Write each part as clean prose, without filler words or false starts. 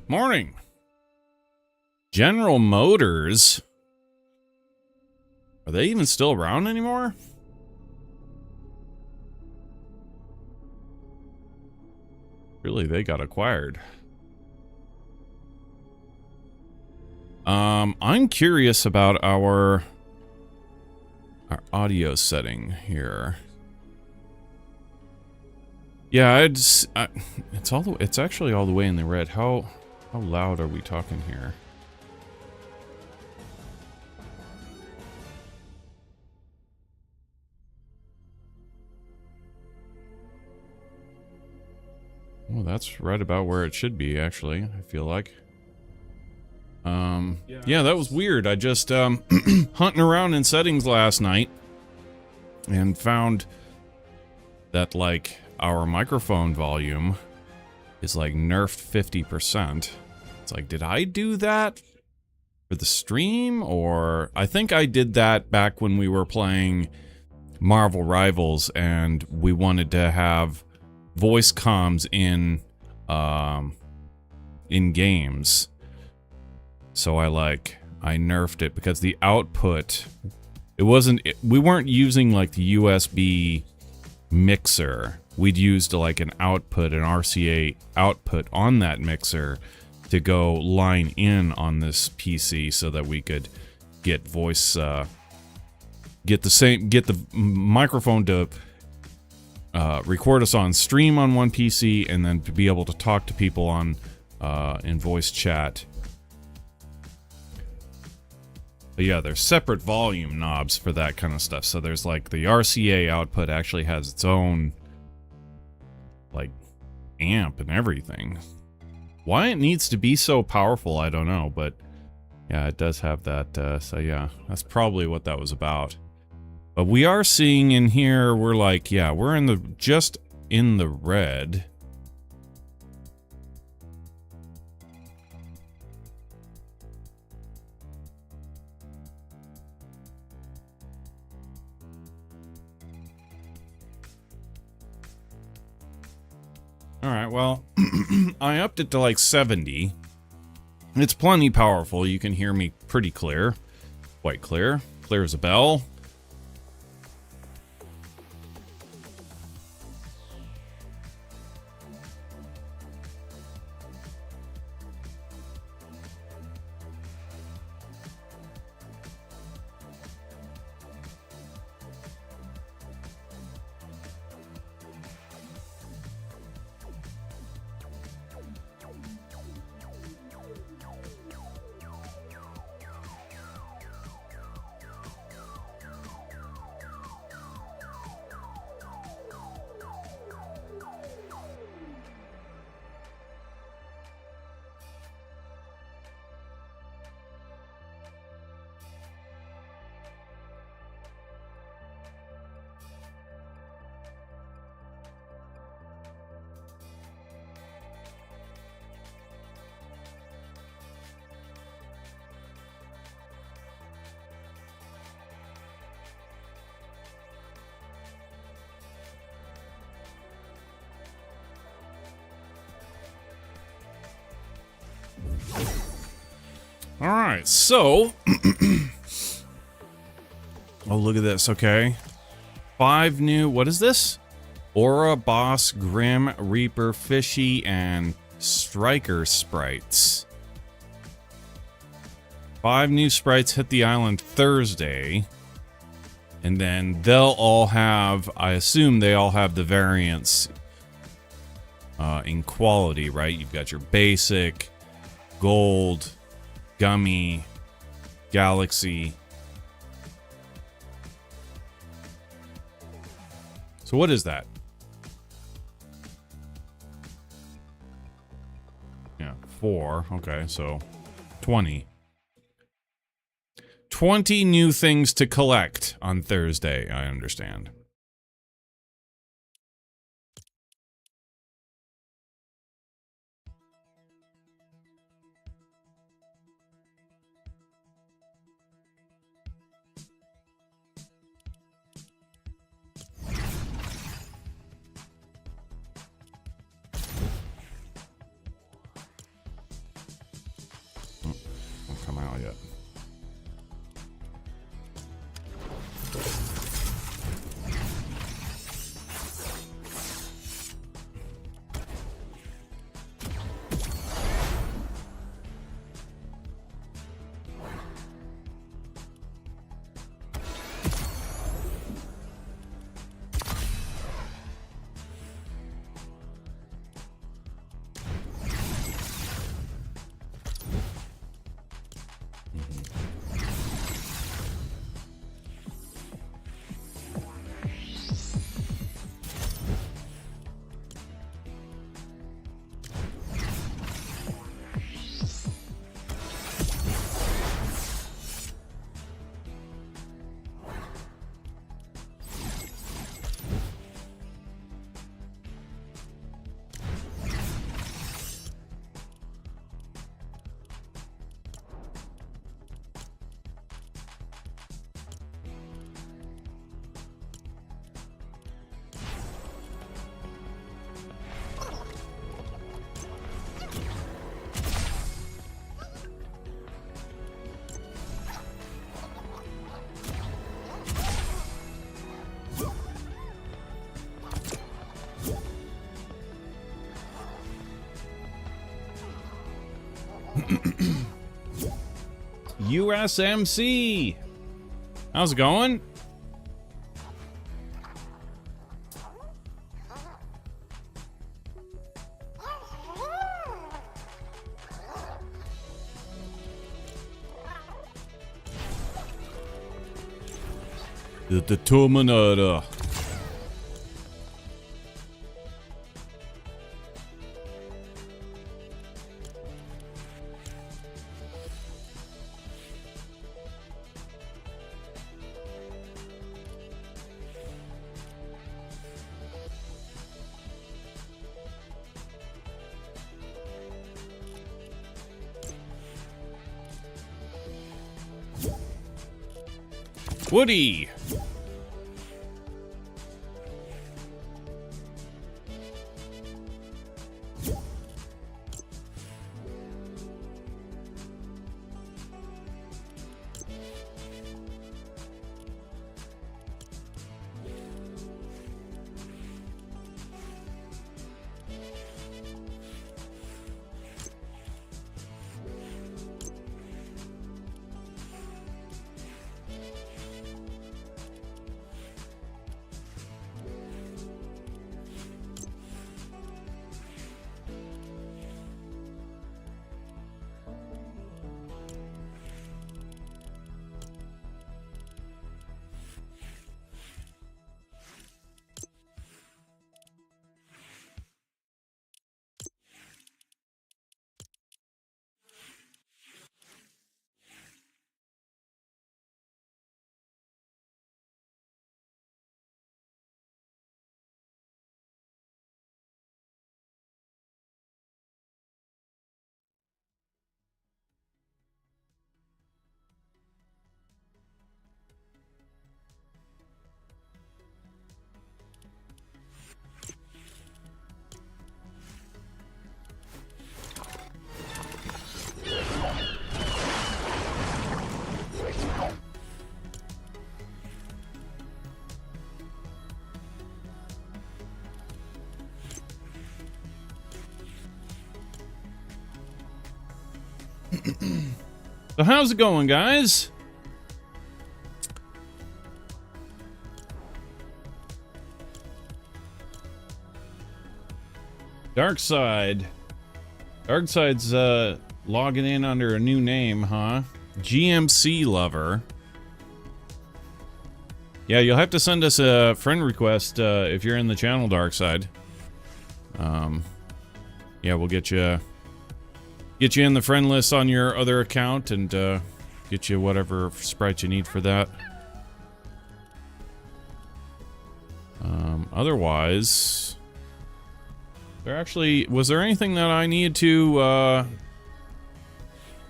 Morning. General Motors. Are they even still around anymore? Really, they got acquired. I'm curious about our audio setting here. Yeah, it's actually all the way in the red. How loud are we talking here? Well, that's right about where it should be, actually, I feel like. Yeah, that was weird. I just, hunting around in settings last night and found that, like, our microphone volume is, like, nerfed 50%. It's like, did I do that for the stream? Or I think I did that back when we were playing Marvel Rivals and we wanted to have voice comms in games. So I nerfed it because the output, we weren't using like the USB mixer. We'd used like an RCA output on that mixer to go line in on this PC so that we could get voice, get the microphone to record us on stream on one PC and then to be able to talk to people on in voice chat. But yeah, there's separate volume knobs for that kind of stuff. So there's like the RCA output actually has its own like amp and everything. Why it needs to be so powerful, I don't know, but yeah, it does have that. So yeah, that's probably what that was about. But we are seeing in here, we're like, yeah, we're just in the red. Alright, well, I upped it to like 70. It's plenty powerful. You can hear me pretty clear. Quite clear. Clear as a bell. Alright, so... oh, look at this, okay. 5 new... what is this? Aura, Boss, Grim, Reaper, Fishy, and Striker sprites. 5 new sprites hit the island Thursday. And then they'll all have... I assume they all have the variants in quality, right? You've got your basic, gold... Gummy, Galaxy. So what is that? Yeah, 4. Okay, so 20. 20 new things to collect on Thursday, I understand. come out yet. USMC. How's it going? The Terminator. Woody. So how's it going, guys? Darkside's logging in under a new name, huh? GMC Lover. Yeah, you'll have to send us a friend request if you're in the channel, Darkside. Yeah, we'll get you in the friend list on your other account and get you whatever sprite you need for that. Otherwise, was there anything that I needed to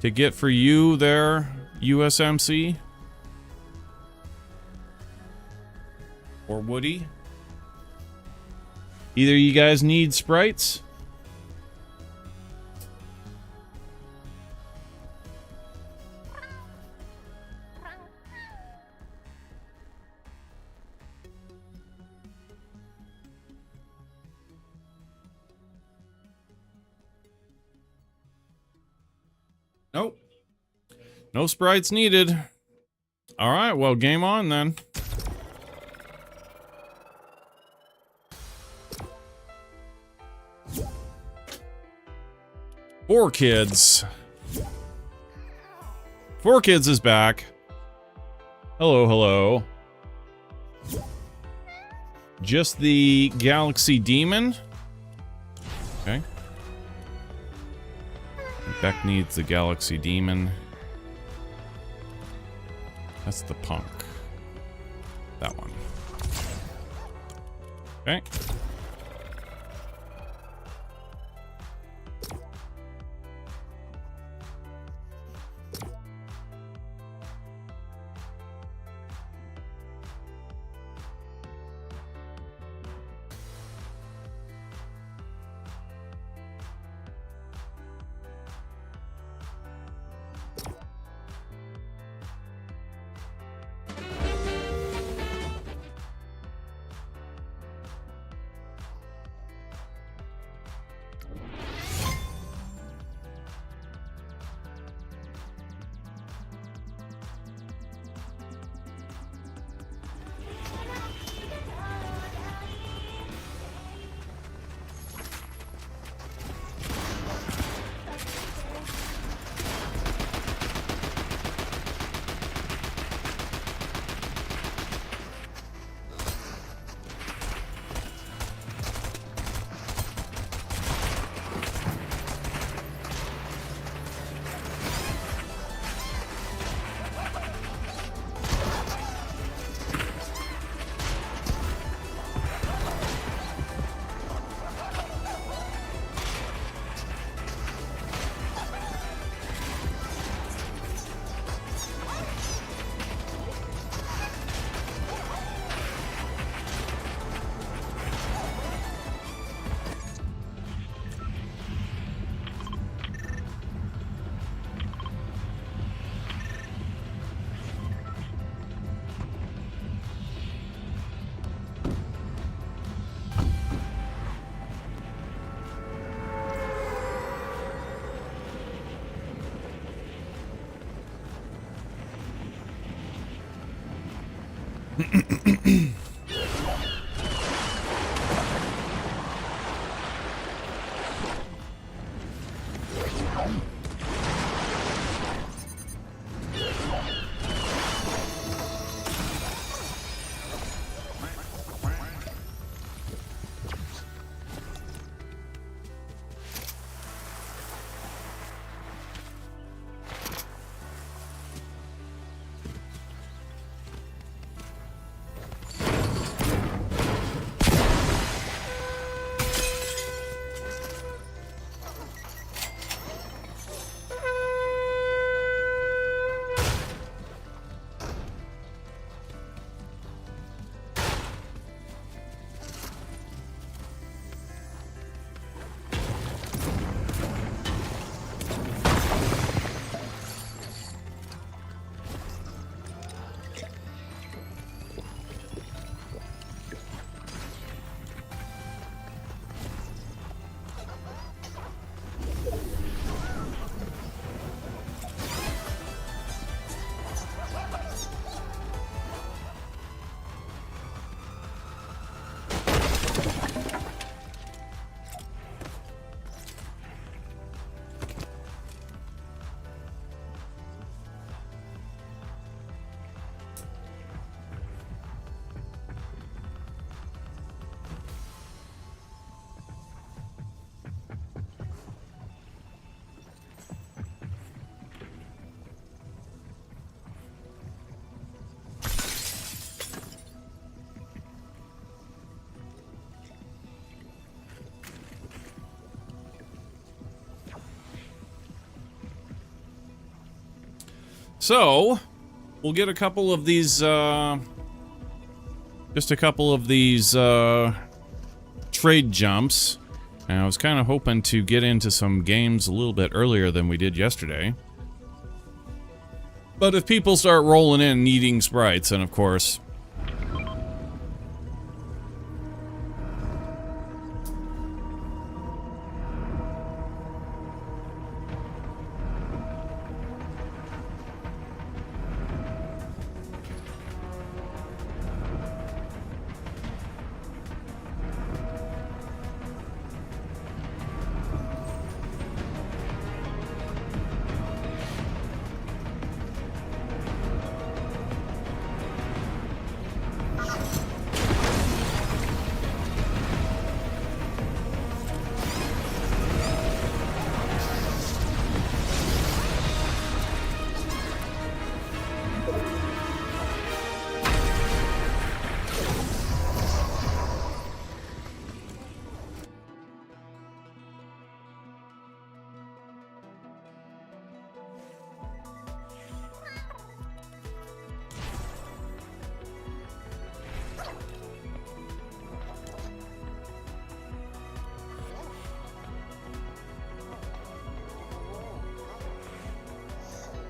get for you there, USMC? Or Woody? Either you guys need sprites? Nope. No sprites needed. All right, well, game on then. Four Kids. Four Kids is back. Hello, hello. Just the Galaxy Demon. Okay. Beck needs the Galaxy Demon. That's the punk. That one. Okay. So, we'll get a couple of these, just a couple of these, trade jumps. And I was kind of hoping to get into some games a little bit earlier than we did yesterday. But if people start rolling in needing sprites, then of course...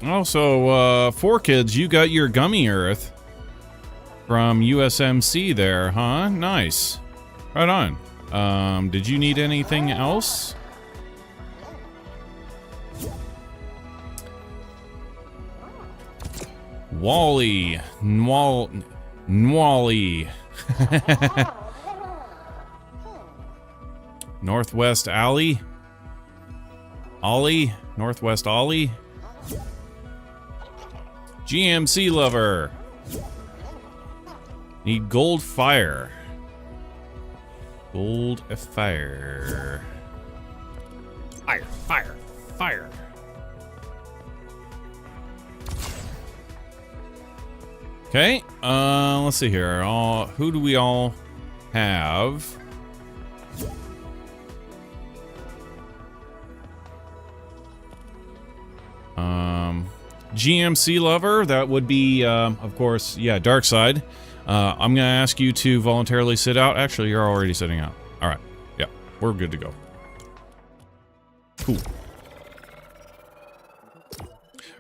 Also, 4Kids, you got your gummy earth from USMC there, huh? Nice. Right on. Did you need anything else? Wally. Nwally. Northwest Alley. Ollie. Northwest Ollie. GMC lover. Need gold fire. Gold fire. Fire, fire, fire. Okay, let's see here. Who do we all have? GMC lover, that would be, of course, yeah, Dark Side. I'm gonna ask you to voluntarily sit out. Actually, you're already sitting out. Alright, yeah, we're good to go. Cool.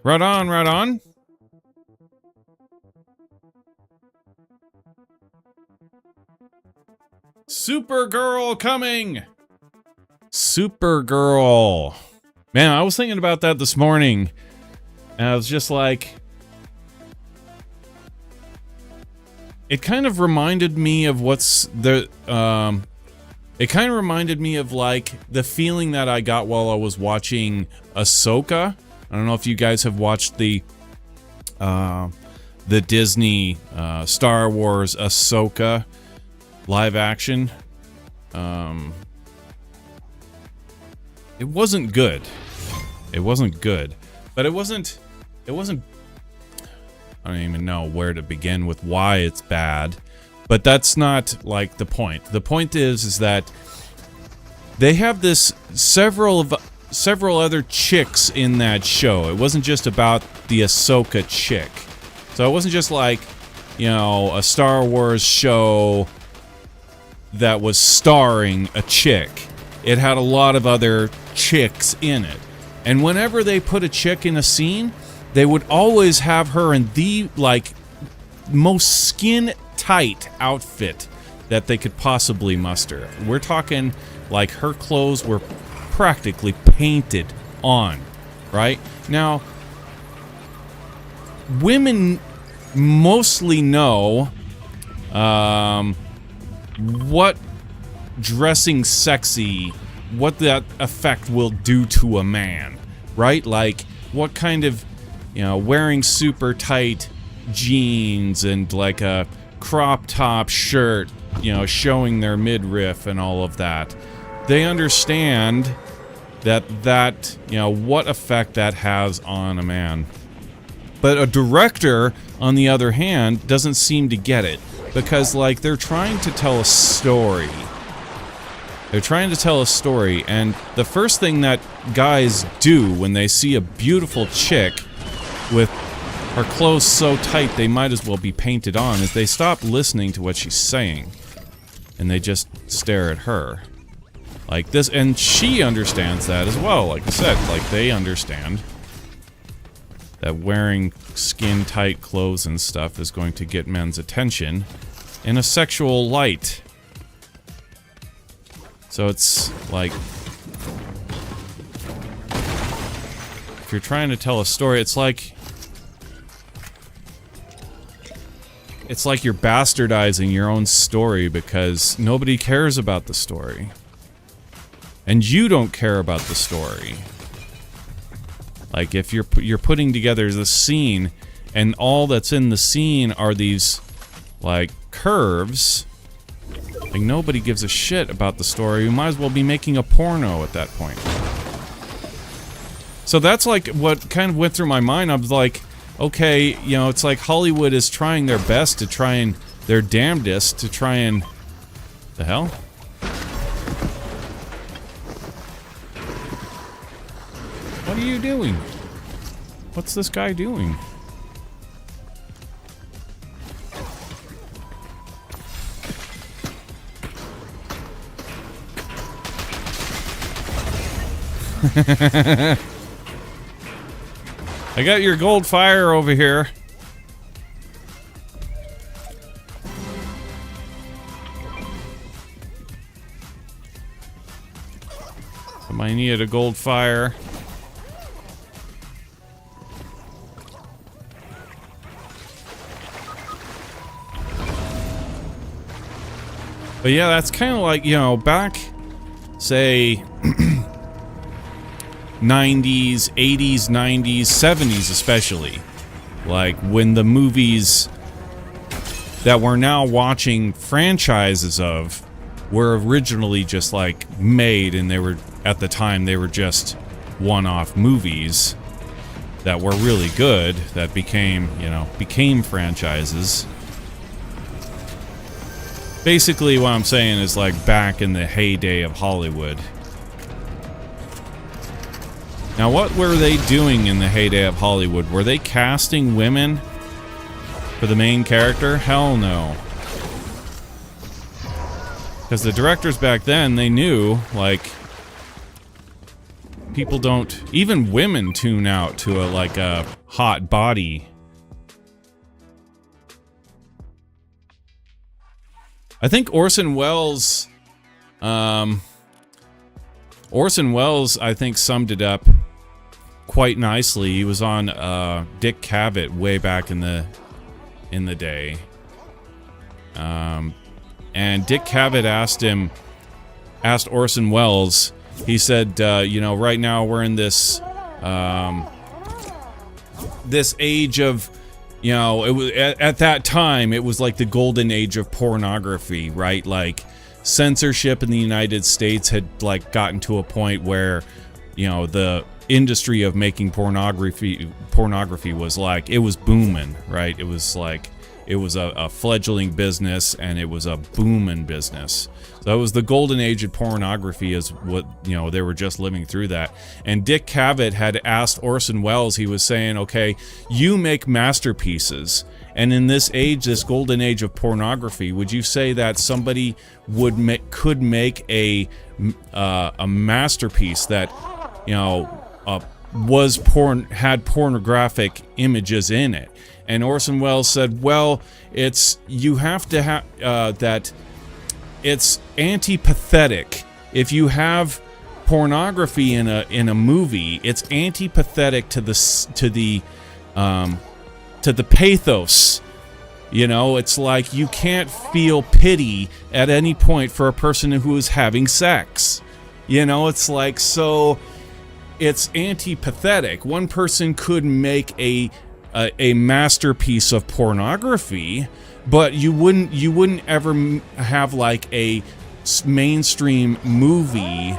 Right on, right on. Supergirl coming! Supergirl. Man, I was thinking about that this morning. And I was just like... It kind of reminded me of what's the... It kind of reminded me of, like, the feeling that I got while I was watching Ahsoka. I don't know if you guys have watched the Disney Star Wars Ahsoka live action. It wasn't good. It wasn't good. But it wasn't... I don't even know where to begin with why it's bad. But that's not, like, the point. The point is that they have this several other chicks in that show. It wasn't just about the Ahsoka chick. So it wasn't just like, you know, a Star Wars show that was starring a chick. It had a lot of other chicks in it. And whenever they put a chick in a scene, they would always have her in the, like, most skin-tight outfit that they could possibly muster. We're talking, like, her clothes were practically painted on, right? Now, women mostly know what dressing sexy, what that effect will do to a man, right? Like, what kind of, you know, wearing super tight jeans and like a crop top shirt, you know, showing their midriff and all of that. They understand that, you know, what effect that has on a man. But a director, on the other hand, doesn't seem to get it. Because, like, they're trying to tell a story. They're trying to tell a story, and the first thing that guys do when they see a beautiful chick with her clothes so tight they might as well be painted on is they stop listening to what she's saying. And they just stare at her. Like this, and she understands that as well, like I said, like they understand that wearing skin-tight clothes and stuff is going to get men's attention in a sexual light. So it's like, if you're trying to tell a story, it's like you're bastardizing your own story because nobody cares about the story. And you don't care about the story. Like, if you're putting together this scene, and all that's in the scene are these, like, curves, like, nobody gives a shit about the story. You might as well be making a porno at that point. So that's, like, what kind of went through my mind. I was like, okay, you know, it's like Hollywood is trying their best to try and, their damnedest to try and... The hell? What are you doing? What's this guy doing? I got your gold fire over here. I needed a gold fire. But yeah, that's kind of like, you know, back, say, 90s, 80s, 90s, 70s especially. Like, when the movies that we're now watching franchises of were originally just, like, made, and they were, at the time, they were just one-off movies that were really good, that became, you know, became franchises. Basically, what I'm saying is, like, back in the heyday of Hollywood. Now, what were they doing in the heyday of Hollywood? Were they casting women for the main character? Hell no. Because the directors back then, they knew, like, people don't... Even women tune out to a hot body. I think Orson Welles, I think, summed it up quite nicely. He was on Dick Cavett way back in the day, and Dick Cavett asked Orson Welles. He said, you know, right now we're in this this age of, you know, it was at that time it was like the golden age of pornography, right? Like, censorship in the United States had, like, gotten to a point where, you know, the industry of making pornography was, like, it was booming, right? It was like, it was a fledgling business, and it was a booming business. So it was the golden age of pornography, is what, you know, they were just living through that. And Dick Cavett had asked Orson Welles, he was saying, okay, you make masterpieces, and in this age, this golden age of pornography, would you say that somebody could make a masterpiece that, you know, had pornographic images in it? And Orson Welles said, well, you have to have that it's antipathetic. If you have pornography in a movie, it's antipathetic to the pathos. You know, it's like you can't feel pity at any point for a person who is having sex. You know, it's like, so it's antipathetic. One person could make a masterpiece of pornography, but you wouldn't ever have, like, a mainstream movie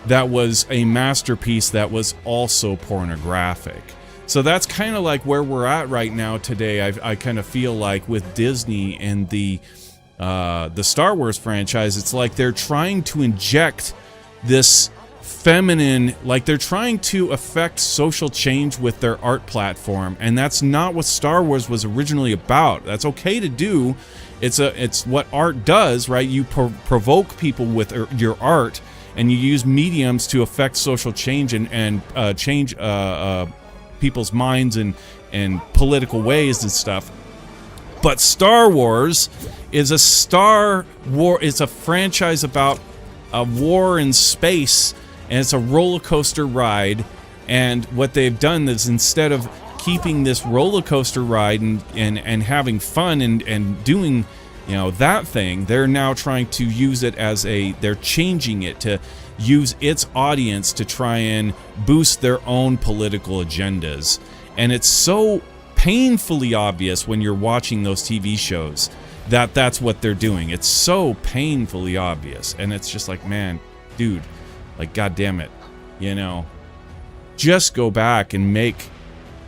that was a masterpiece that was also pornographic. So that's kind of like where we're at right now today. I kind of feel like with Disney and the Star Wars franchise, it's like they're trying to inject this feminine, like they're trying to affect social change with their art platform, and that's not what Star Wars was originally about. That's okay to do. It's what art does, right? You provoke people with your art, and you use mediums to affect social change and change people's minds and political ways and stuff. But Star Wars is a it's a franchise about a war in space, and it's a roller coaster ride. And what they've done is, instead of keeping this roller coaster ride and having fun and doing, you know, that thing, they're now trying to use it as they're changing it to use its audience to try and boost their own political agendas. And it's so painfully obvious when you're watching those TV shows that that's what they're doing. It's so painfully obvious, and it's just like, man, dude, like, God damn it, you know, just go back and make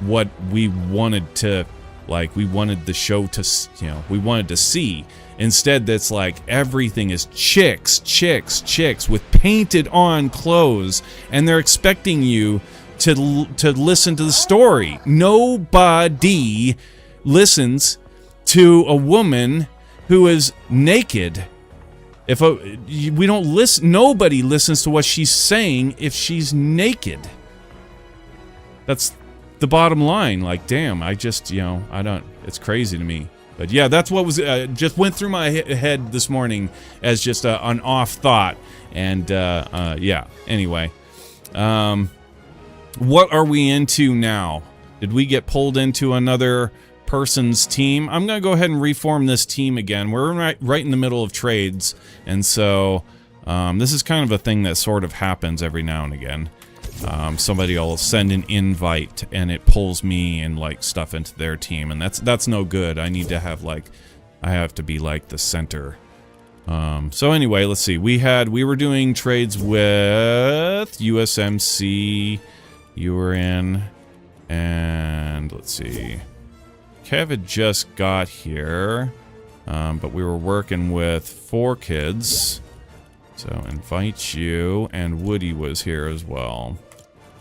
what we wanted to, like, we wanted the show to, you know, we wanted to see. Instead, that's like everything is chicks with painted on clothes, and they're expecting you to listen to the story. Nobody listens to a woman who is naked. We don't listen, nobody listens to what she's saying if she's naked. That's the bottom line. Like, damn, I just, you know, I don't, it's crazy to me. But yeah, that's what was, just went through my head this morning as just an off thought. And, yeah, anyway. What are we into now? Did we get pulled into another person's team? I'm going to go ahead and reform this team again. We're right in the middle of trades. And so, this is kind of a thing that sort of happens every now and again. Somebody will send an invite and it pulls me and like stuff into their team, and that's no good. I need to have like, I have to be like the center. So anyway, let's see. We were doing trades with USMC, you were in, and let's see. Kev had just got here, but we were working with 4 kids. So invite you, and Woody was here as well.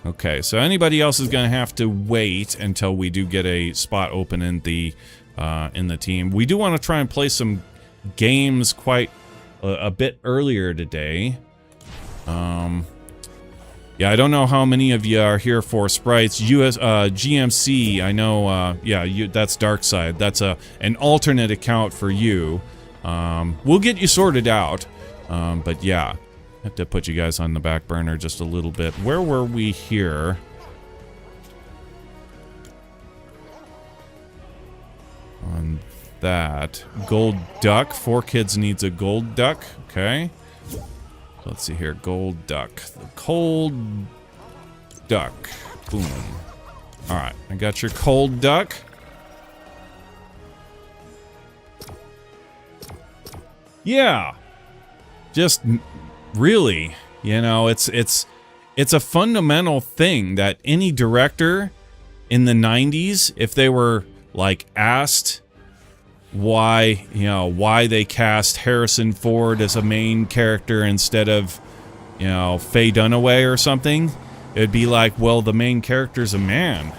Okay, so anybody else is gonna have to wait until we do get a spot open in the team. We do want to try and play some games quite a bit earlier today. Yeah, I don't know how many of you are here for Sprites. GMC, I know, yeah, that's Darkside. That's an alternate account for you. We'll get you sorted out. But yeah, I have to put you guys on the back burner just a little bit. Where were we here? On that. Gold duck. 4 kids needs a gold duck. Okay. Let's see here. Gold duck. The cold duck. Boom. Alright, I got your cold duck. Yeah. Just really, you know, it's a fundamental thing that any director in the 90s, if they were like asked why, you know, why they cast Harrison Ford as a main character instead of, you know, Faye Dunaway or something, it'd be like, well, the main character's a man.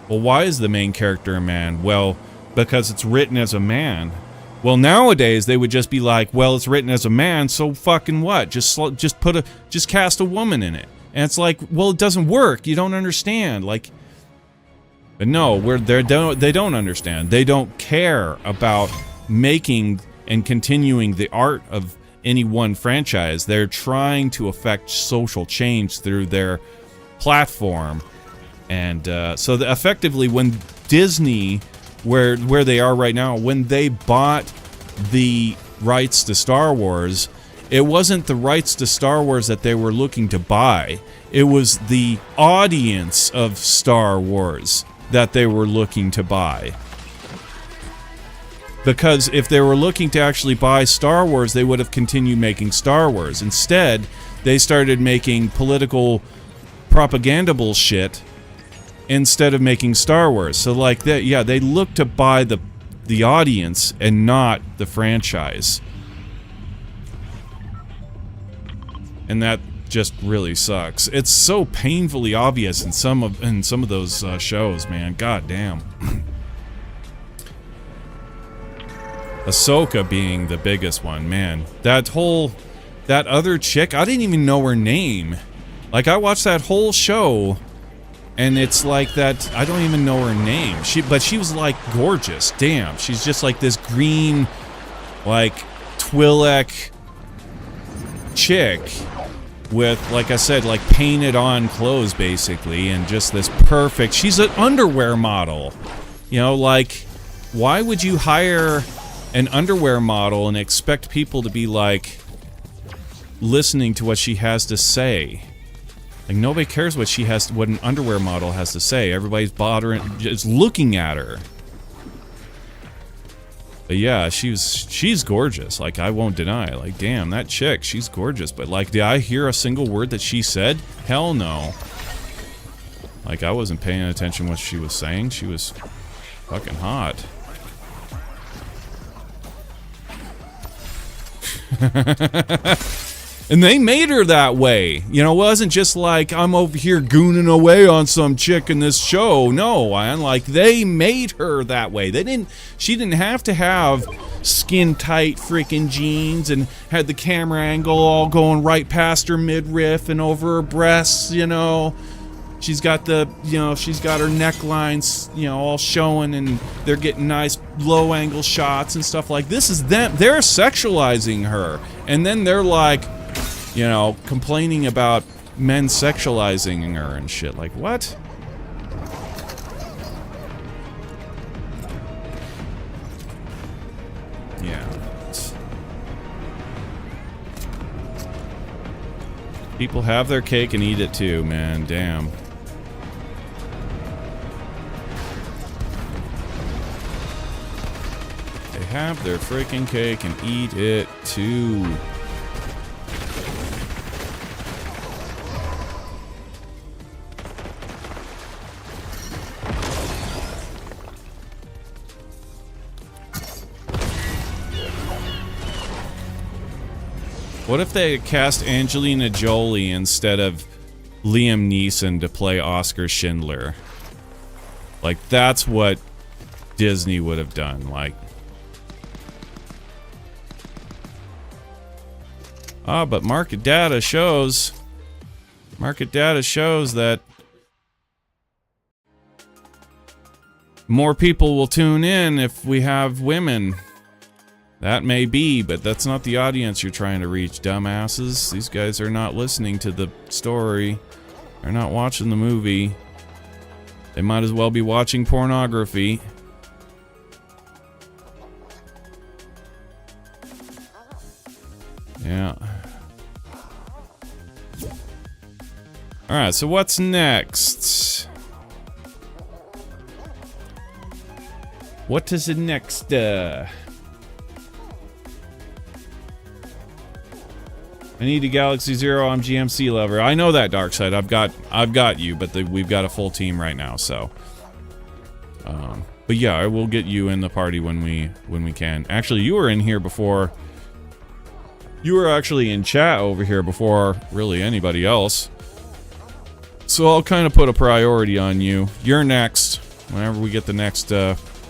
Well, why is the main character a man? Well, because it's written as a man. Well, nowadays they would just be like, well, it's written as a man, so fucking what? Just cast a woman in it. And it's like, well, it doesn't work. You don't understand. Like, but no, they don't understand. They don't care about making and continuing the art of any one franchise. They're trying to affect social change through their platform. And so effectively, when Disney, where they are right now, when they bought the rights to Star Wars, it wasn't the rights to Star Wars that they were looking to buy. It was the audience of Star Wars that they were looking to buy. Because if they were looking to actually buy Star Wars, they would have continued making Star Wars. Instead, they started making political propaganda bullshit instead of making Star Wars. So like that, yeah, they look to buy the audience and not the franchise. And that just really sucks. It's so painfully obvious in some of those shows, man. God damn. Ahsoka being the biggest one, man. That other chick, I didn't even know her name. Like, I watched that whole show, and it's like that, I don't even know her name. But she was, like, gorgeous. Damn, she's just like this green, like, Twi'lek chick with, like I said, like, painted on clothes, basically, and just this perfect, she's an underwear model. You know, like, why would you hire an underwear model and expect people to be, like, listening to what she has to say? Like, nobody cares what an underwear model has to say. Everybody's just looking at her. But yeah, she's gorgeous. Like, I won't deny. Like, damn, that chick, she's gorgeous. But, like, did I hear a single word that she said? Hell no. Like, I wasn't paying attention to what she was saying. She was fucking hot. And they made her that way. You know, it wasn't just like, I'm over here gooning away on some chick in this show. No, man, like, they made her that way. She didn't have to have skin-tight freaking jeans and had the camera angle all going right past her midriff and over her breasts, you know. She's got the, she's got her necklines, all showing, and they're getting nice low-angle shots and stuff like this. Is them. They're sexualizing her. And then they're like, complaining about men sexualizing her and shit. Like, what? Yeah. People have their cake and eat it too, man. Damn. They have their freaking cake and eat it too. What if they cast Angelina Jolie instead of Liam Neeson to play Oscar Schindler? Like, that's what Disney would have done. Like, but market data shows that more people will tune in if we have women. That may be, but that's not the audience you're trying to reach, dumbasses. These guys are not listening to the story. They're not watching the movie. They might as well be watching pornography. Yeah. Alright, so what's next? What is the next, I need a Galaxy Zero. I'm GMC lover. I know that, Darkseid. I've got you, but we've got a full team right now. So, but yeah, I will get you in the party when we can. Actually, you were in here before. You were actually in chat over here before really anybody else. So I'll kind of put a priority on you. You're next. Whenever we get the next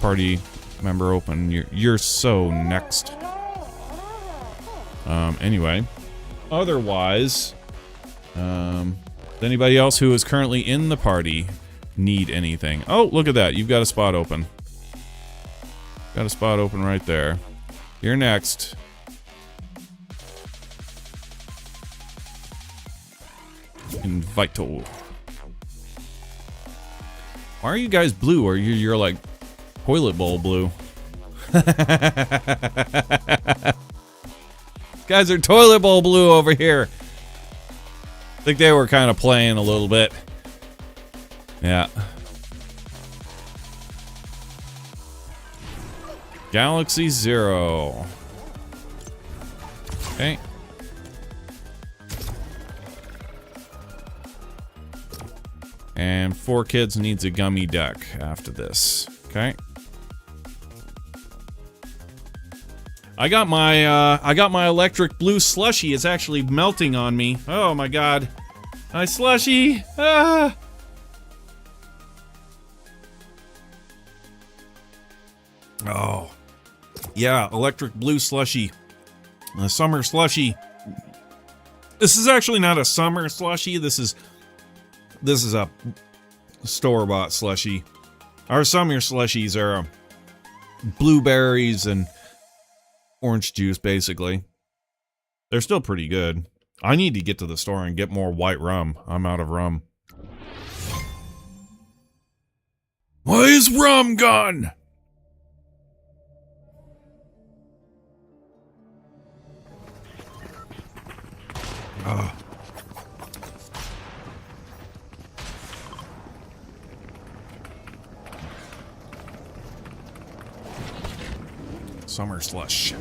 party member open, you're so next. Anyway. Otherwise, does anybody else who is currently in the party need anything? Oh, look at that. You've got a spot open. Got a spot open right there. You're next. Invito. Why are you guys blue? Or you're like toilet bowl blue? Guys are toilet bowl blue over here. I think they were kind of playing a little bit. Yeah. Galaxy Zero. Okay. And 4 kids needs a gummy duck after this. Okay. I got my electric blue slushy. It's actually melting on me. Oh my god. My slushy. Ah. Oh. Yeah, electric blue slushy. A summer slushy. This is actually not a summer slushy. This is a store-bought slushy. Our summer slushies are blueberries and orange juice, basically. They're still pretty good. I need to get to the store and get more white rum. I'm out of rum. Why is rum gone? Summer slush.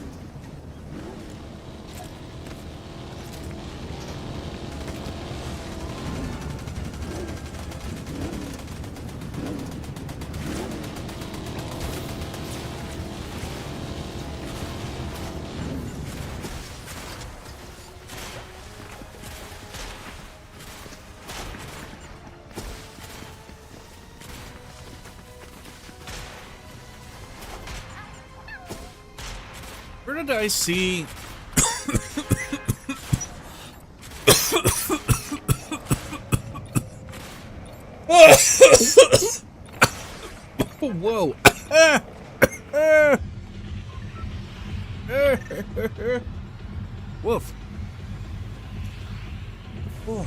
Where did I see... Whoa. Woof. Oh.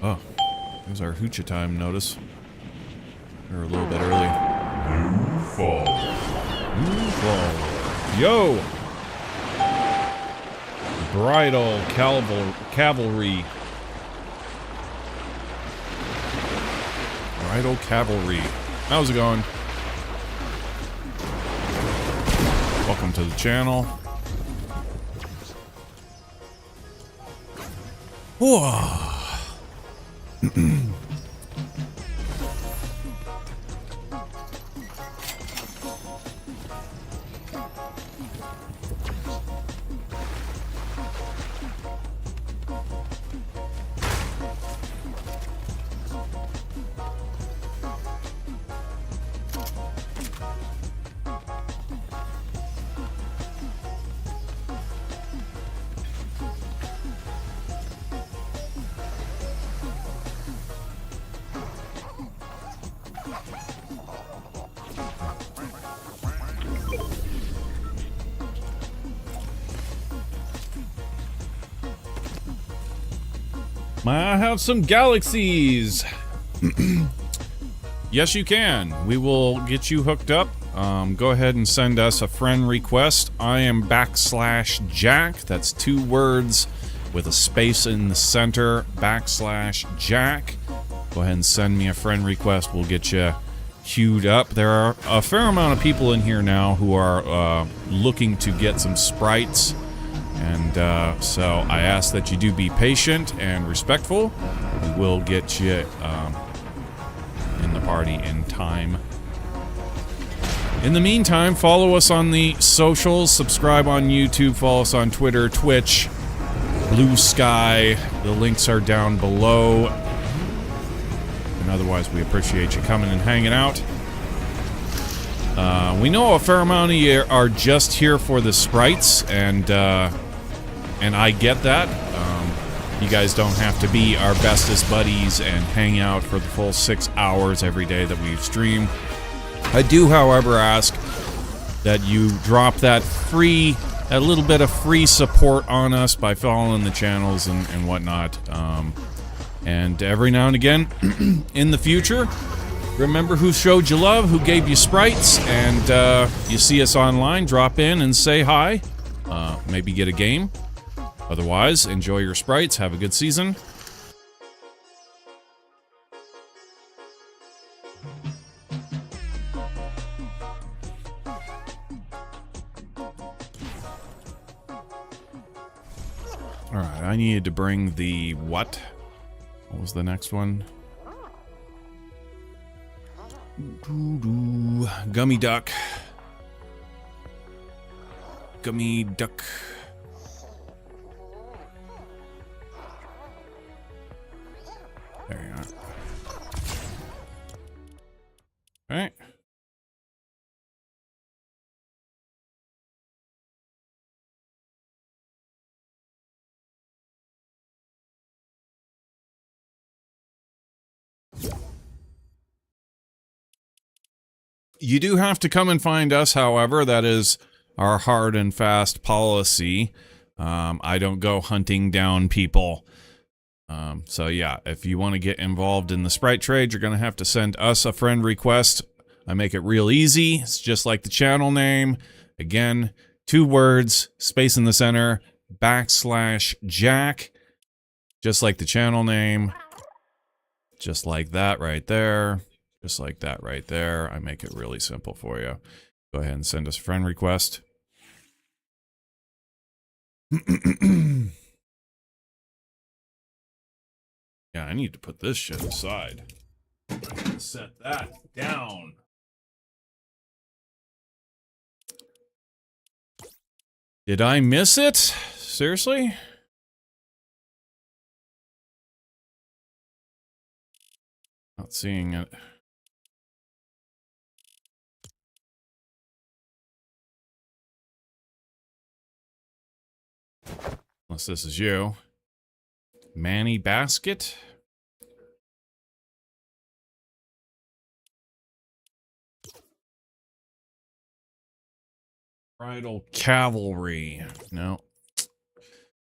Oh, there's our hoochie time notice. We're a little bit early. New fall. New fall. Yo! Bridal cavalry. Bridal cavalry. How's it going? Welcome to the channel. Whoa. I have some galaxies. Yes, you can. We will get you hooked up. Go ahead and send us a friend request. I am /Jack. That's 2 words with a space in the center. /Jack. Go ahead and send me a friend request. We'll get you queued up. There are a fair amount of people in here now who are looking to get some sprites. And so I ask that you do be patient and respectful. We will get you in the party in time. In the meantime, follow us on the socials, subscribe on YouTube, follow us on Twitter, Twitch, Blue Sky. The links are down below. And otherwise, we appreciate you coming and hanging out. We know a fair amount of you are just here for the sprites, and I get that. You guys don't have to be our bestest buddies and hang out for the full 6 hours every day that we stream. I do, however, ask that you drop that little bit of free support on us by following the channels and whatnot. And every now and again, in the future, remember who showed you love, who gave you sprites, and you see us online, drop in and say hi. Maybe get a game. Otherwise, enjoy your sprites, have a good season. Alright, I needed to bring the what? What was the next one? Gummy duck. Gummy duck. There you are. All right. You do have to come and find us, however. That is our hard and fast policy. I don't go hunting down people. So yeah, if you want to get involved in the sprite trade, you're going to have to send us a friend request. I make it real easy. It's just like the channel name. Again, 2 words, space in the center, /Jack. Just like the channel name. Just like that right there. Just like that right there. I make it really simple for you. Go ahead and send us a friend request. Yeah, I need to put this shit aside. Set that down. Did I miss it? Seriously? Not seeing it. Unless this is you. Manny Basket. Bridal Cavalry. No.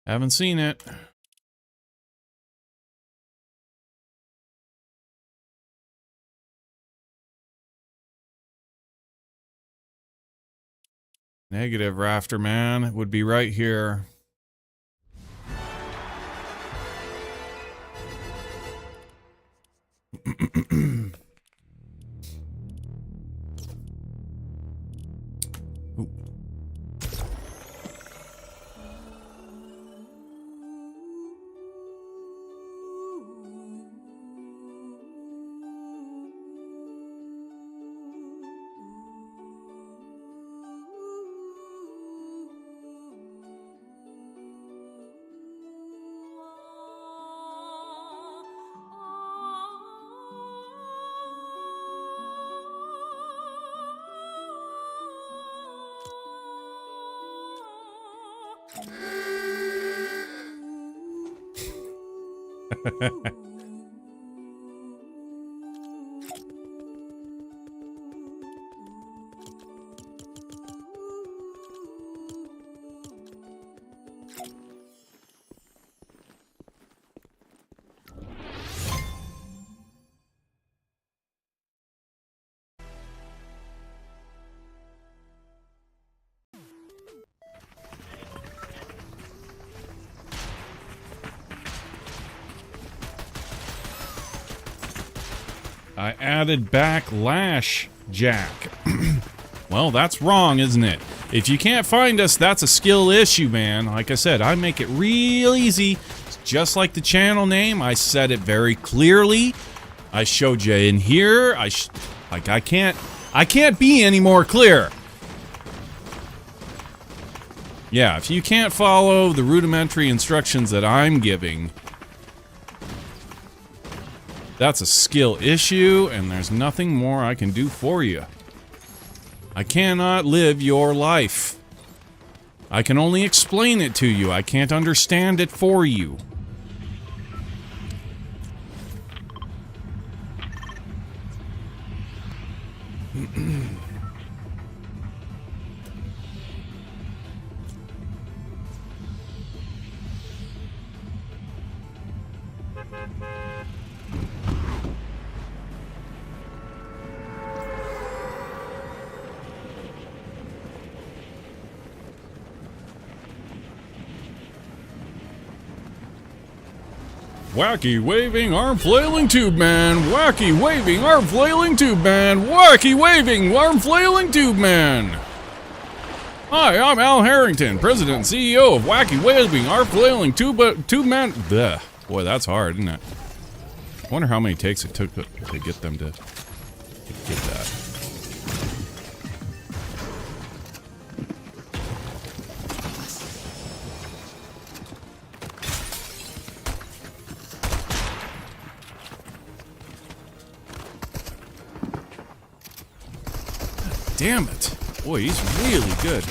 Haven't seen it. Negative, Rafter Man. It would be right here. Ooh. I added backlash, Jack. Well, that's wrong, isn't it? If you can't find us, that's a skill issue, man. Like I said, I make it real easy. It's just like the channel name. I said it very clearly. I showed you in here. I can't be any more clear. Yeah, if you can't follow the rudimentary instructions that I'm giving, that's a skill issue, and there's nothing more I can do for you. I cannot live your life. I can only explain it to you. I can't understand it for you. Wacky waving arm flailing tube man. Wacky waving arm flailing tube man. Wacky waving arm flailing tube man. Hi, I'm Al Harrington, President and CEO of Wacky Waving Arm Flailing Tube Man. Blech. Boy, that's hard, isn't it? I wonder how many takes it took to get them to get that. Damn it. Boy, he's really good.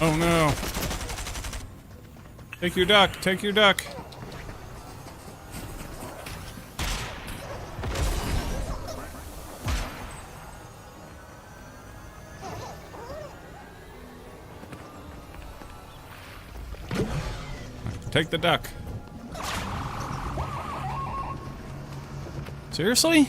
Oh no. Take your duck, take your duck. Take the duck. Seriously?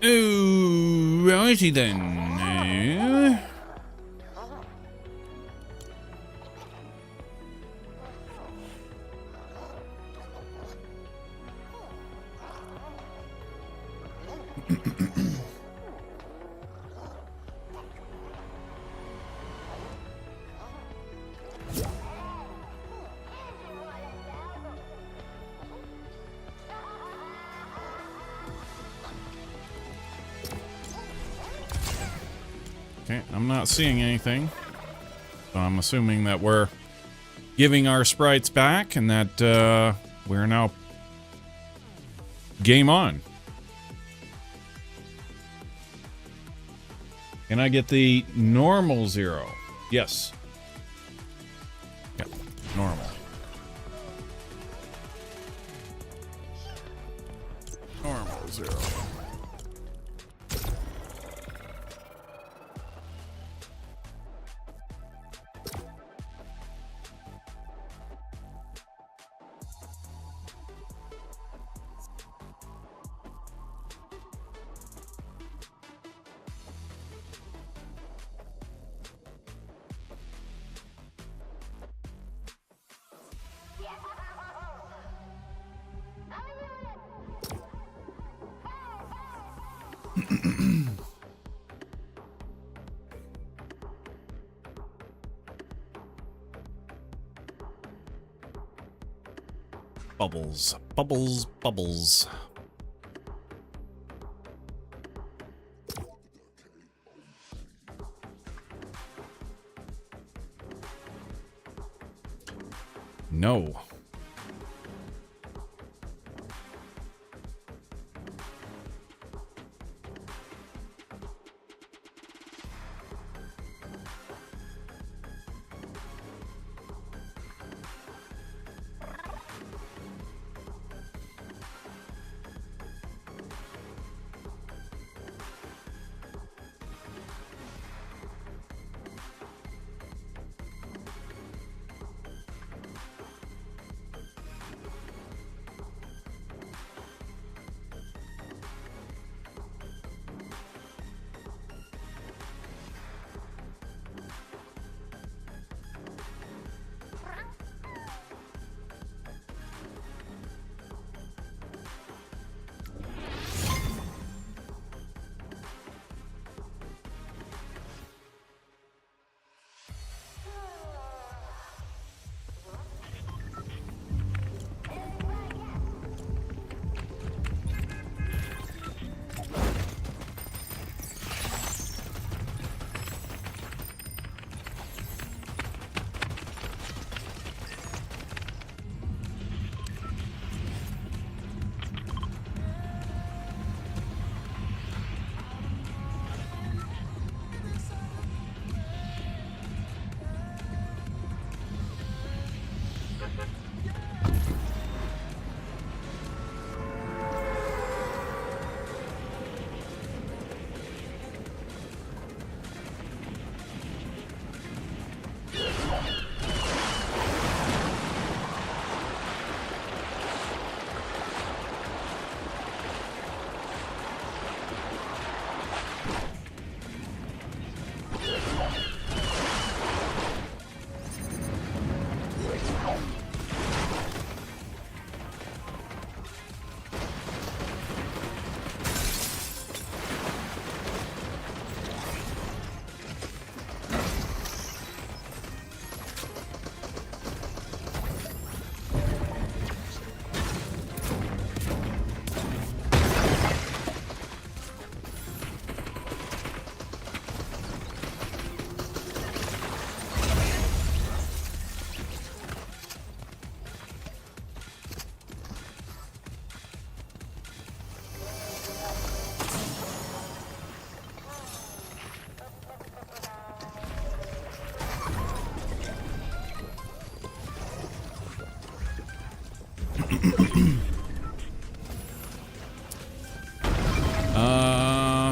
Oh, righty then. Okay, I'm not seeing anything. So I'm assuming that we're giving our sprites back and that we're now game on. Can I get the normal 0? Yes. Yep, normal. Normal 0. Bubbles, bubbles, bubbles. No.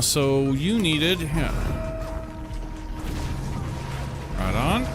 So you needed, yeah. Right on.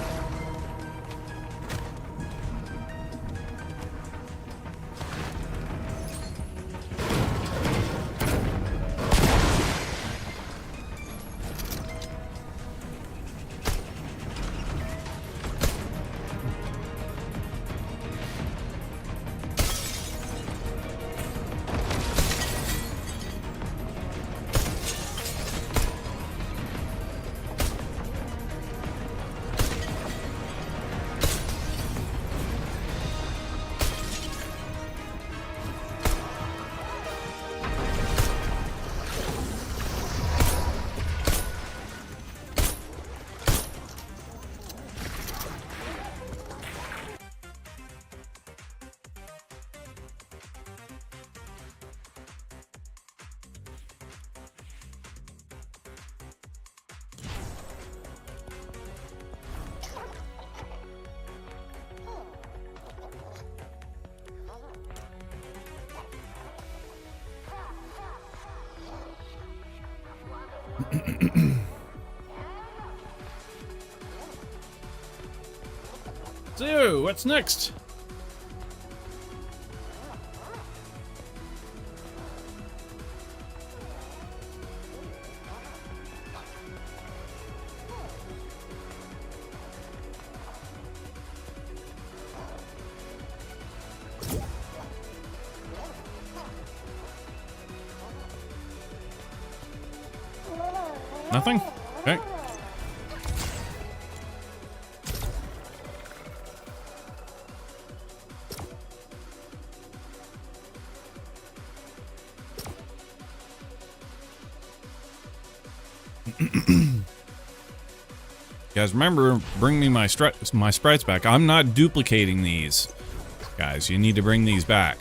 So, what's next? Nothing? Okay. Guys, remember, bring me my sprites back. I'm not duplicating these. Guys, you need to bring these back.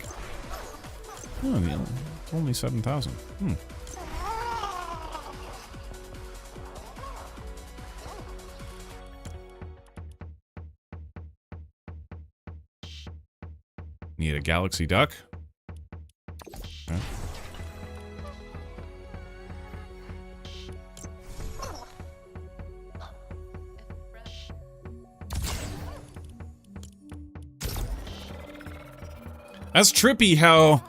Oh, yeah, it's only 7,000. Need a galaxy duck. Okay. That's trippy how,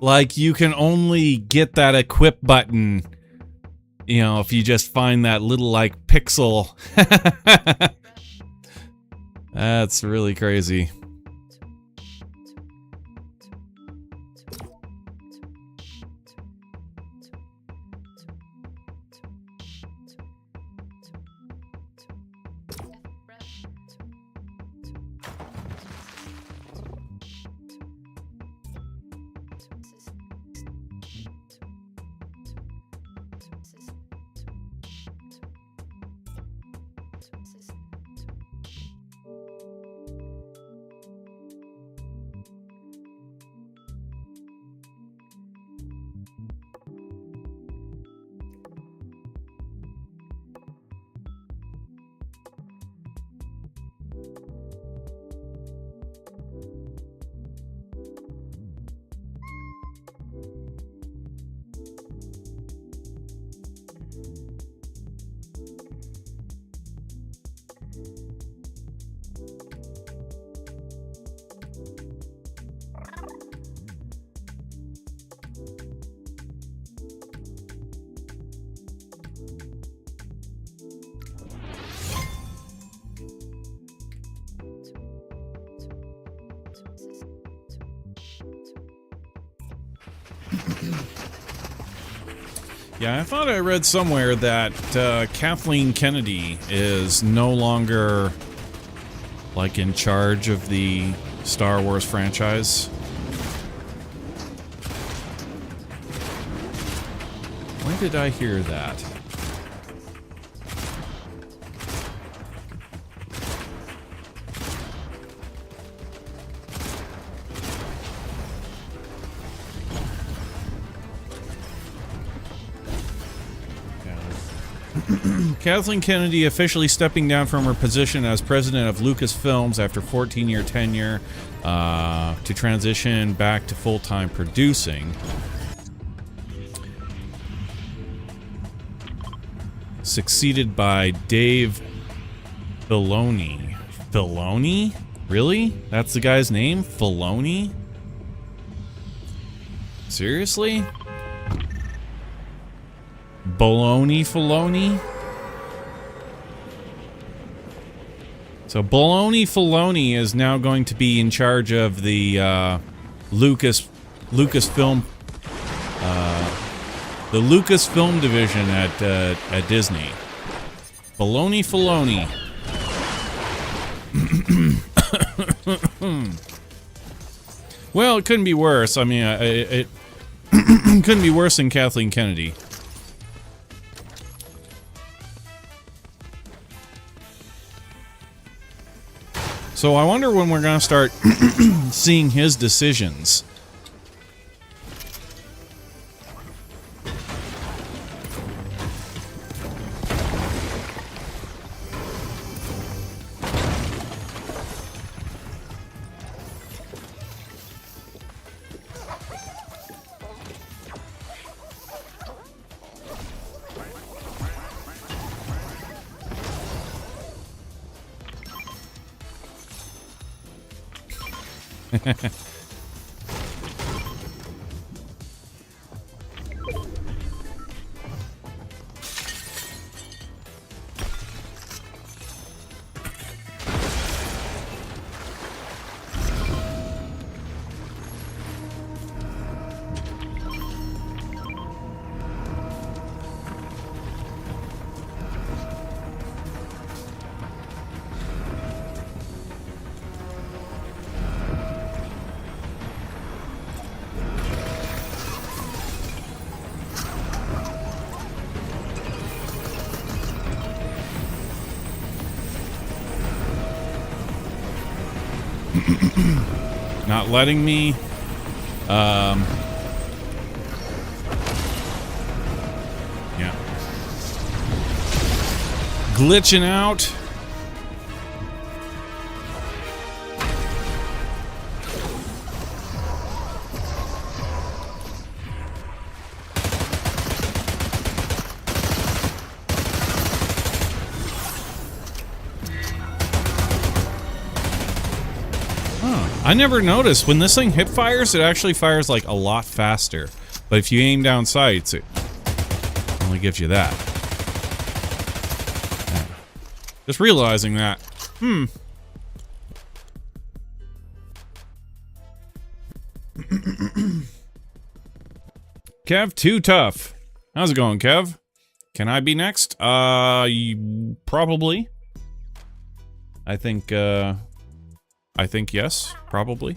like, you can only get that equip button, you know, if you just find that little, like, pixel. That's really crazy. Yeah, I thought I read somewhere that Kathleen Kennedy is no longer, like, in charge of the Star Wars franchise. When did I hear that? Kathleen Kennedy officially stepping down from her position as president of Lucasfilms after 14-year tenure to transition back to full-time producing. Succeeded by Dave Filoni. Filoni? Really? That's the guy's name? Filoni? Seriously? Filoni? So Filoni is now going to be in charge of the Lucasfilm division at Disney. Filoni. Well, it couldn't be worse. I mean, it couldn't be worse than Kathleen Kennedy. So I wonder when we're going to start seeing his decisions. Not letting me. Yeah. Glitching out. I never noticed when this thing hip fires, it actually fires like a lot faster. But if you aim down sights, it only gives you that. Yeah. Just realizing that. Kev, too tough. How's it going, Kev? Can I be next? Probably. I think yes, probably.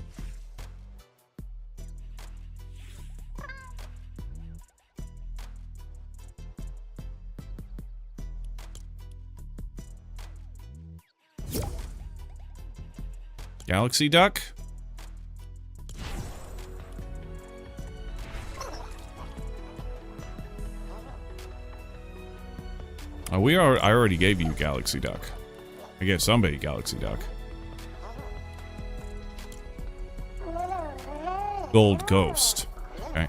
Galaxy Duck? Oh, I already gave you Galaxy Duck. I gave somebody Galaxy Duck. Gold Ghost. Okay.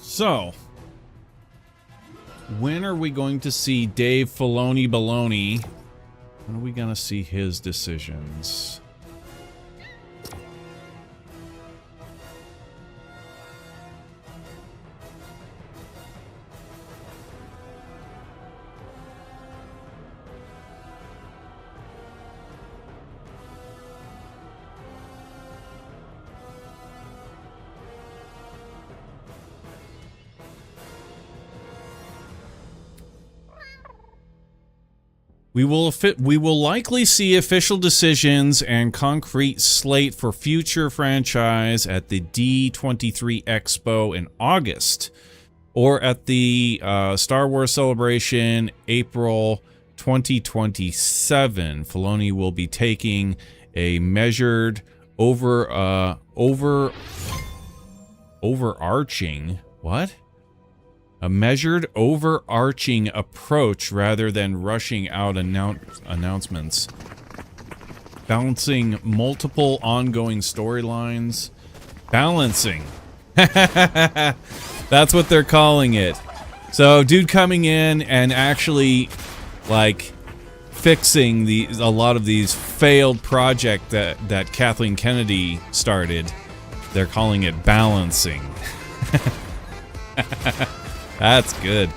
So, when are we going to see Dave Filoni Baloney? When are we going to see his decisions? We will likely see official decisions and concrete slate for future franchise at the D23 Expo in August, or at the Star Wars Celebration April 2027. Filoni will be taking a measured overarching a measured, overarching approach rather than rushing out announcements. Balancing multiple ongoing storylines. Balancing. That's what they're calling it. So, dude coming in and actually, like, fixing a lot of these failed projects that Kathleen Kennedy started. They're calling it balancing. That's good.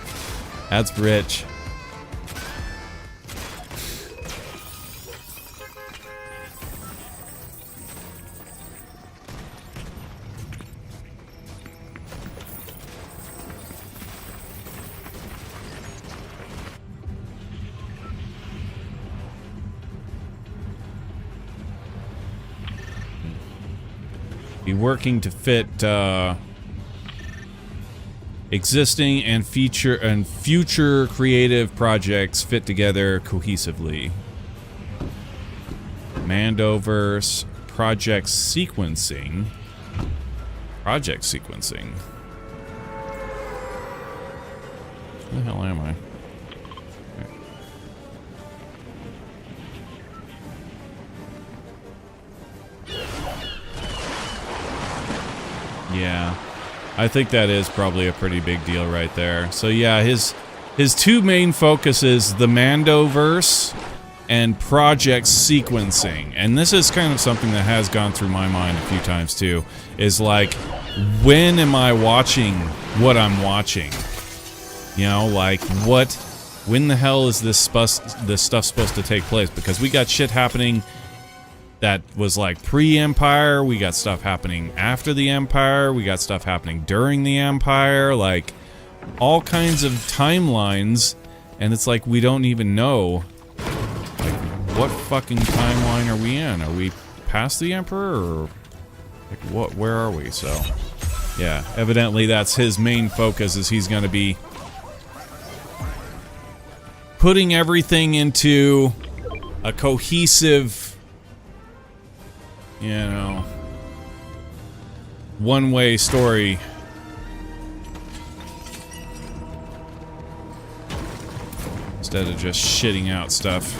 That's rich. Be working to fit existing and future creative projects fit together cohesively. Mandoverse project sequencing. Project sequencing. Where the hell am I? Yeah. I think that is probably a pretty big deal right there. So yeah, his two main focuses, the Mandoverse and project sequencing. And this is kind of something that has gone through my mind a few times too, is like, when am I watching what I'm watching? You know, like, when the hell is this stuff supposed to take place? Because we got shit happening that was like pre-Empire, we got stuff happening after the Empire, we got stuff happening during the Empire, like, all kinds of timelines, and it's like we don't even know, like, what fucking timeline are we in? Are we past the Emperor, or, like, where are we? So, yeah, evidently that's his main focus, is he's gonna be putting everything into a cohesive, you know, one-way story. Instead of just shitting out stuff.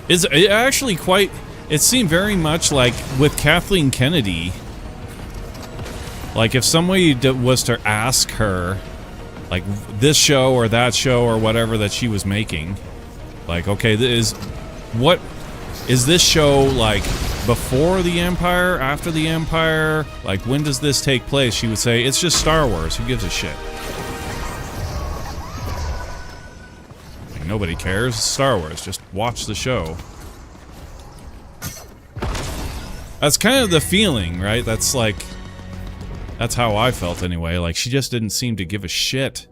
It's actually quite... It seemed very much like with Kathleen Kennedy, like if somebody was to ask her, like, this show or that show or whatever that she was making, like, okay, what is this show, like, before the Empire, after the Empire, like, when does this take place? She would say, it's just Star Wars, who gives a shit? Like, nobody cares, it's Star Wars, just watch the show. That's kind of the feeling, right? That's like, that's how I felt anyway. Like, she just didn't seem to give a shit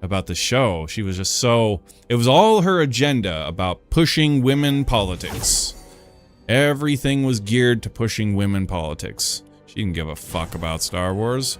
about the show. She was just so... It was all her agenda about pushing women politics. Everything was geared to pushing women politics. She didn't give a fuck about Star Wars.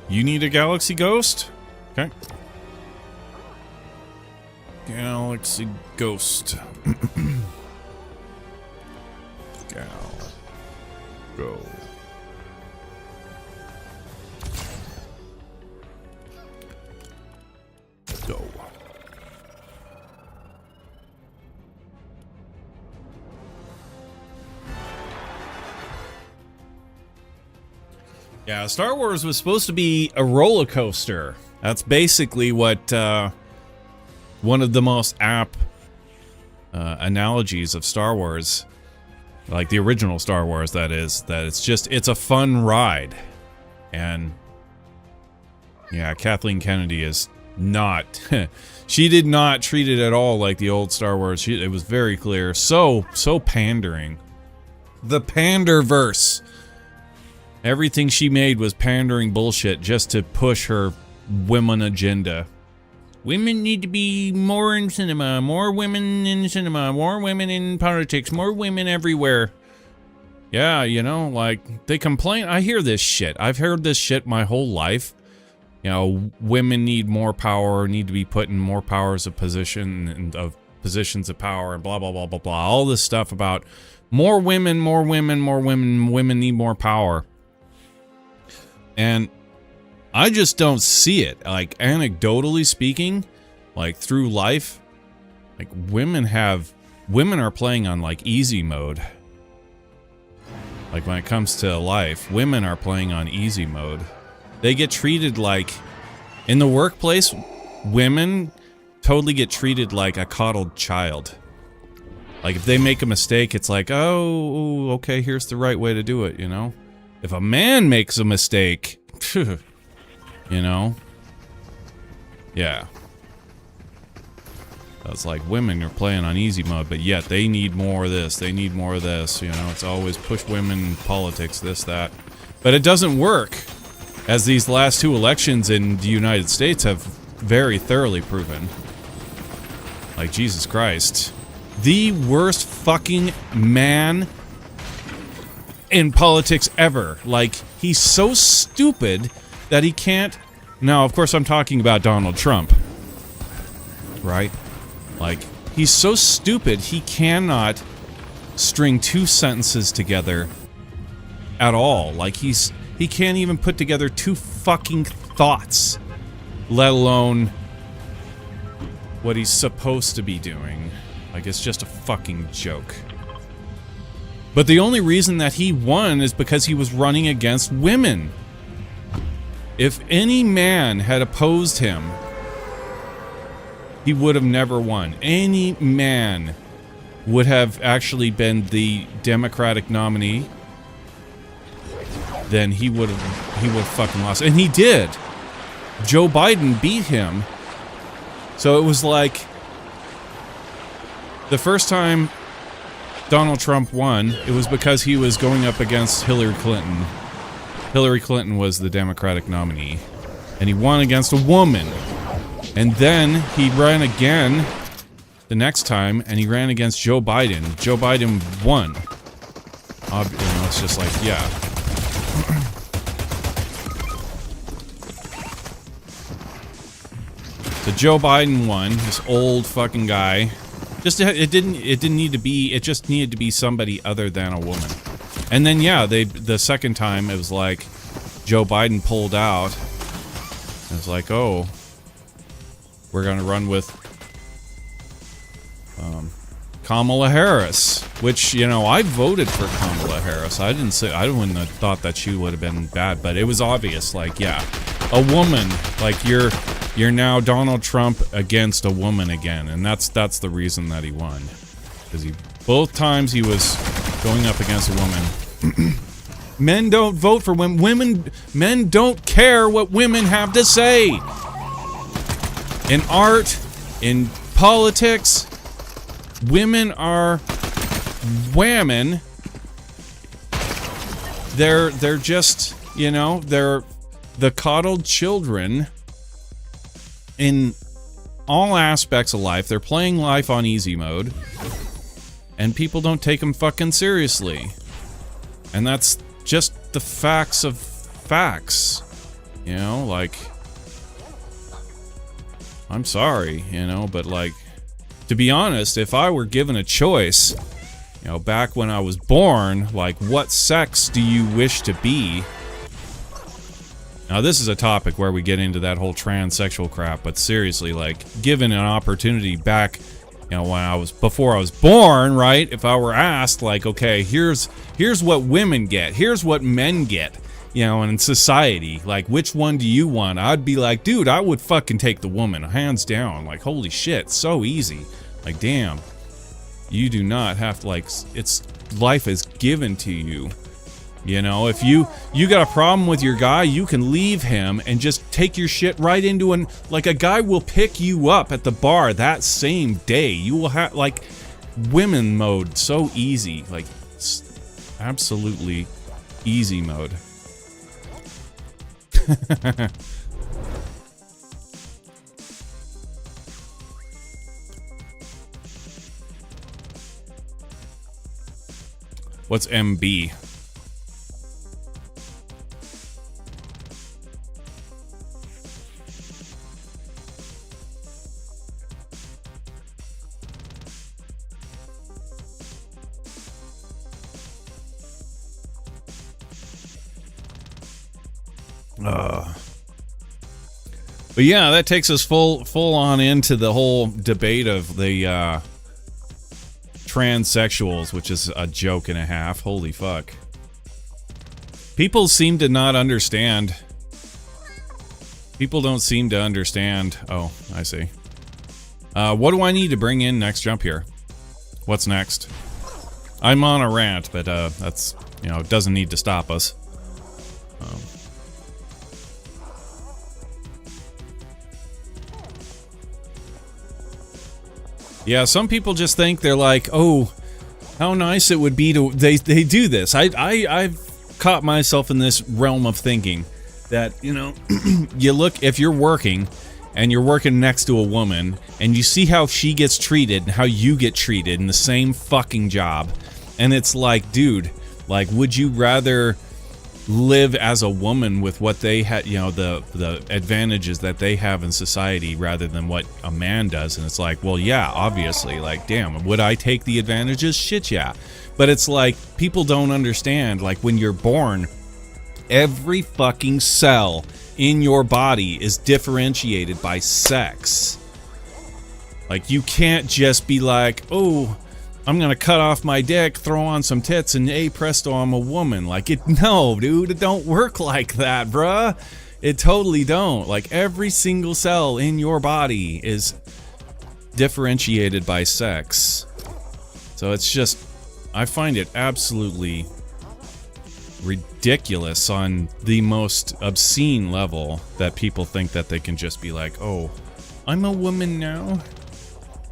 You need a Galaxy Ghost? Okay. Galaxy Ghost. Go. Go. Yeah, Star Wars was supposed to be a roller coaster. That's basically what one of the most apt analogies of Star Wars, like the original Star Wars, that is, that it's a fun ride. And yeah, Kathleen Kennedy is not, she did not treat it at all like the old Star Wars. It was very clear. So pandering. The Panderverse. Everything she made was pandering bullshit just to push her women agenda. Women need to be more in cinema, more women in cinema, more women in politics, more women everywhere. Yeah, you know, like, they complain. I hear this shit. I've heard this shit my whole life. You know, women need more power, need to be put in more powers of position and of positions of power and blah, blah, blah, blah, blah. All this stuff about more women, more women, more women, women need more power. And I just don't see it. Like, anecdotally speaking, like, through life, like, women are playing on, like, easy mode. Like, when it comes to life, women are playing on easy mode. They get treated like, in the workplace, women totally get treated like a coddled child. Like, if they make a mistake, it's like, oh, okay, here's the right way to do it, you know? If a man makes a mistake, You know? Yeah. It's like women are playing on easy mode, but yet they need more of this, they need more of this, you know? It's always push women in politics, this, that. But it doesn't work, as these last 2 elections in the United States have very thoroughly proven. Like, Jesus Christ. The worst fucking man in politics ever. Like, he's so stupid that he can't... Now, of course, I'm talking about Donald Trump. Right? Like, he's so stupid, he cannot string 2 sentences together at all. Like, he can't even put together 2 fucking thoughts, let alone what he's supposed to be doing. Like, it's just a fucking joke. But the only reason that he won is because he was running against women. If any man had opposed him, he would have never won. Any man would have actually been the Democratic nominee, then he would have fucking lost. And he did. Joe Biden beat him. So it was like the first time Donald Trump won, it was because he was going up against Hillary Clinton. Hillary Clinton was the Democratic nominee, and he won against a woman. And then he ran again the next time, and he ran against Joe Biden. Joe Biden won. You know, it's just like, yeah. So Joe Biden won. This old fucking guy. It didn't need to be. It just needed to be somebody other than a woman. And then yeah, the second time it was like Joe Biden pulled out. It was like, oh, we're gonna run with Kamala Harris, which, you know, I voted for Kamala Harris. I wouldn't have thought that she would have been bad, but it was obvious. Like, yeah, a woman. Like, you're now Donald Trump against a woman again, and that's the reason that he won, because both times he was going up against a woman. Men don't vote for women. Men don't care what women have to say. In art, in politics, women are whamming. They're just, you know, they're the coddled children in all aspects of life. They're playing life on easy mode, and people don't take them fucking seriously. And that's just the facts of facts. You know, like, I'm sorry, you know, but like, to be honest, if I were given a choice, you know, back when I was born, like, what sex do you wish to be? Now, this is a topic where we get into that whole transsexual crap, but seriously, like, given an opportunity back, you know, before I was born, right? If I were asked, like, okay, here's what women get, here's what men get, you know, and in society, like, which one do you want? I'd be like, dude, I would fucking take the woman, hands down. Like, holy shit, so easy. Like, damn, you do not have to, like, life is given to you. You know, if you got a problem with your guy, you can leave him and just take your shit right into like, a guy will pick you up at the bar that same day. You will have, like, women mode, so easy. Like, absolutely easy mode. What's MB? But yeah, that takes us full on into the whole debate of the transsexuals, which is a joke and a half. Holy fuck. People seem to not understand. People don't seem to understand. Oh, I see. What do I need to bring in next? Jump here. What's next? I'm on a rant, but that's, you know, it doesn't need to stop us. Yeah, some people just think they're like, oh, how nice it would be to... They do this. I've caught myself in this realm of thinking that, you know, you look... If you're working, and you're working next to a woman, and you see how she gets treated and how you get treated in the same fucking job, and it's like, dude, like, would you rather live as a woman with what they had, you know, the advantages that they have in society rather than what a man does? And it's like, well, yeah, obviously, like, damn, would I take the advantages? Shit, yeah. But it's like, people don't understand, like, when you're born, every fucking cell in your body is differentiated by sex. Like, you can't just be like, oh, I'm gonna cut off my dick, throw on some tits, and hey presto, I'm a woman. Like, no, dude, it don't work like that, bruh. It totally don't. Like, every single cell in your body is differentiated by sex. So it's just, I find it absolutely ridiculous on the most obscene level that people think that they can just be like, oh, I'm a woman now.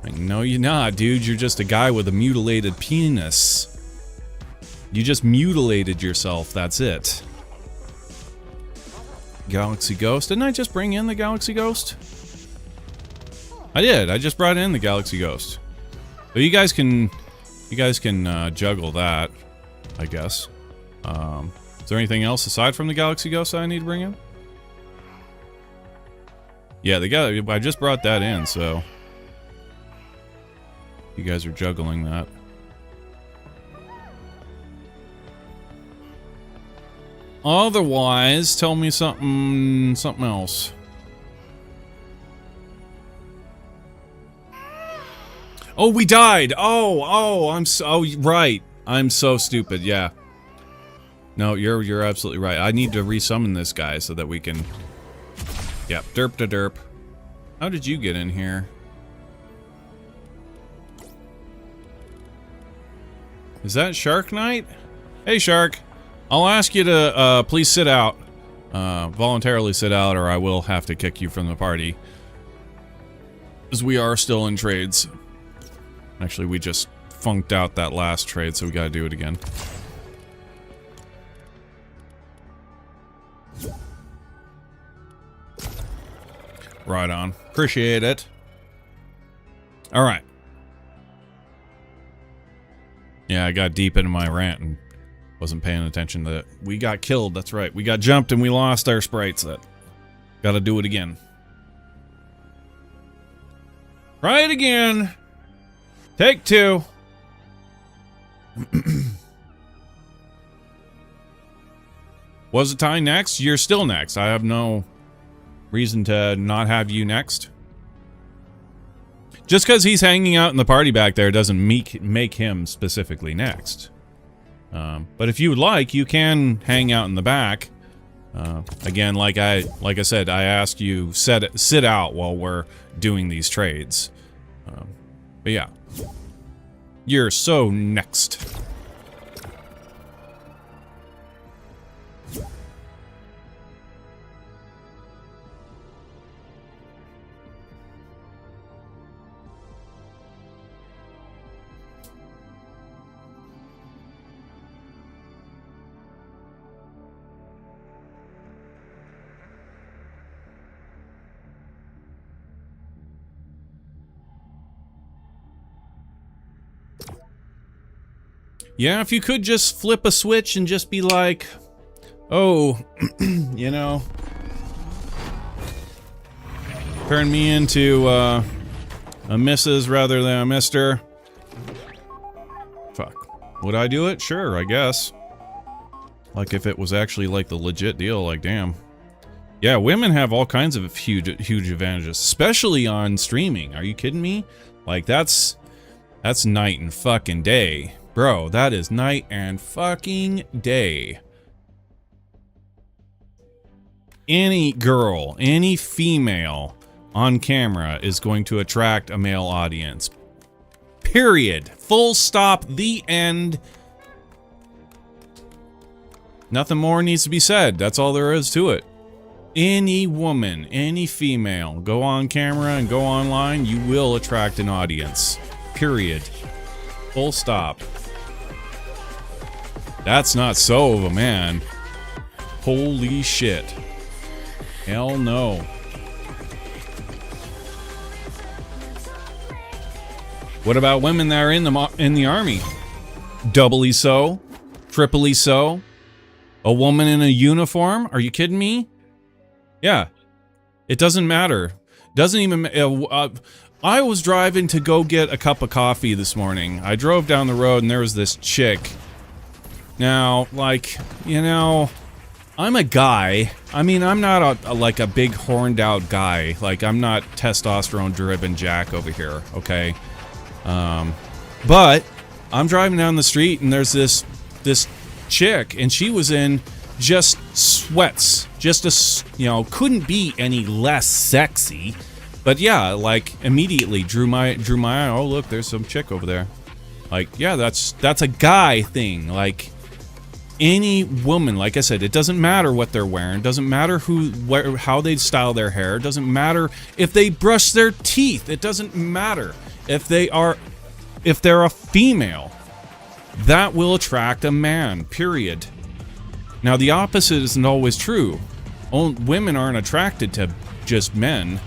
Like, no, you're not, dude. You're just a guy with a mutilated penis. You just mutilated yourself, that's it. Galaxy Ghost. Didn't I just bring in the Galaxy Ghost? I did. I just brought in the Galaxy Ghost. So you guys can juggle that, I guess. Is there anything else aside from the Galaxy Ghost that I need to bring in? Yeah, I just brought that in, so you guys are juggling that. Otherwise, tell me something else. Oh, we died. Right. I'm so stupid. Yeah. No, you're absolutely right. I need to resummon this guy so that we can... Yep, derp to derp. How did you get in here? Is that Shark Knight? Hey, Shark. I'll ask you to please sit out. Voluntarily sit out, or I will have to kick you from the party. Because we are still in trades. Actually, we just funked out that last trade, so we gotta do it again. Right on. Appreciate it. Alright. Yeah, I got deep into my rant and wasn't paying attention to it. We got killed, that's right. We got jumped and we lost our sprites. Gotta do it again. Try it again. Take two. Was it Ty next? You're still next. I have no reason to not have you next. Just because he's hanging out in the party back there doesn't make him specifically next. But if you would like, you can hang out in the back. Again, like I said, I asked you sit out while we're doing these trades. But yeah, you're so next. Yeah, if you could just flip a switch and just be like, oh, you know, turn me into a Mrs. rather than a Mr. Fuck. Would I do it? Sure, I guess. Like if it was actually like the legit deal, like damn. Yeah, women have all kinds of huge advantages, especially on streaming. Are you kidding me? Like that's night and fucking day. Bro, that is night and fucking day. Any girl, any female on camera is going to attract a male audience. Period. Full stop. The end. Nothing more needs to be said. That's all there is to it. Any woman, any female, go on camera and go online, you will attract an audience. Period. Full stop. That's not so of a man. Holy shit. Hell no. What about women that are in the army? Doubly so, triply so. A woman in a uniform? Are you kidding me? Yeah. It doesn't matter. Doesn't even I was driving to go get a cup of coffee this morning. I drove down the road and there was this chick. Now, like, you know, I'm a guy. I mean, I'm not like a big horned out guy. Like, I'm not testosterone driven Jack over here, okay? But I'm driving down the street and there's this chick and she was in just sweats. Just you know, couldn't be any less sexy. But yeah, like immediately drew my eye. Oh, look, there's some chick over there. Like, yeah, that's a guy thing. Like any woman, like I said, it doesn't matter what they're wearing. It doesn't matter how they style their hair. It doesn't matter if they brush their teeth. It doesn't matter if they're a female. That will attract a man, period. Now, the opposite isn't always true. Women aren't attracted to just men.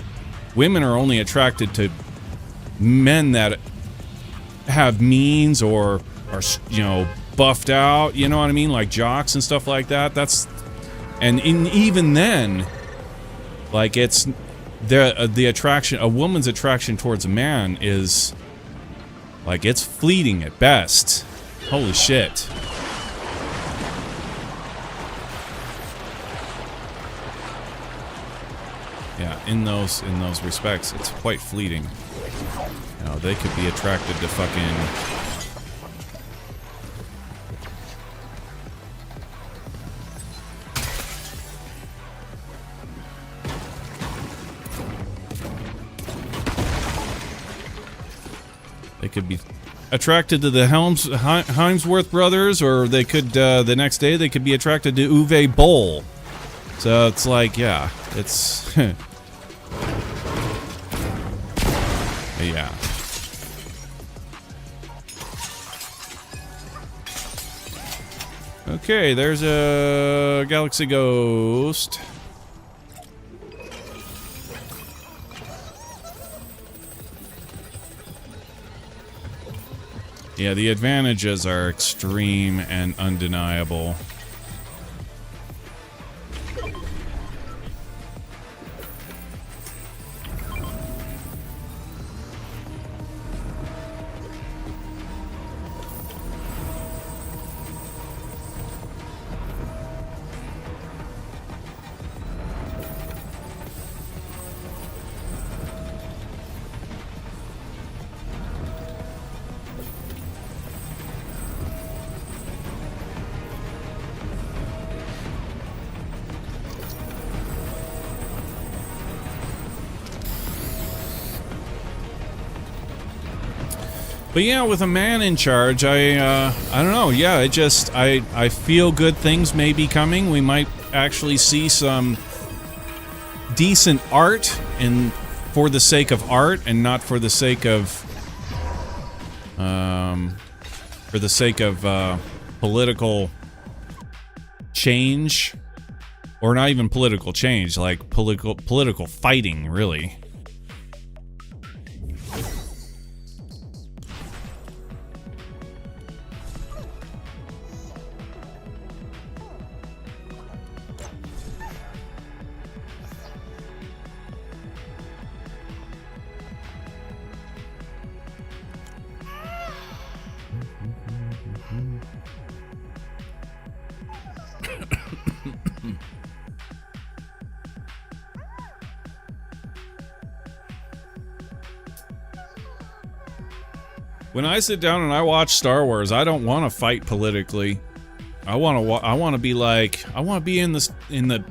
Women are only attracted to men that have means or are, you know, buffed out, you know what I mean? Like jocks and stuff like that. Even then, like it's the attraction, a woman's attraction towards a man is like it's fleeting at best. Holy shit. Yeah, in those respects, it's quite fleeting. You know, they could be attracted to fucking be attracted to the Hemsworth brothers, or they could the next day they could be attracted to Uwe Boll. So it's like, yeah, it's yeah. Okay, there's a Galaxy Ghost. Yeah, the advantages are extreme and undeniable. But yeah, with a man in charge, I don't know. Yeah, I feel good things may be coming. We might actually see some decent art, for the sake of art, and not for the sake of political change, or not even political change, like political fighting, really. When I sit down and I watch Star Wars, I don't want to fight politically. I want to be like, I want to be in the,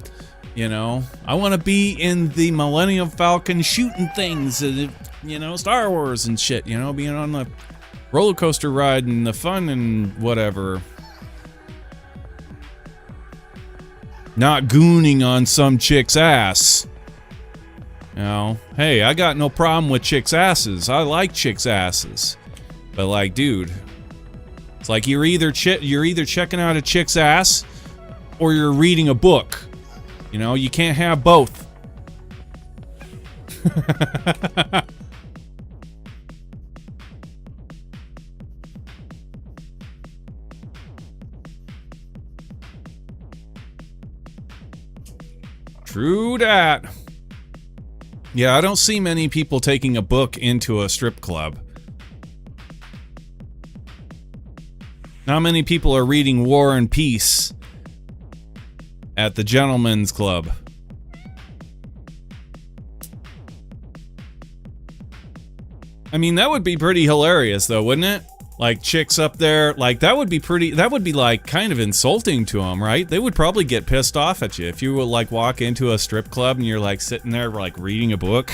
you know, I want to be in the Millennium Falcon shooting things, you know, Star Wars and shit, you know, being on the roller coaster ride and the fun and whatever. Not gooning on some chick's ass. You know, hey, I got no problem with chicks' asses. I like chicks' asses. But like, dude, it's like you're either checking out a chick's ass or you're reading a book. You know, you can't have both. True that. Yeah, I don't see many people taking a book into a strip club. Not many people are reading War and Peace at the Gentleman's Club. I mean, that would be pretty hilarious though, wouldn't it? Like chicks up there, like that would be like kind of insulting to them, right? They would probably get pissed off at you if you would like walk into a strip club and you're like sitting there like reading a book.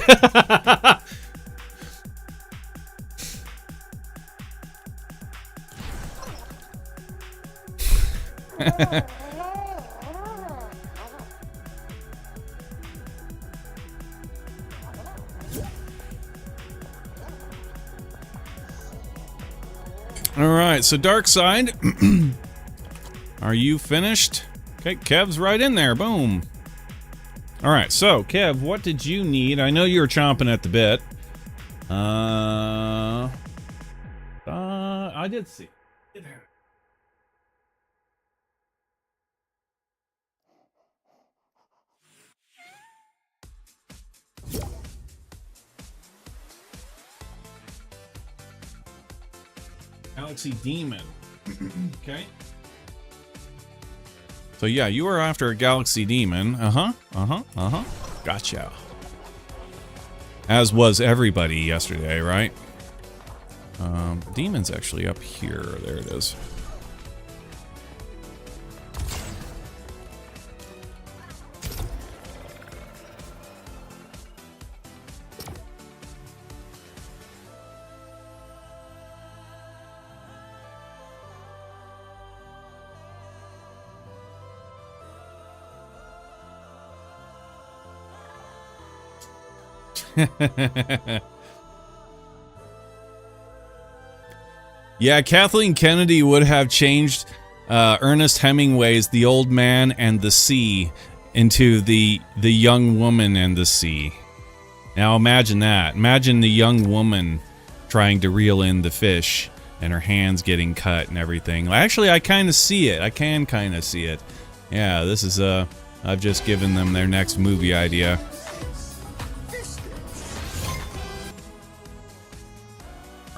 Alright, so Dark Side, are you finished? Okay, Kev's right in there, boom. Alright, so Kev, what did you need? I know you were chomping at the bit. I did see. Galaxy Demon. Okay. So yeah, you were after a Galaxy Demon. Gotcha. As was everybody yesterday, right? Demon's actually up here. There it is. Yeah, Kathleen Kennedy would have changed Ernest Hemingway's The Old Man and the Sea into the Young Woman and the Sea. Now imagine that. Imagine the young woman trying to reel in the fish and her hands getting cut and everything. Actually, I kind of see it. I can kind of see it. Yeah, this is I've just given them their next movie idea.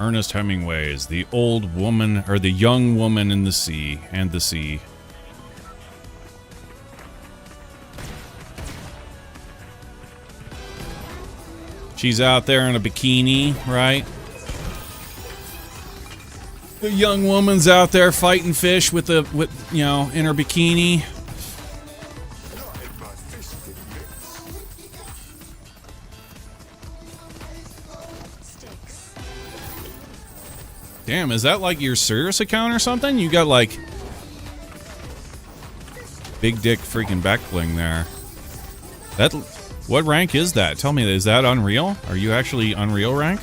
Ernest Hemingway's The Old Woman, or The Young Woman in the Sea, and the Sea. She's out there in a bikini, right? The young woman's out there fighting fish with in her bikini. Damn, is that like your Sirius account or something? You got like big dick freaking back bling there. What rank is that? Tell me, is that Unreal? Are you actually Unreal rank?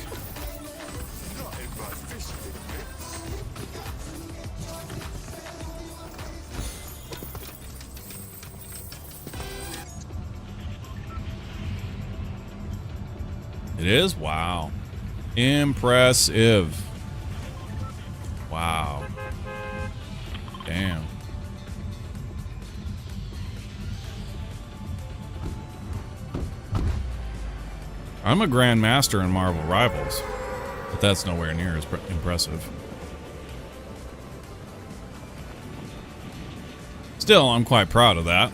It is? Wow. Impressive. Wow. Damn. I'm a Grandmaster in Marvel Rivals, but that's nowhere near as impressive. Still, I'm quite proud of that.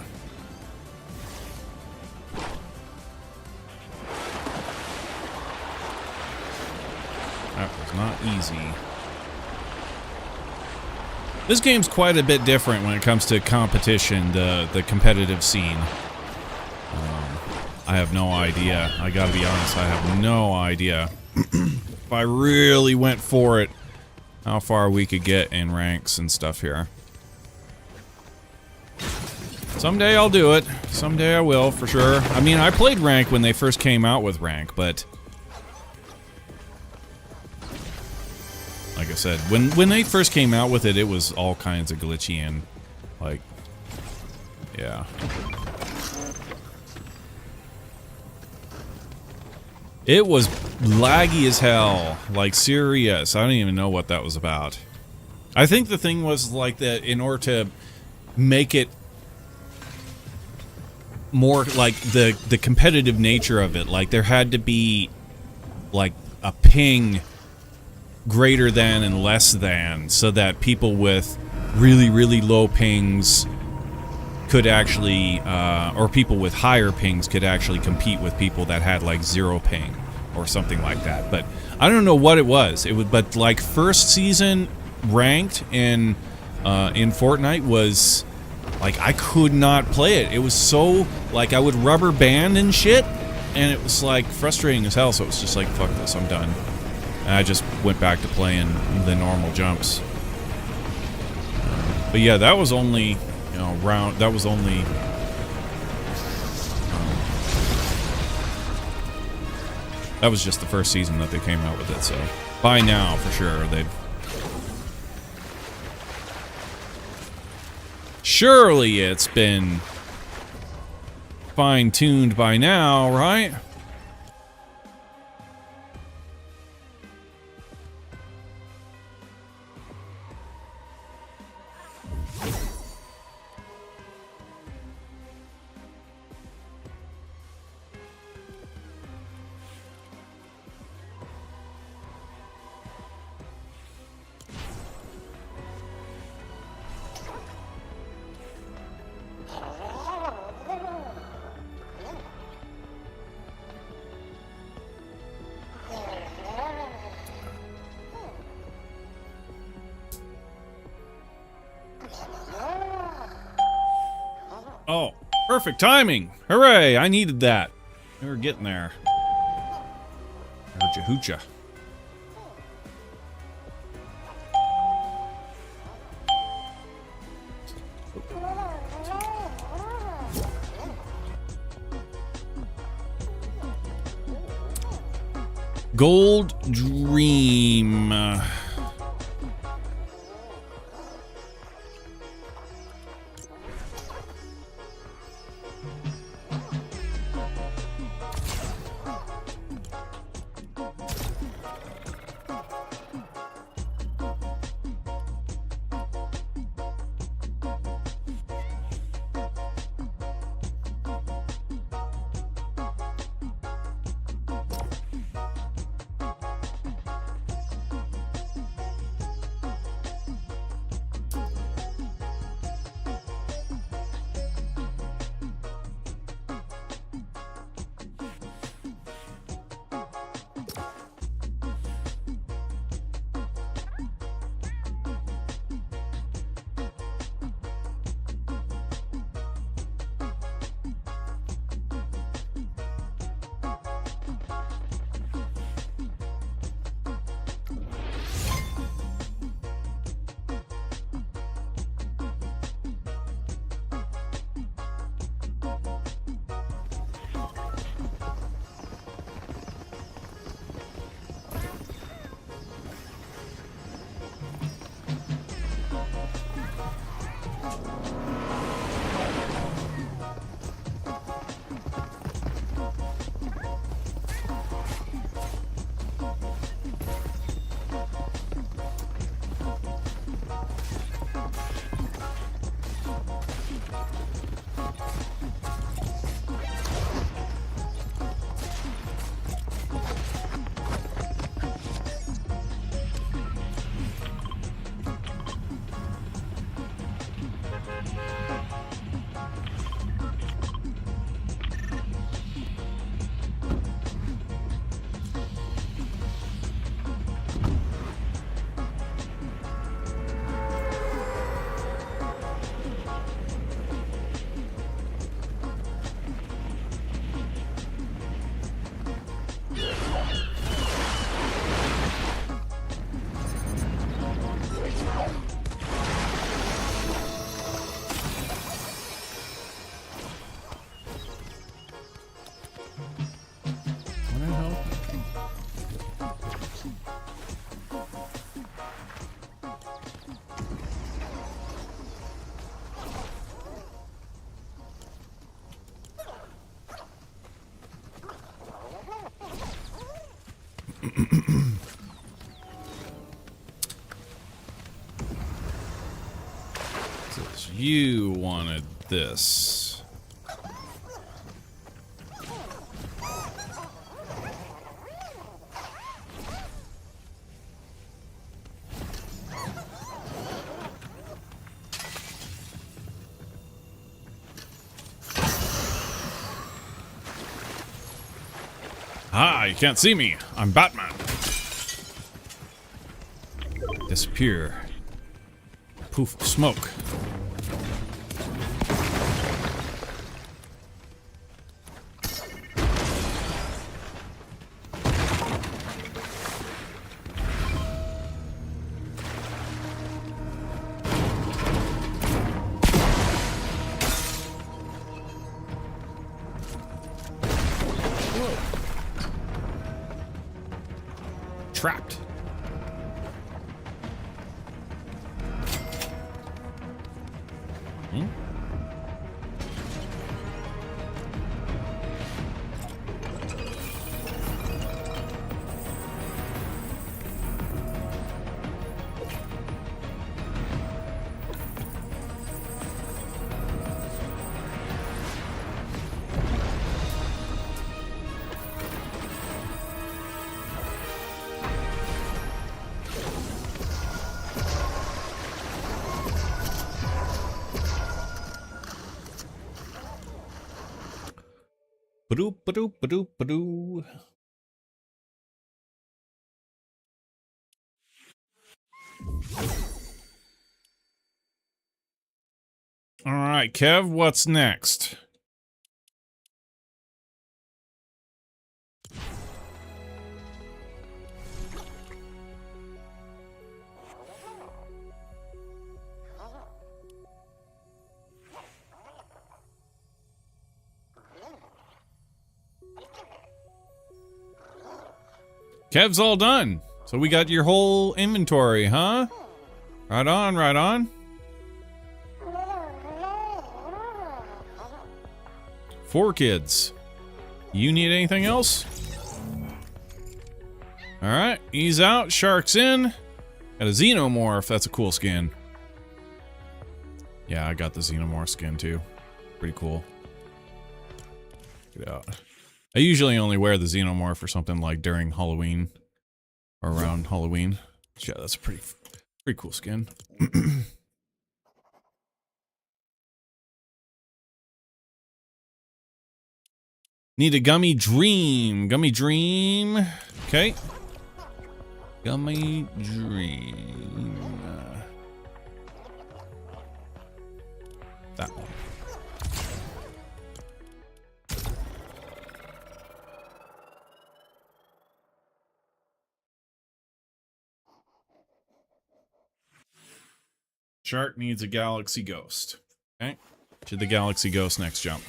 That was not easy. This game's quite a bit different when it comes to competition, the competitive scene. I have no idea. I gotta be honest, I have no idea. If I really went for it, how far we could get in ranks and stuff here. It's Someday I'll do it. Someday I will, for sure. I mean, I played rank when they first came out with rank, but like I said, when they first came out with it, it was all kinds of glitchy and like, yeah. It was laggy as hell, like serious. I don't even know what that was about. I think the thing was like that in order to make it more like the competitive nature of it, like there had to be like a ping greater than and less than, so that people with really low pings could actually or people with higher pings could actually compete with people that had like 0 ping or something like that. But I don't know what it was. But like first season ranked in Fortnite was like I could not play it. It was so like I would rubber band and shit, and it was like frustrating as hell. So it was just like, fuck this, I'm done. And I just went back to playing the normal jumps. But yeah, that was only, you know, that was only that was just the first season that they came out with it. So by now, for sure, they've surely it's been fine-tuned by now, right? Oh, perfect timing. Hooray, I needed that. We were getting there. Hoocha hoocha. Gold Dream. Says you wanted this. Ah, you can't see me. I'm Batman. Disappear. Poof of smoke. Trapped. Hmm? Ba-doo, ba-doo, ba-doo, ba-doo. All right, Kev, what's next? Kev's all done. So we got your whole inventory, huh? Right on, right on. 4 kids. You need anything else? Alright, he's out, shark's in. Got a xenomorph, that's a cool skin. Yeah, I got the xenomorph skin too. Pretty cool. Check it out. I usually only wear the xenomorph or something like during Halloween. Or around Halloween. Yeah, that's a pretty cool skin. Need a gummy dream. Gummy dream. Okay. Gummy dream. That one. Shark needs a galaxy ghost. Okay. To the galaxy ghost next jump.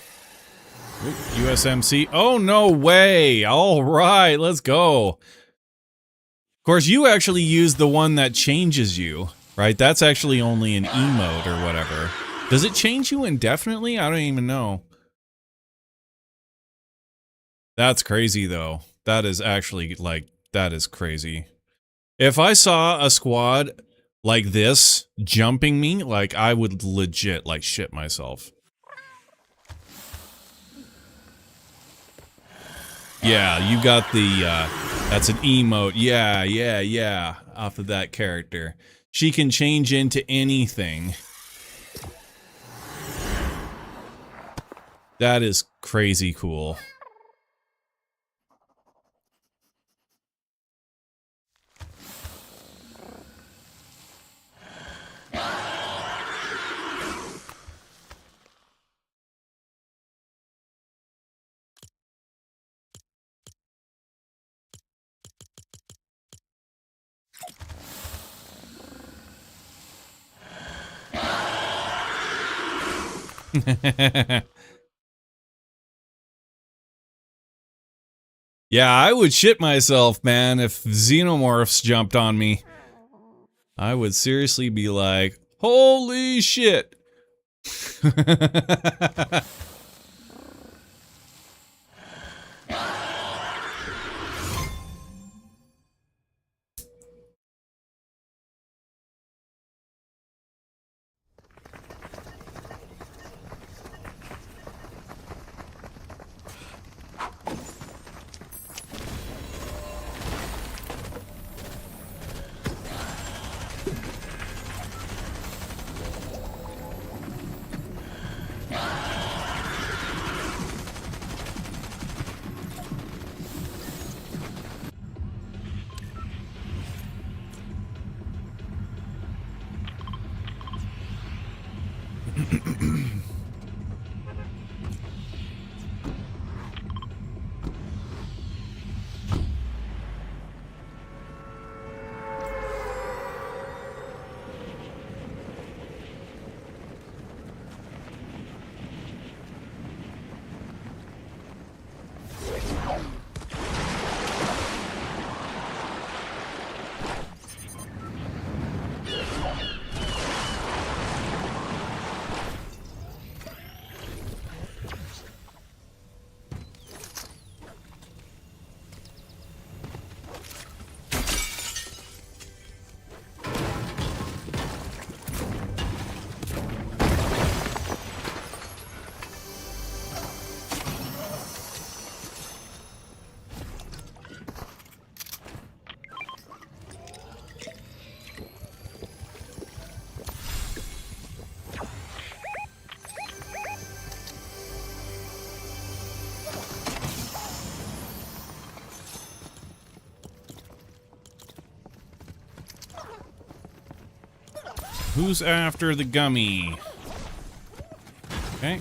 Ooh, USMC. Oh, no way. All right, let's go. Of course, you actually use the one that changes you, right? That's actually only an emote or whatever. Does it change you indefinitely? I don't even know. That's crazy, though. That is actually, like, that is crazy. If I saw a squad like this jumping me, like, I would legit, like, shit myself. Yeah, you got the, that's an emote. Yeah, yeah, yeah, off of that character. She can change into anything. That is crazy cool. Yeah, I would shit myself, man, if xenomorphs jumped on me. I would seriously be like, holy shit. Who's after the gummy? Okay.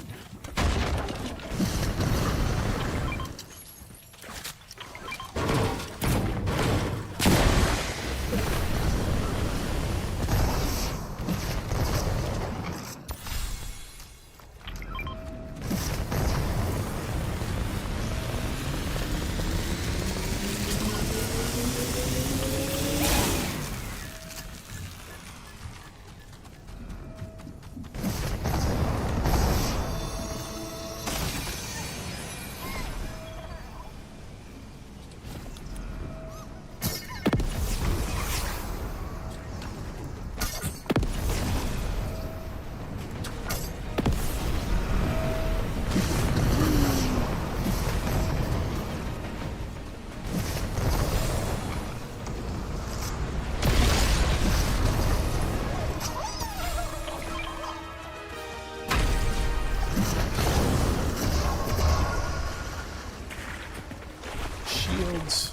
Shields.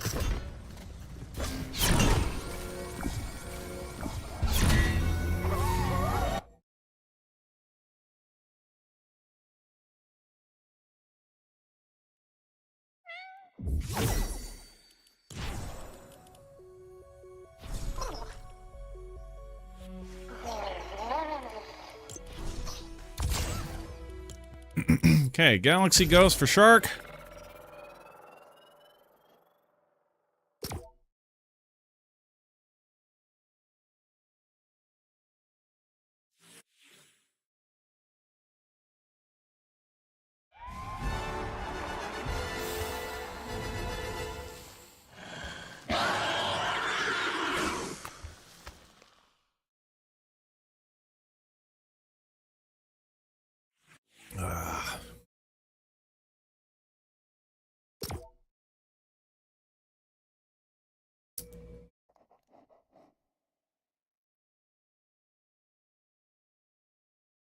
Okay, Galaxy Ghost for Shark.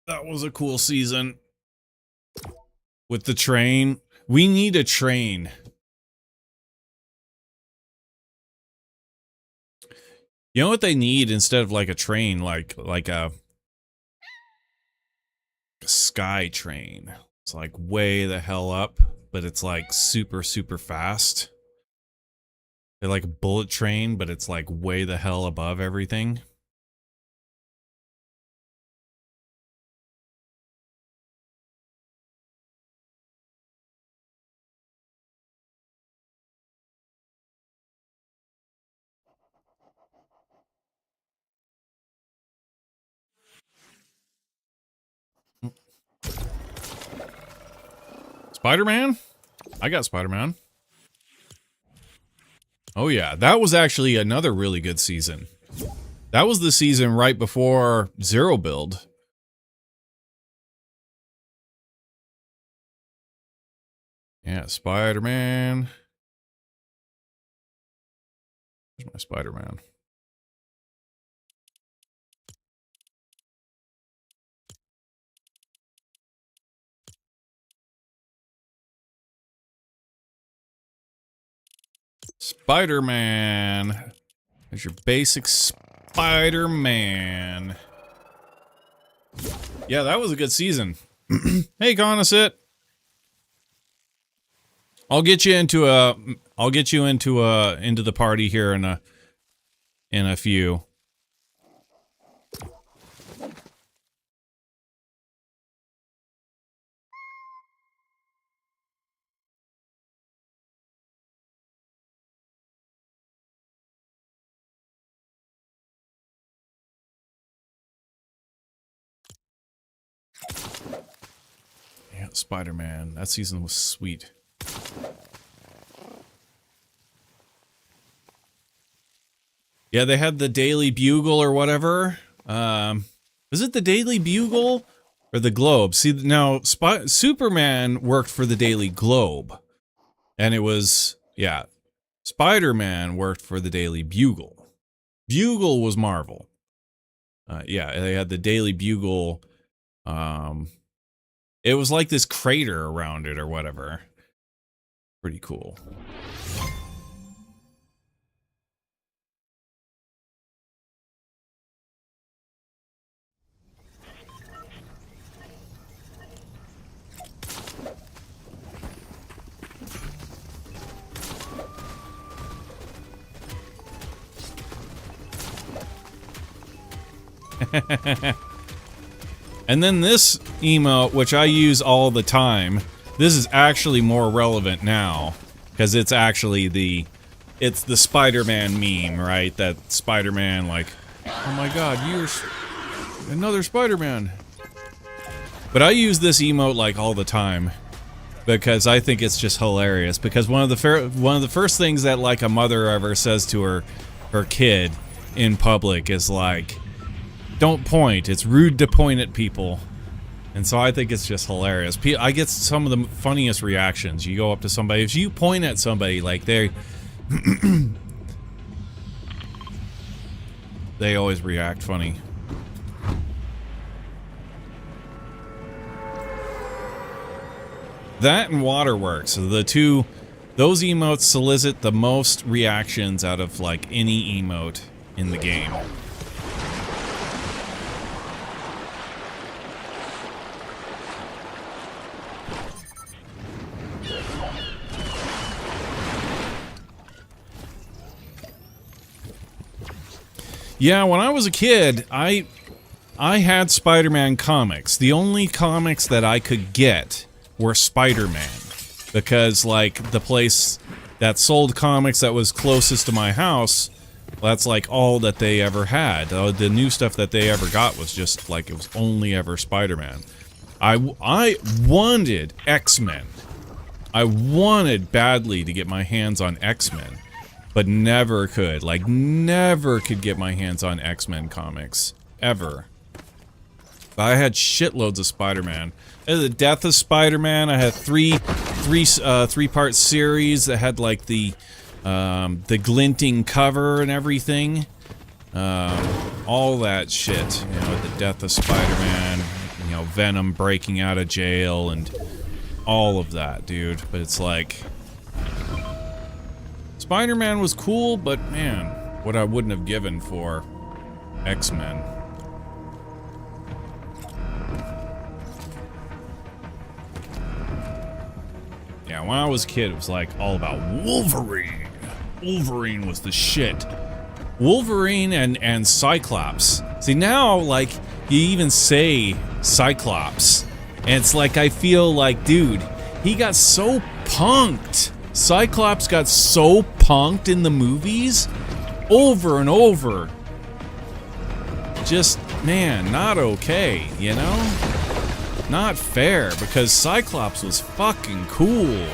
That was a cool season. With the train. We need a train. You know what they need instead of like a train, like a sky train. It's like way the hell up, but it's like super, super fast. They're like a bullet train, but it's like way the hell above everything. Spider-Man? I got Spider-Man. Oh yeah, that was actually another really good season. That was the season right before Zero Build. Yeah, Spider-Man. Where's my Spider-Man? Spider-Man. There's your basic Spider-Man. Yeah, that was a good season. Hey, Conasit. I'll get you into into the party here in a few. Yeah, Spider-Man. That season was sweet. Yeah, they had the Daily Bugle or whatever. Was it the Daily Bugle or the Globe? See, now Superman worked for the Daily Globe, and it was, yeah, Spider-Man worked for the Daily Bugle. Bugle was Marvel. Yeah, they had the Daily Bugle. It was like this crater around it or whatever. Pretty cool. And then this emote, which I use all the time, this is actually more relevant now because it's actually it's the Spider-Man meme, right? That Spider-Man, like, oh my god, you're another Spider-Man. But I use this emote like all the time because I think it's just hilarious. Because one of the first things that like a mother ever says to her kid in public is like, don't point. It's rude to point at people. And so I think it's just hilarious. I get some of the funniest reactions. You go up to somebody, if you point at somebody, like they always react funny. That and Waterworks, those emotes solicit the most reactions out of like any emote in the game. Yeah, when I was a kid, I had Spider-Man comics. The only comics that I could get were Spider-Man. Because, like, the place that sold comics that was closest to my house, that's, like, all that they ever had. The new stuff that they ever got was just, like, it was only ever Spider-Man. I wanted X-Men. I wanted badly to get my hands on X-Men. But never could. Like, never could get my hands on X-Men comics. Ever. I had shitloads of Spider-Man. The Death of Spider-Man, I had three-part series that had, like, the glinting cover and everything. All that shit. You know, the Death of Spider-Man, you know, Venom breaking out of jail, and all of that, dude. But it's like... Spider-Man was cool, but man, what I wouldn't have given for X-Men. Yeah, when I was a kid, it was like all about Wolverine. Wolverine was the shit. Wolverine and Cyclops. See, now, like, you even say Cyclops, and it's like, I feel like, dude, he got so punked. Cyclops got so punked in the movies over and over. Just, man, not okay, you know? Not fair, because Cyclops was fucking cool.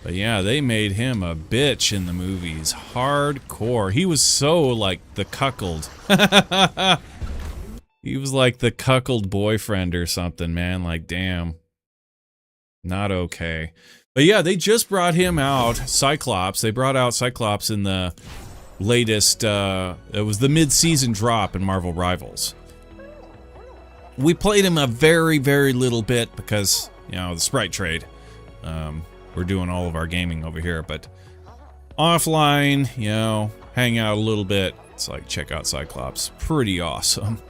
But yeah, they made him a bitch in the movies. Hardcore. He was so, like, the cuckold. He was like the cuckold boyfriend or something, man. Like, damn. Not okay. But yeah, they just brought him out, Cyclops. They brought out Cyclops in the latest, it was the mid-season drop in Marvel Rivals. We played him a very, very little bit because, you know, the sprite trade. We're doing all of our gaming over here, but offline, you know, hang out a little bit. It's like, check out Cyclops. Pretty awesome.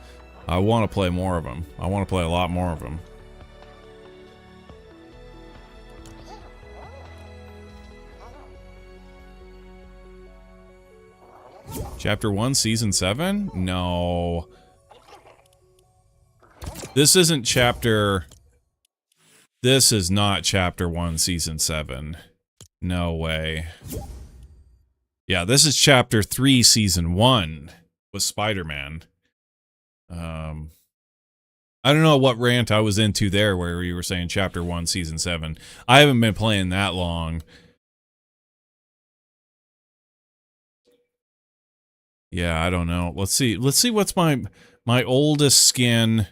I want to play more of them. I want to play a lot more of them. Chapter 1, Season 7? No. This isn't chapter... This is not Chapter 1, Season 7. No way. Yeah, this is Chapter 3, Season 1 with Spider-Man. I don't know what rant I was into there where you were saying Chapter 1, Season 7. I haven't been playing that long. Yeah, I don't know. Let's see. Let's see what's my oldest skin.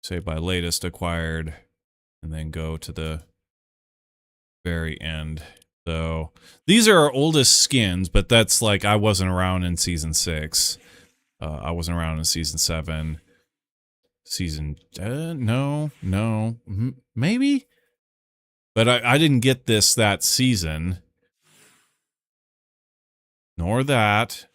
Say by latest acquired, and then go to the very end. So these are our oldest skins, but that's like I wasn't around in season 6. I wasn't around in season 7. Season no, maybe, but I didn't get that season. Nor that.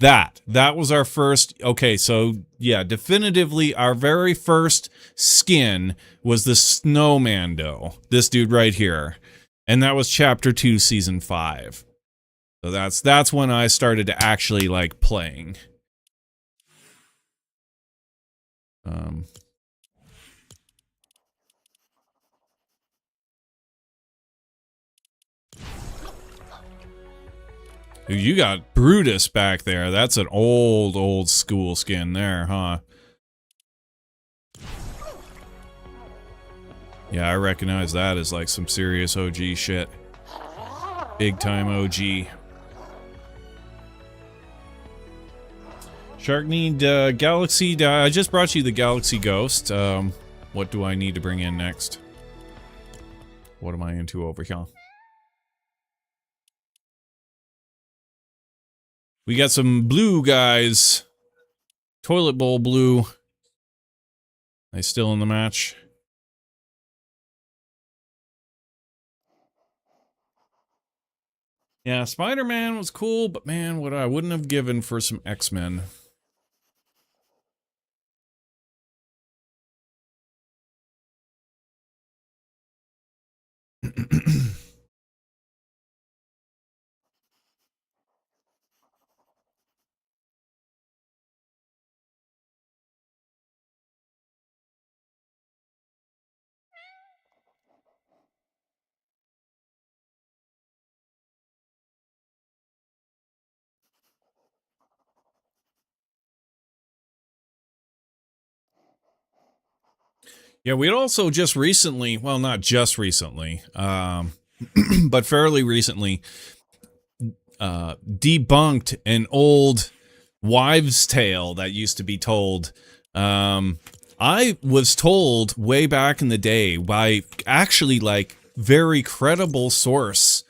That was our first... Okay, so, yeah, definitively, our very first skin was the Snowmando. This dude right here. And that was Chapter 2, Season 5. So that's when I started to actually, like, playing. Dude, you got Brutus back there. That's an old school skin there, huh? Yeah, I recognize that as like some serious OG shit. Big time OG. Shark need Galaxy. I just brought you the Galaxy Ghost. What do I need to bring in next? What am I into over here? We got some blue guys. Toilet bowl blue. They still in the match? Yeah, Spider-Man was cool, but man, what I wouldn't have given for some X-Men. Yeah, we had also just recently, well, not just recently, but fairly recently, debunked an old wives' tale that used to be told. I was told way back in the day by actually like very credible source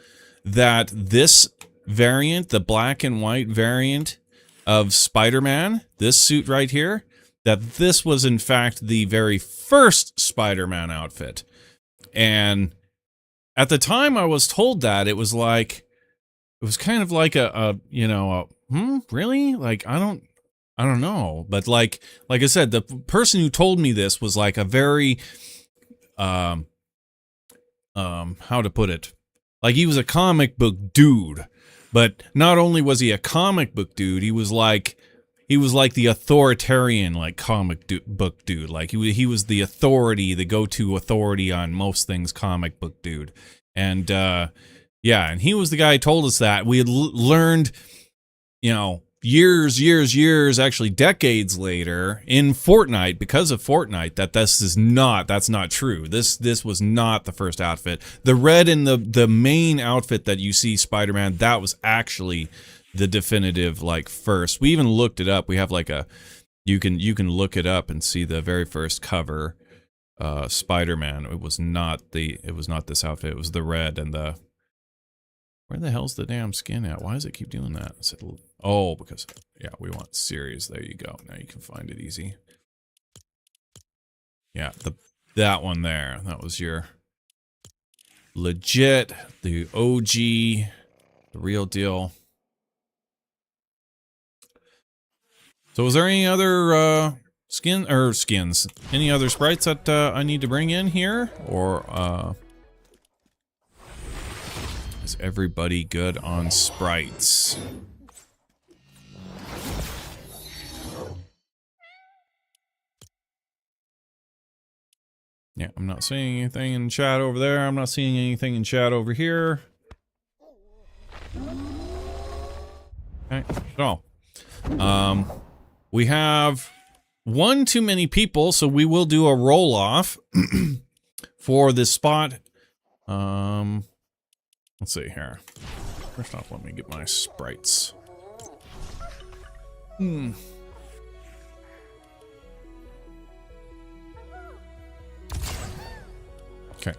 that this variant, the black and white variant of Spider-Man, this suit right here, that this was in fact the very first Spider-Man outfit. And at the time I was told that, it was like, it was kind of like really? Like, I don't know. But like I said, the person who told me this was like a very, how to put it? Like, he was a comic book dude. But not only was he a comic book dude, he was like the authoritarian, like, comic book dude. Like, he was the authority, the go-to authority on most things comic book dude. And, yeah, and he was the guy who told us that. We had learned, you know, years, actually decades later, in Fortnite, because of Fortnite, that that's not true. This was not the first outfit. The red and the main outfit that you see Spider-Man, that was actually the definitive, like, first. We even looked it up. We have like a, you can look it up and see the very first cover, Spider-Man. It was not this outfit. It was the red and the, where the hell's the damn skin at? Why does it keep doing that? Oh, because, yeah, we want series. There you go. Now you can find it easy. Yeah, that one there. That was your legit, the OG, the real deal. So is there any other skins? Any other sprites that I need to bring in here? Or is everybody good on sprites? Yeah, I'm not seeing anything in chat over there. I'm not seeing anything in chat over here. Okay, so we have one too many people, so we will do a roll off for this spot. Let's see here. First off, let me get my sprites. Okay.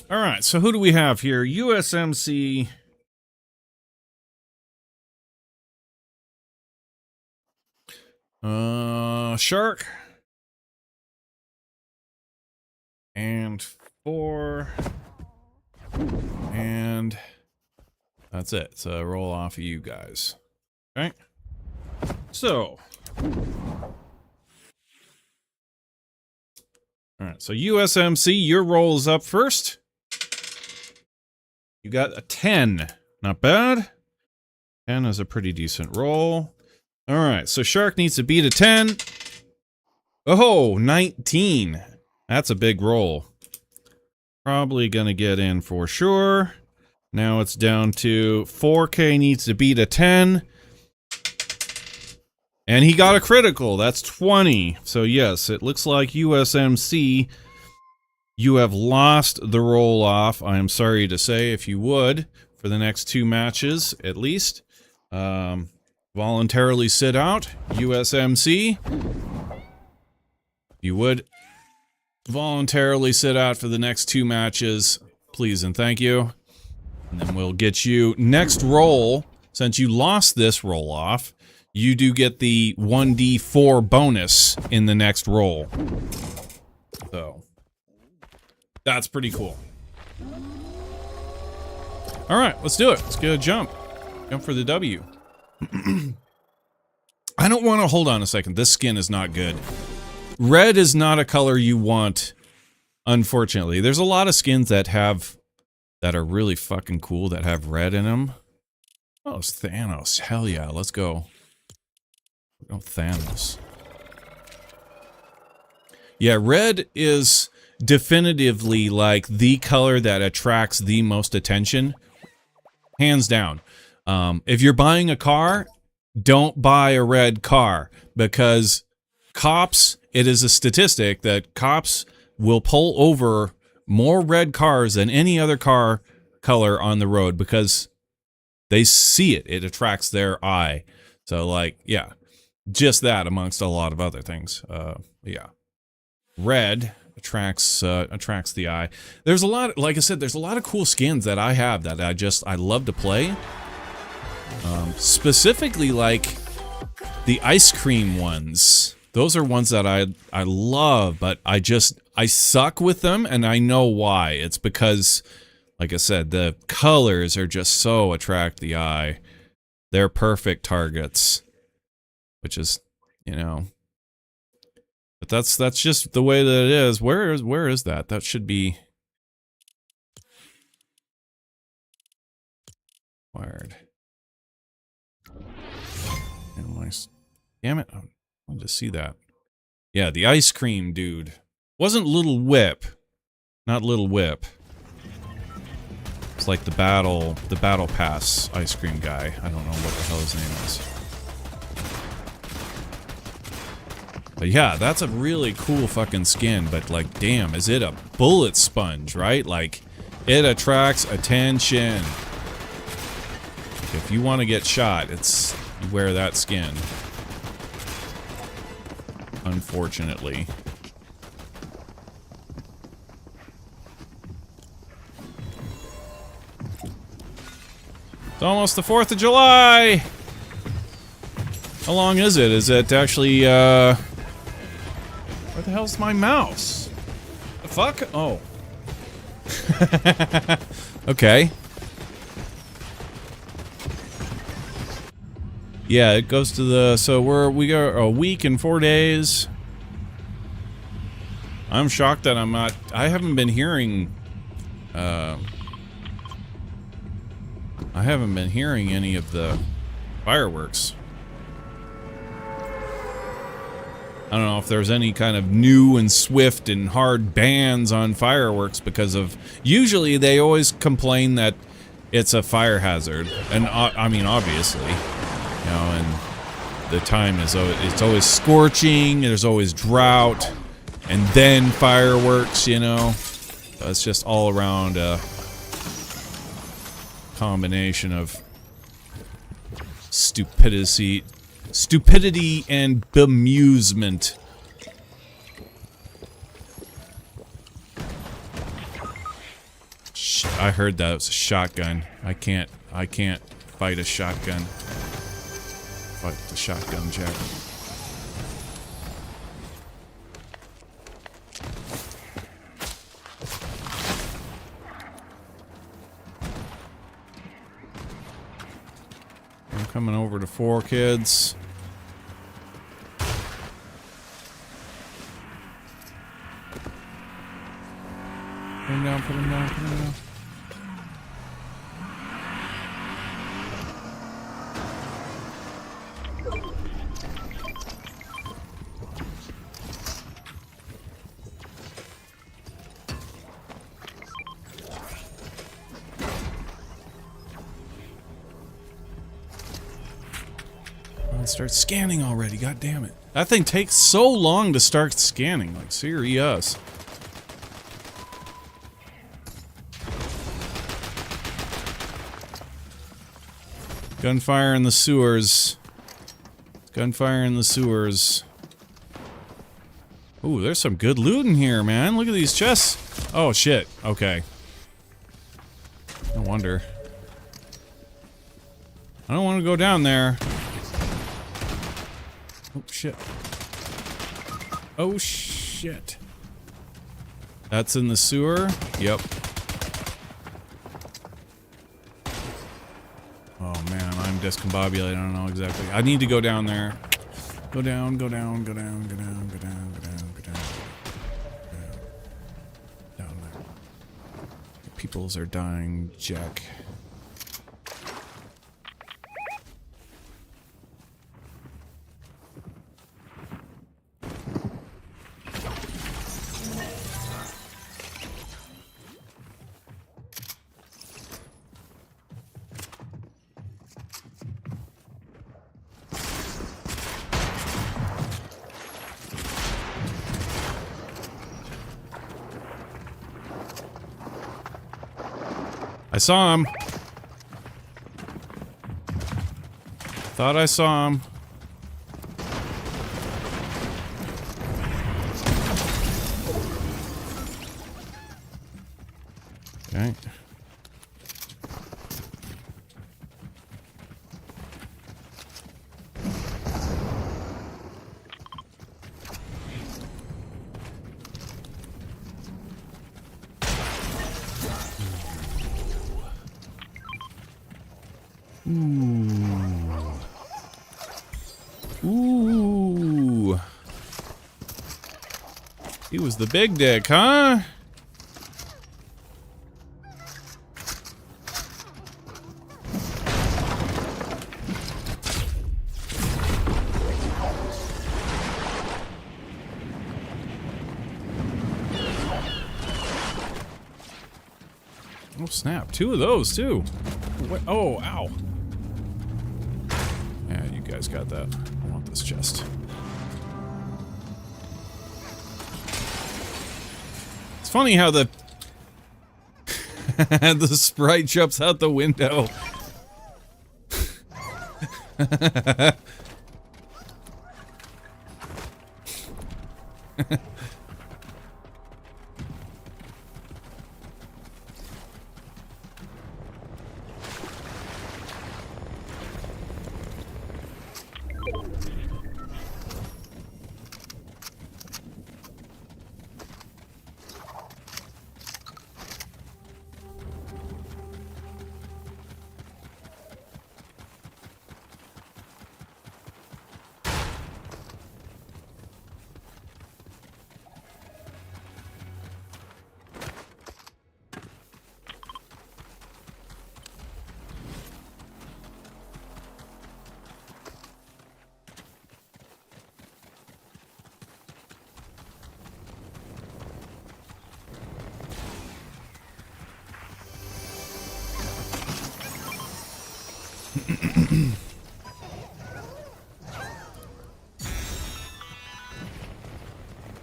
All right, so who do we have here? USMC. Shark. And 4. And that's it. So roll off of you guys. Okay. So. All right, so USMC, your roll is up first. You got a 10. Not bad. 10 is a pretty decent roll. All right, so Shark needs to beat a 10. Oh, 19. That's a big roll. Probably gonna get in for sure. Now it's down to 4K needs to beat a 10. And he got a critical. That's 20. So yes, it looks like USMC, you have lost the roll off. I am sorry to say, if you would, for the next 2 matches at least. Voluntarily sit out, USMC. You would voluntarily sit out for the next 2 matches, please and thank you. And then we'll get you next roll. Since you lost this roll off, you do get the 1d4 bonus in the next roll. So that's pretty cool. All right, let's do it. Let's get a jump. Jump for the W. I don't want to, hold on a second. This skin is not good. Red is not a color you want, unfortunately. There's a lot of skins that are really fucking cool that have red in them. Oh, it's Thanos. Hell yeah, let's go. Oh, Thanos. Yeah, red is definitively like the color that attracts the most attention. Hands down. If you're buying a car, don't buy a red car, because cops, it is a statistic that cops will pull over more red cars than any other car color on the road because they see it. It attracts their eye. So, like, yeah, just that amongst a lot of other things. Yeah. Red attracts the eye. There's a lot, like I said, there's a lot of cool skins that I have that I love to play. Specifically, like the ice cream ones. Those are ones that I love, but I suck with them, and I know why. It's because, like I said, the colors are just so attract the eye. They're perfect targets, which is, you know. But that's just the way that it is. Where is that? That should be wired. Damn it! I wanted to see that. Yeah, the ice cream dude wasn't Little Whip, not Little Whip. It's like the battle pass ice cream guy. I don't know what the hell his name is. But yeah, that's a really cool fucking skin, but like, damn, is it a bullet sponge, right? Like, it attracts attention. If you want to get shot, you wear that skin. Unfortunately. It's almost the 4th of July! How long is it? Is it actually, where the hell's my mouse? The fuck? Oh. Okay. Yeah, it goes to the, so we got a week and 4 days. I'm shocked that I haven't been hearing, any of the fireworks. I don't know if there's any kind of new and swift and hard bans on fireworks because of... Usually they always complain that it's a fire hazard. And, I mean, obviously. You know, and the time is... It's always scorching, there's always drought, and then fireworks, you know. So it's just all around a combination of stupidity and bemusement. I heard that it was a shotgun. I can't fight a shotgun. Fight the shotgun jack. I'm coming over to 4 kids. Put him down, put him down, put him down. Start scanning already, god damn it. That thing takes so long to start scanning, like serious. Gunfire in the sewers. Gunfire in the sewers. Ooh, there's some good loot in here, man. Look at these chests. Oh shit, okay. No wonder. I don't want to go down there. Oh shit. Oh shit. That's in the sewer? Yep. Oh man, I'm discombobulated. I don't know exactly. I need to go down there. Go down, go down, go down, go down, go down, go down, go down. Down there. The peoples are dying, Jack. I saw him. Thought I saw him. Okay. Ooh. He was the big dick, huh? Oh snap, 2 of those too. What? Oh, ow. Yeah, you guys got that. I want this chest. It's funny how the the sprite jumps out the window.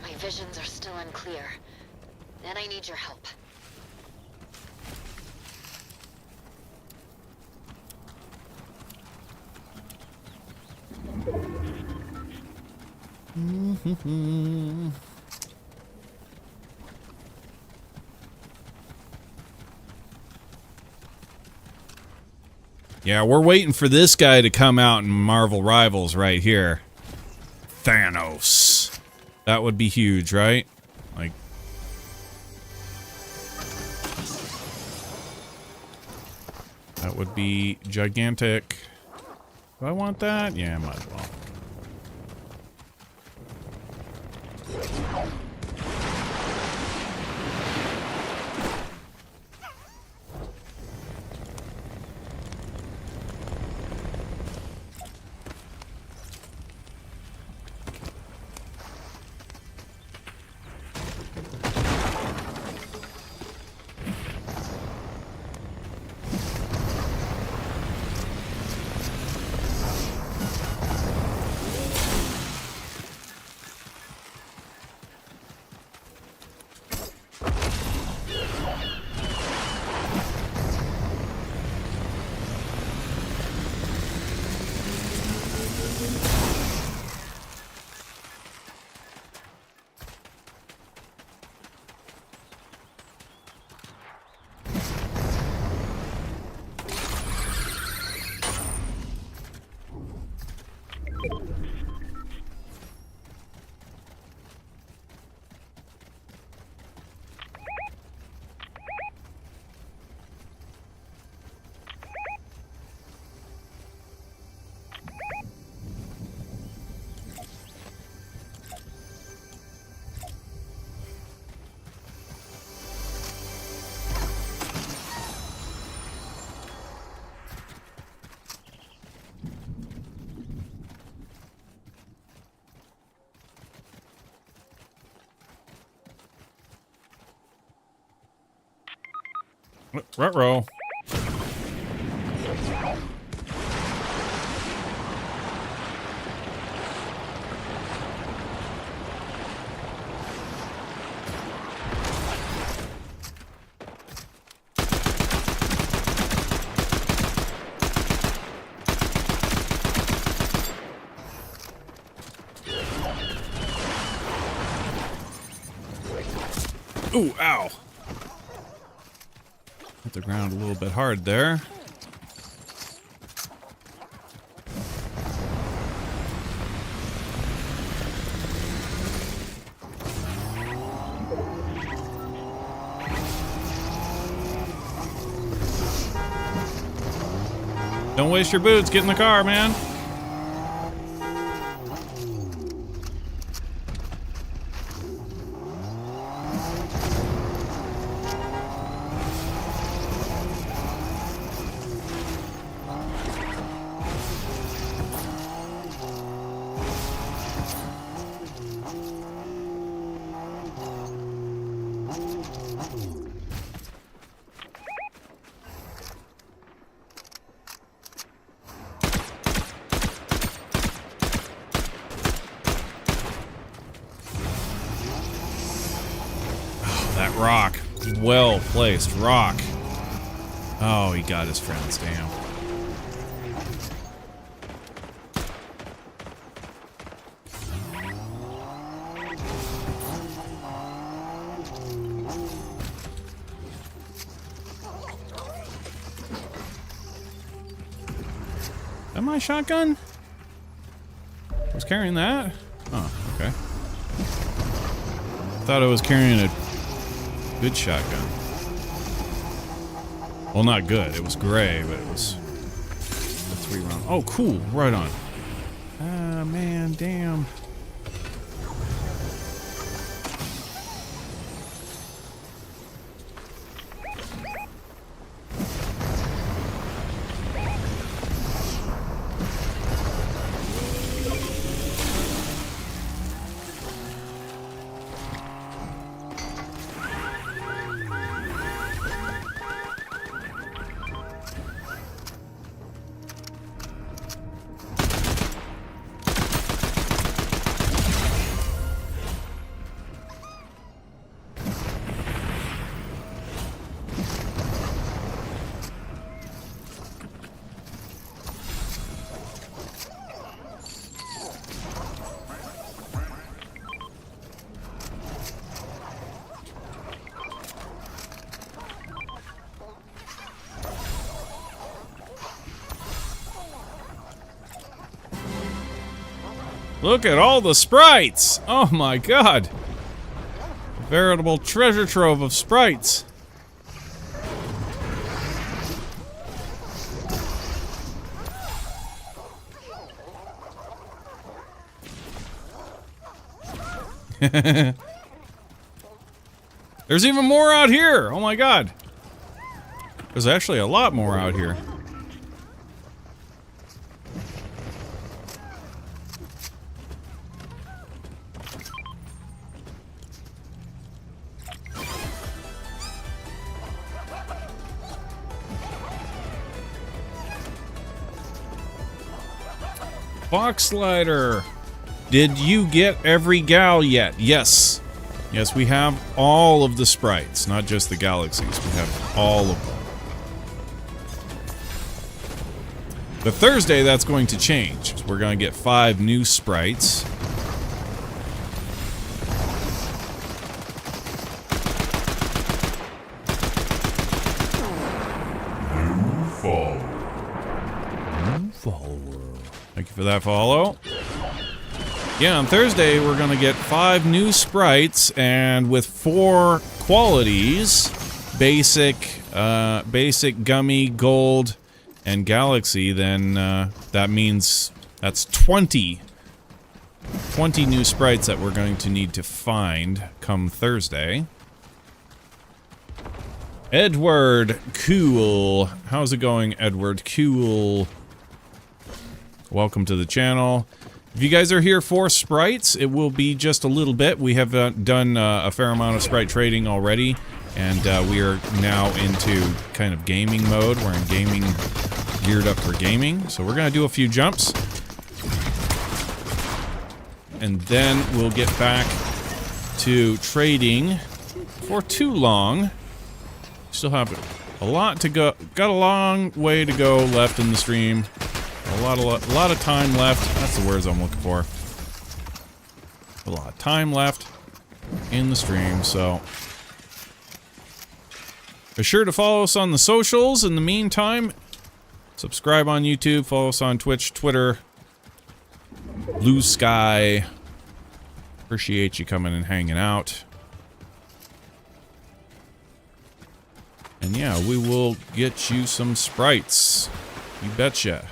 My visions are still unclear, and I need your help. Yeah, we're waiting for this guy to come out in Marvel Rivals right here. Thanos. That would be huge, right? Like... that would be gigantic. Do I want that? Yeah, I might as well. Ruh-roh. Ooh, ow. Hit the ground a little bit hard there. Don't waste your boots. Get in the car, man. That rock. Well placed rock. Oh, he got his friends, damn. Is that my shotgun? I was carrying that? Oh, okay. Thought I was carrying a good shotgun. Well, not good. It was gray, but it was a 3-round. Oh, cool. Right on. Ah, man, damn. Look at all the sprites! Oh my god! A veritable treasure trove of sprites. There's even more out here! Oh my god! There's actually a lot more out here. Box slider. Did you get every gal yet? Yes. Yes, we have all of the sprites, not just the galaxies. We have all of them. But Thursday, that's going to change. We're going to get 5 new sprites. New follower. Thank you for that follow. Yeah, on Thursday, we're going to get 5 new sprites, and with 4 qualities, basic, gummy, gold, and galaxy, then that means that's 20 new sprites that we're going to need to find come Thursday. Edward, cool. How's it going, Edward? Cool. Welcome to the channel. If you guys are here for sprites, it will be just a little bit. We have done a fair amount of sprite trading already, and we are now into kind of gaming mode. We're in gaming, geared up for gaming. So we're going to do a few jumps. And then we'll get back to trading for too long. Still have a lot to go. Got a long way to go left in the stream. A lot of time left. That's the words I'm looking for. A lot of time left in the stream, so be sure to follow us on the socials. In the meantime, subscribe on YouTube, follow us on Twitch, Twitter, Blue Sky. Appreciate you coming and hanging out. And yeah, we will get you some sprites. You betcha.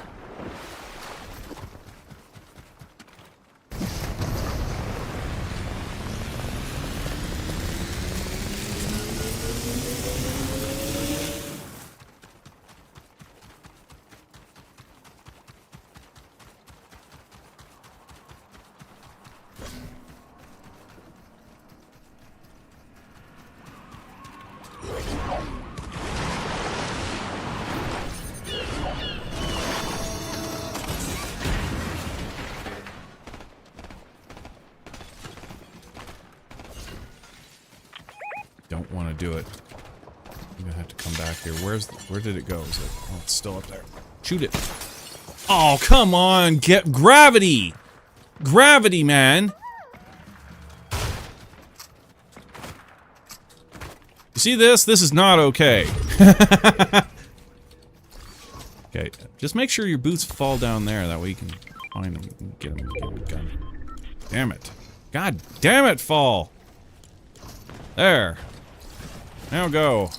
Don't want to do it. I'm gonna have to come back here. Where did it go? Is it? Oh, it's still up there. Shoot it. Oh, come on! Get gravity! Gravity, man! You see this? This is not okay. Okay, just make sure your boots fall down there. That way you can find them and get them gun. Damn it. God damn it, fall! There. Now go.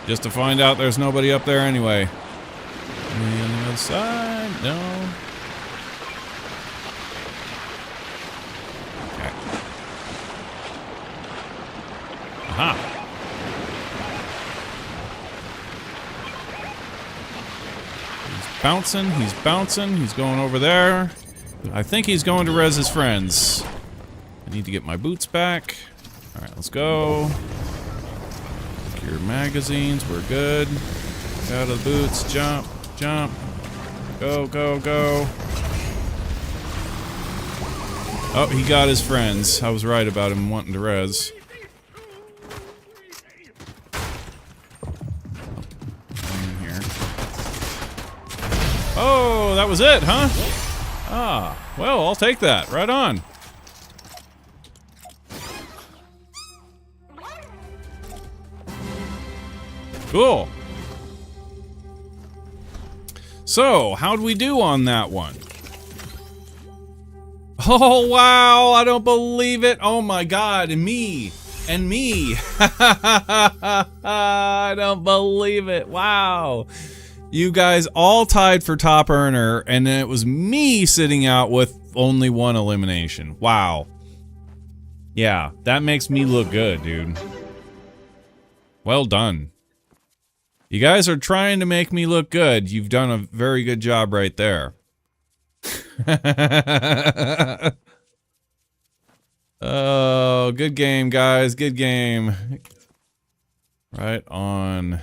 Just to find out there's nobody up there anyway. On the other side, no. Okay. Aha. He's bouncing, he's going over there. I think he's going to res his friends. I need to get my boots back. Alright, let's go. Secure magazines, we're good. Out of the boots, jump, jump. Go, go, go. Oh, he got his friends. I was right about him wanting to res. In here. Oh, that was it, huh? Ah, well, I'll take that. Right on. Cool. So, how'd we do on that one? Oh, wow, I don't believe it. Oh my god, and me. And me. I don't believe it. Wow. You guys all tied for top earner, and then it was me sitting out with only one elimination. Wow. Yeah, that makes me look good, dude. Well done. You guys are trying to make me look good. You've done a very good job right there. Oh, good game, guys. Good game. Right on.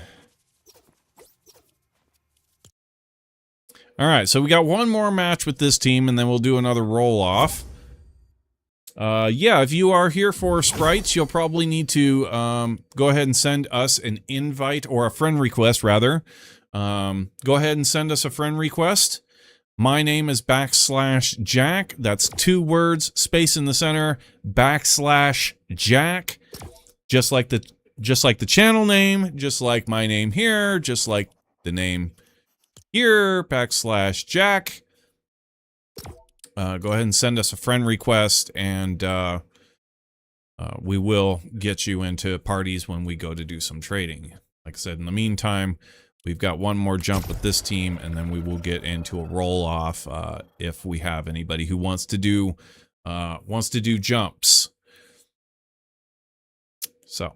Alright, so we got one more match with this team, and then we'll do another roll-off. Yeah, if you are here for Sprites, you'll probably need to go ahead and send us an invite, or a friend request, rather. Go ahead and send us a friend request. My name is /Jack. That's 2 words, space in the center, /Jack. Just like the channel name, just like my name here, just like the name here, /Jack. Go ahead and send us a friend request, and we will get you into parties when we go to do some trading. Like I said, in the meantime, we've got one more jump with this team, and then we will get into a roll-off if we have anybody who wants to do jumps. So.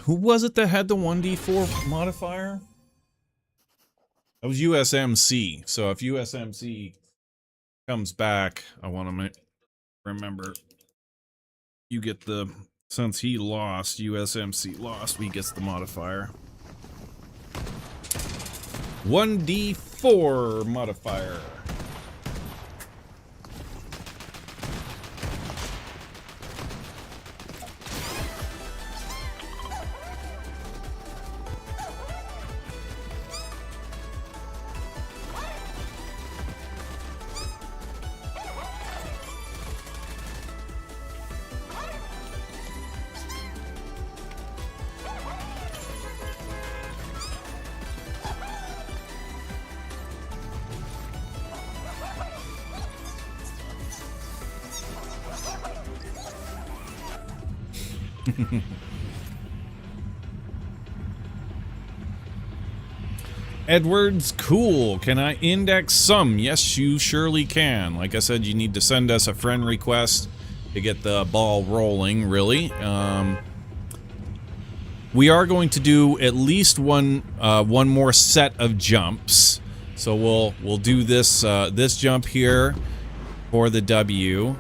Who was it that had the 1d4 modifier? That was USMC. So if USMC comes back, I want to remember you get the, since he lost, USMC lost, he gets the modifier. 1d4 modifier. Edwards, cool. Can I index some? Yes, you surely can. Like I said, you need to send us a friend request to get the ball rolling, really. We are going to do at least one more set of jumps. So we'll do this this jump here for the W.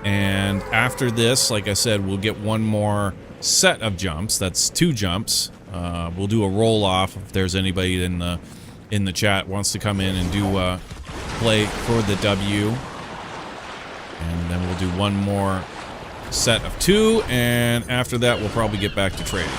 And after this, like I said, we'll get one more set of jumps. That's 2 jumps. We'll do a roll-off if there's anybody in the chat wants to come in and do play for the W. And then we'll do one more set of 2, and after that we'll probably get back to trading.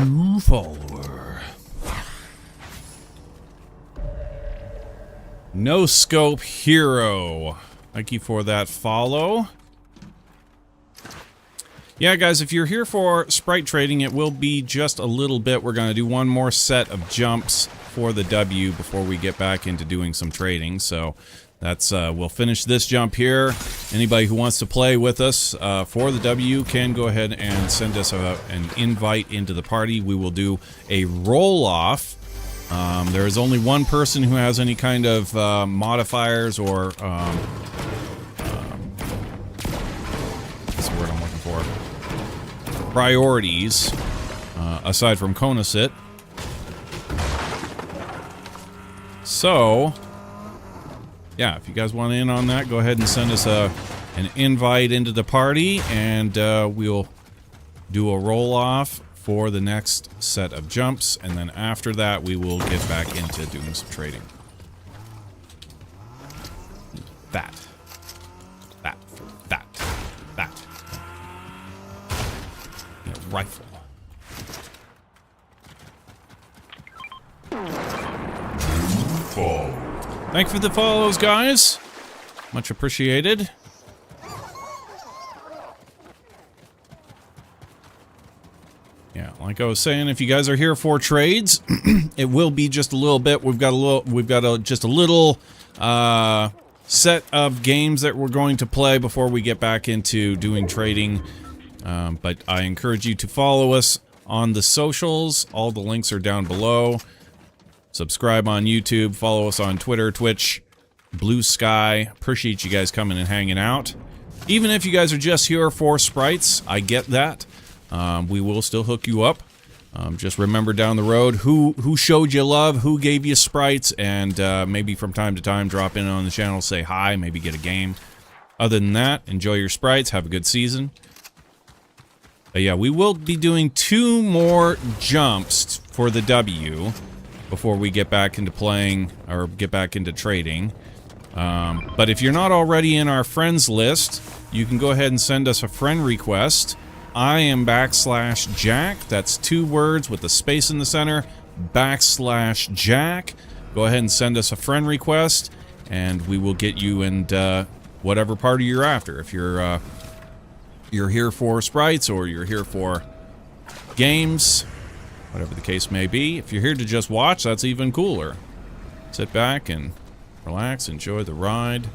New follower. No scope hero. Thank you for that follow. Yeah, guys, if you're here for sprite trading, it will be just a little bit. We're going to do one more set of jumps for the W before we get back into doing some trading. So That's we'll finish this jump here. Anybody who wants to play with us for the W can go ahead and send us an invite into the party. We will do a roll-off. There is only one person who has any kind of modifiers or what's the word I'm looking for? Priorities, aside from Konasit. So, yeah, if you guys want in on that, go ahead and send us an invite into the party, and we'll do a roll-off for the next set of jumps, and then after that, we will get back into doing some trading. That. Yeah, rifle. Thank you for the follows, guys. Much appreciated. Yeah, like I was saying, if you guys are here for trades, it will be just a little bit. We've got just a little set of games that we're going to play before we get back into doing trading. But I encourage you to follow us on the socials. All the links are down below. Subscribe on YouTube, follow us on Twitter, Twitch, Blue Sky. Appreciate you guys coming and hanging out. Even if you guys are just here for Sprites, I get that. We will still hook you up. Just remember down the road who showed you love, who gave you Sprites, and maybe from time to time drop in on the channel, say hi, maybe get a game. Other than that, enjoy your Sprites, have a good season. Yeah, we will be doing 2 more jumps for the W before we get back into playing, or get back into trading. But if you're not already in our friends list, you can go ahead and send us a friend request. I am /Jack. That's 2 words with a space in the center. /Jack. Go ahead and send us a friend request, and we will get you in whatever party you're after. If you're here for Sprites, or you're here for games, whatever the case may be. If you're here to just watch, that's even cooler. Sit back and relax, enjoy the ride.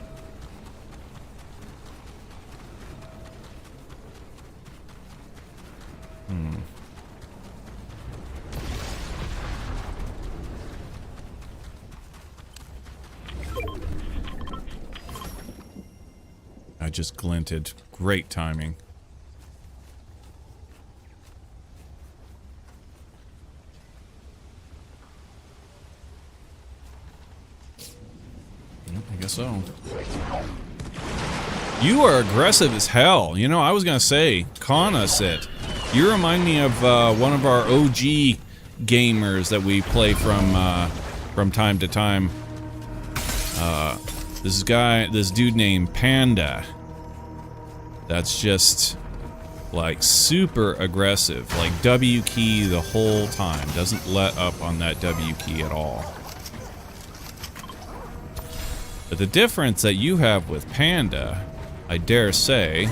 I just glinted. Great timing. I guess so. You are aggressive as hell. You know, I was gonna say, Konasit. You remind me of one of our OG gamers that we play from time to time. This dude named Panda. That's just like super aggressive, like W key the whole time. Doesn't let up on that W key at all. But the difference that you have with Panda, I dare say,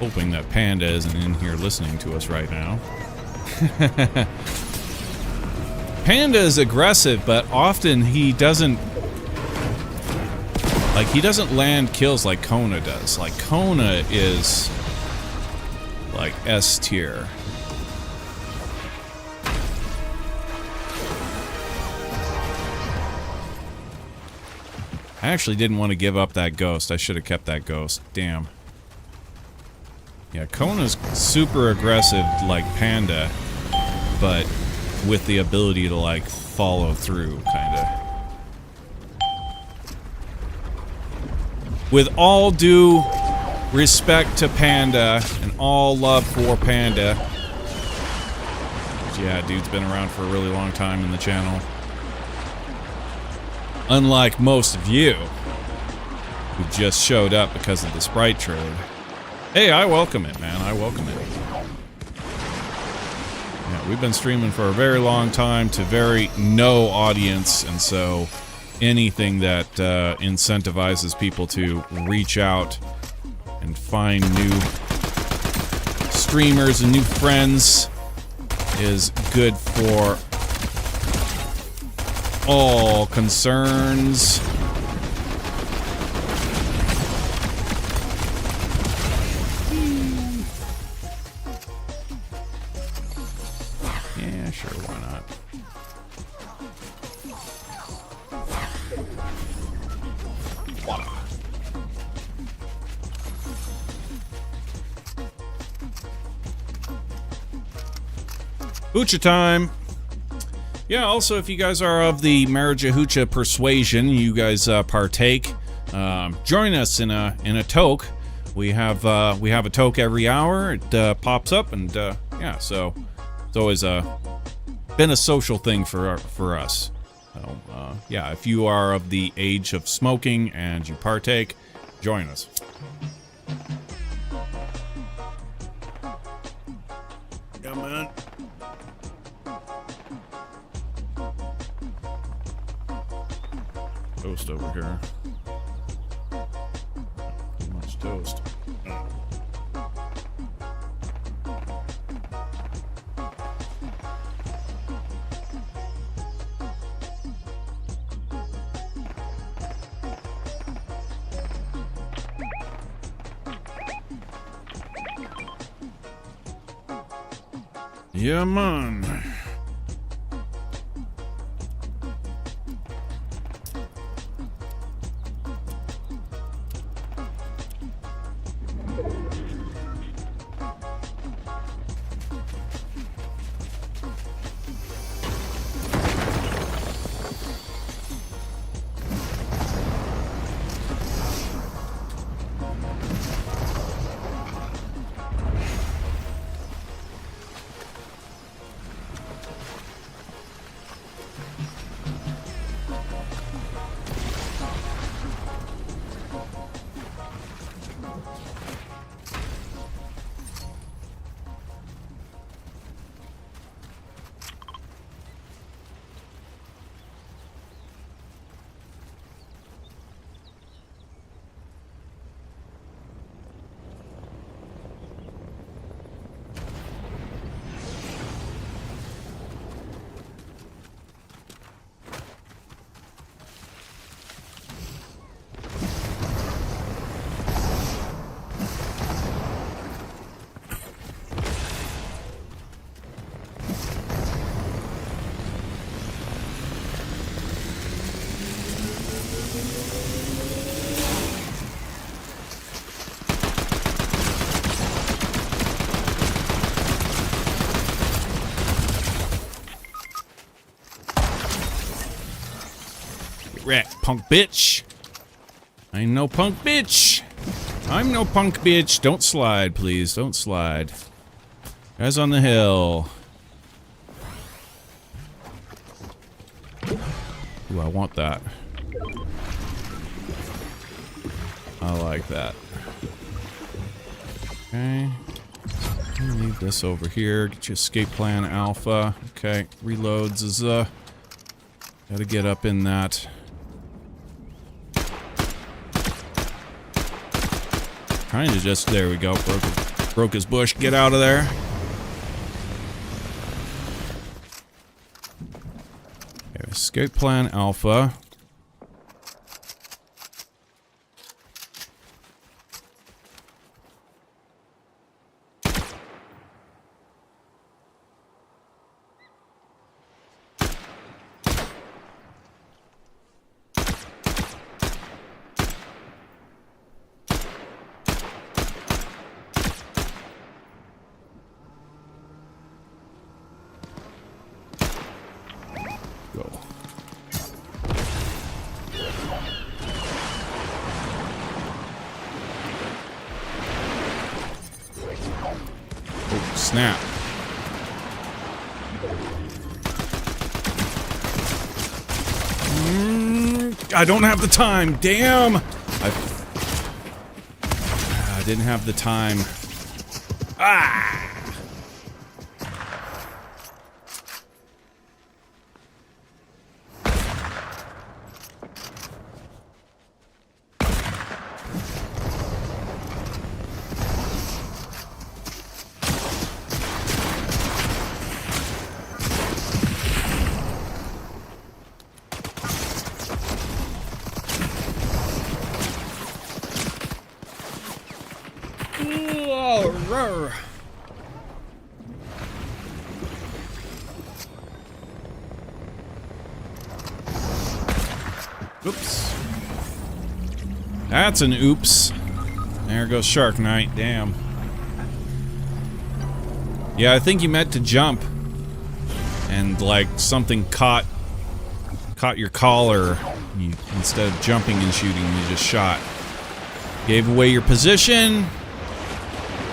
hoping that Panda isn't in here listening to us right now. Panda is aggressive, but often he doesn't land kills like Kona does. Like, Kona is like S tier. I actually didn't want to give up that ghost. I should have kept that ghost. Damn. Yeah, Kona's super aggressive like Panda, but with the ability to, like, follow through, kinda. With all due respect to Panda, and all love for Panda. Yeah, dude's been around for a really long time in the channel. Unlike most of you, who just showed up because of the Sprite trade. Hey, I welcome it, man. I welcome it. Yeah, we've been streaming for a very long time to no audience, and so anything that incentivizes people to reach out and find new streamers and new friends is good for all concerns. Voila. Hoocha time. Yeah, also, if you guys are of the Marijuana persuasion, you guys partake. Join us in a toke. We have a toke every hour. It pops up, and yeah, so it's always been a social thing for us. So yeah, if you are of the age of smoking and you partake, join us. Yeah, man. Toast over here. Too much toast. Yeah, man. Rat, punk bitch. I ain't no punk bitch. I'm no punk bitch. Don't slide, please. Don't slide. Guys on the hill. Ooh, I want that. I like that. Okay. Leave this over here. Get your escape plan alpha. Okay. Reloads is, gotta get up in that. Trying to just, there we go, broke his bush, get out of there. Okay, escape plan alpha. Go. Oh, snap. I don't have the time. Damn. I didn't have the time. Ah! Roar. Oops. That's an oops. There goes Shark Knight. Damn. Yeah, I think you meant to jump. And, like, something caught your collar. Instead of jumping and shooting, you just shot. Gave away your position.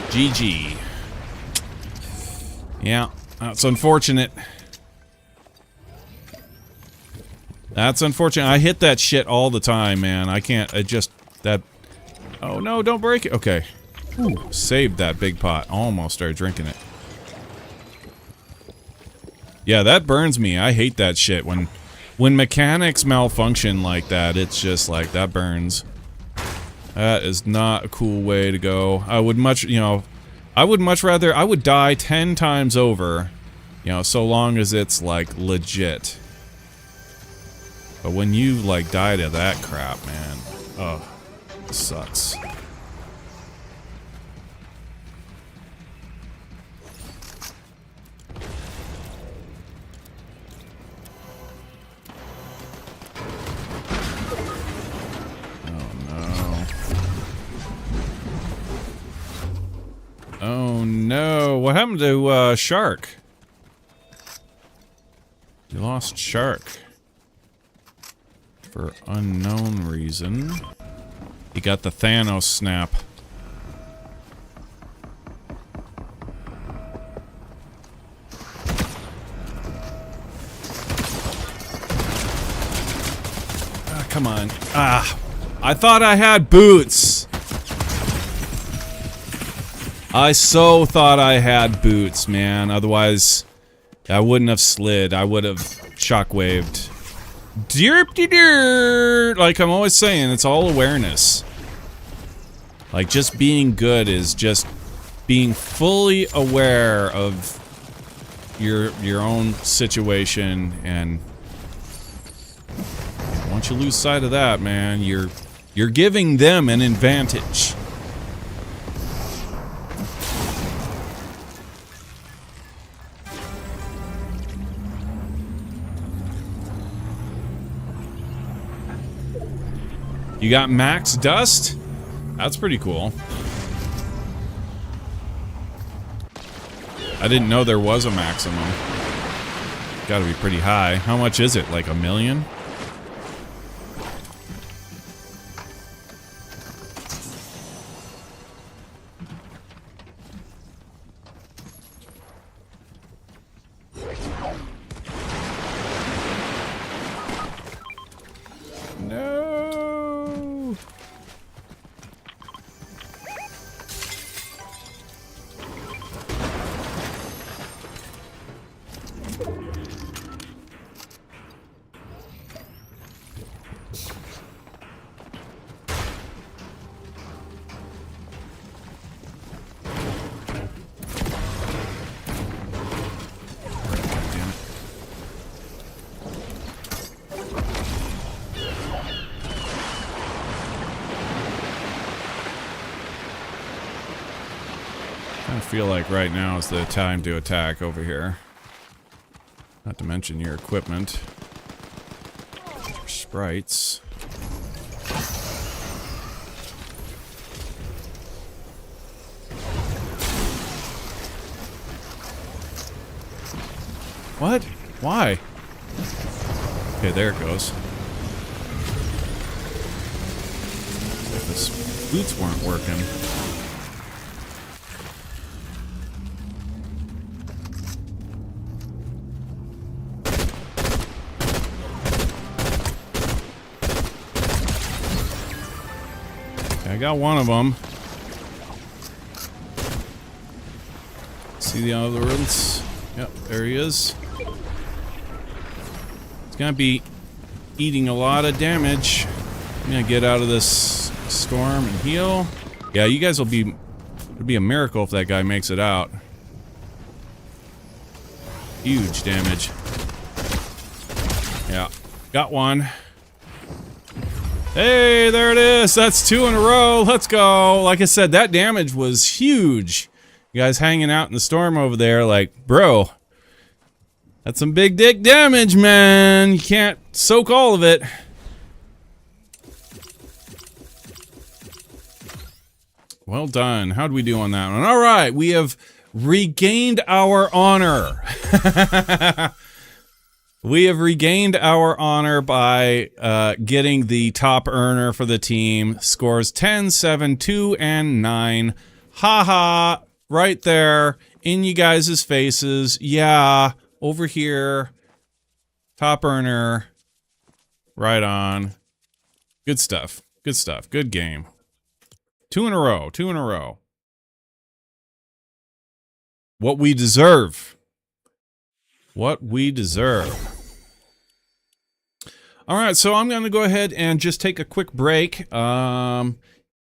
GG. Yeah, that's unfortunate. That's unfortunate. I hit that shit all the time, man. I can't, oh no, don't break it. Okay. Ooh, saved that big pot. Almost started drinking it. Yeah, that burns me. I hate that shit. When mechanics malfunction like that, it's just like, that burns. That is not a cool way to go. I would much, I would much rather, I would die 10 times over, so long as it's, like, legit. But when you, like, die to that crap, man, ugh, it sucks. Oh no, what happened to, Shark? You lost Shark. For unknown reason. He got the Thanos snap. Ah, come on. Ah, I thought I had boots. I so thought I had boots, man. Otherwise, I wouldn't have slid. I would have shockwaved. Derp-de-der! Like I'm always saying, it's all awareness. Like, just being good is just being fully aware of your own situation, and once you lose sight of that, man, you're giving them an advantage. You got max dust? That's pretty cool. I didn't know there was a maximum. Gotta be pretty high. How much is it? Like 1 million? No. I feel like right now is the time to attack over here. Not to mention your equipment. Your sprites. What? Why? Okay, there it goes. If his boots weren't working. I got one of them. See the other ones? Yep, there he is. He's gonna be eating a lot of damage. I'm gonna get out of this storm and heal. Yeah, you guys will be... It'd be a miracle if that guy makes it out. Huge damage. Yeah, got one. Hey, there it is. That's 2 in a row. Let's go. Like I said, that damage was huge. You guys hanging out in the storm over there, like, bro, that's some big dick damage, man. You can't soak all of it. Well done. How'd we do on that one? All right, we have regained our honor. We have regained our honor by getting the top earner for the team. Scores 10, 7, 2, and 9. Haha, right there in you guys' faces. Yeah, over here. Top earner. Right on. Good stuff. Good stuff. Good game. 2 in a row. 2 in a row. What we deserve. What we deserve. All right, so I'm going to go ahead and just take a quick break. Yeah,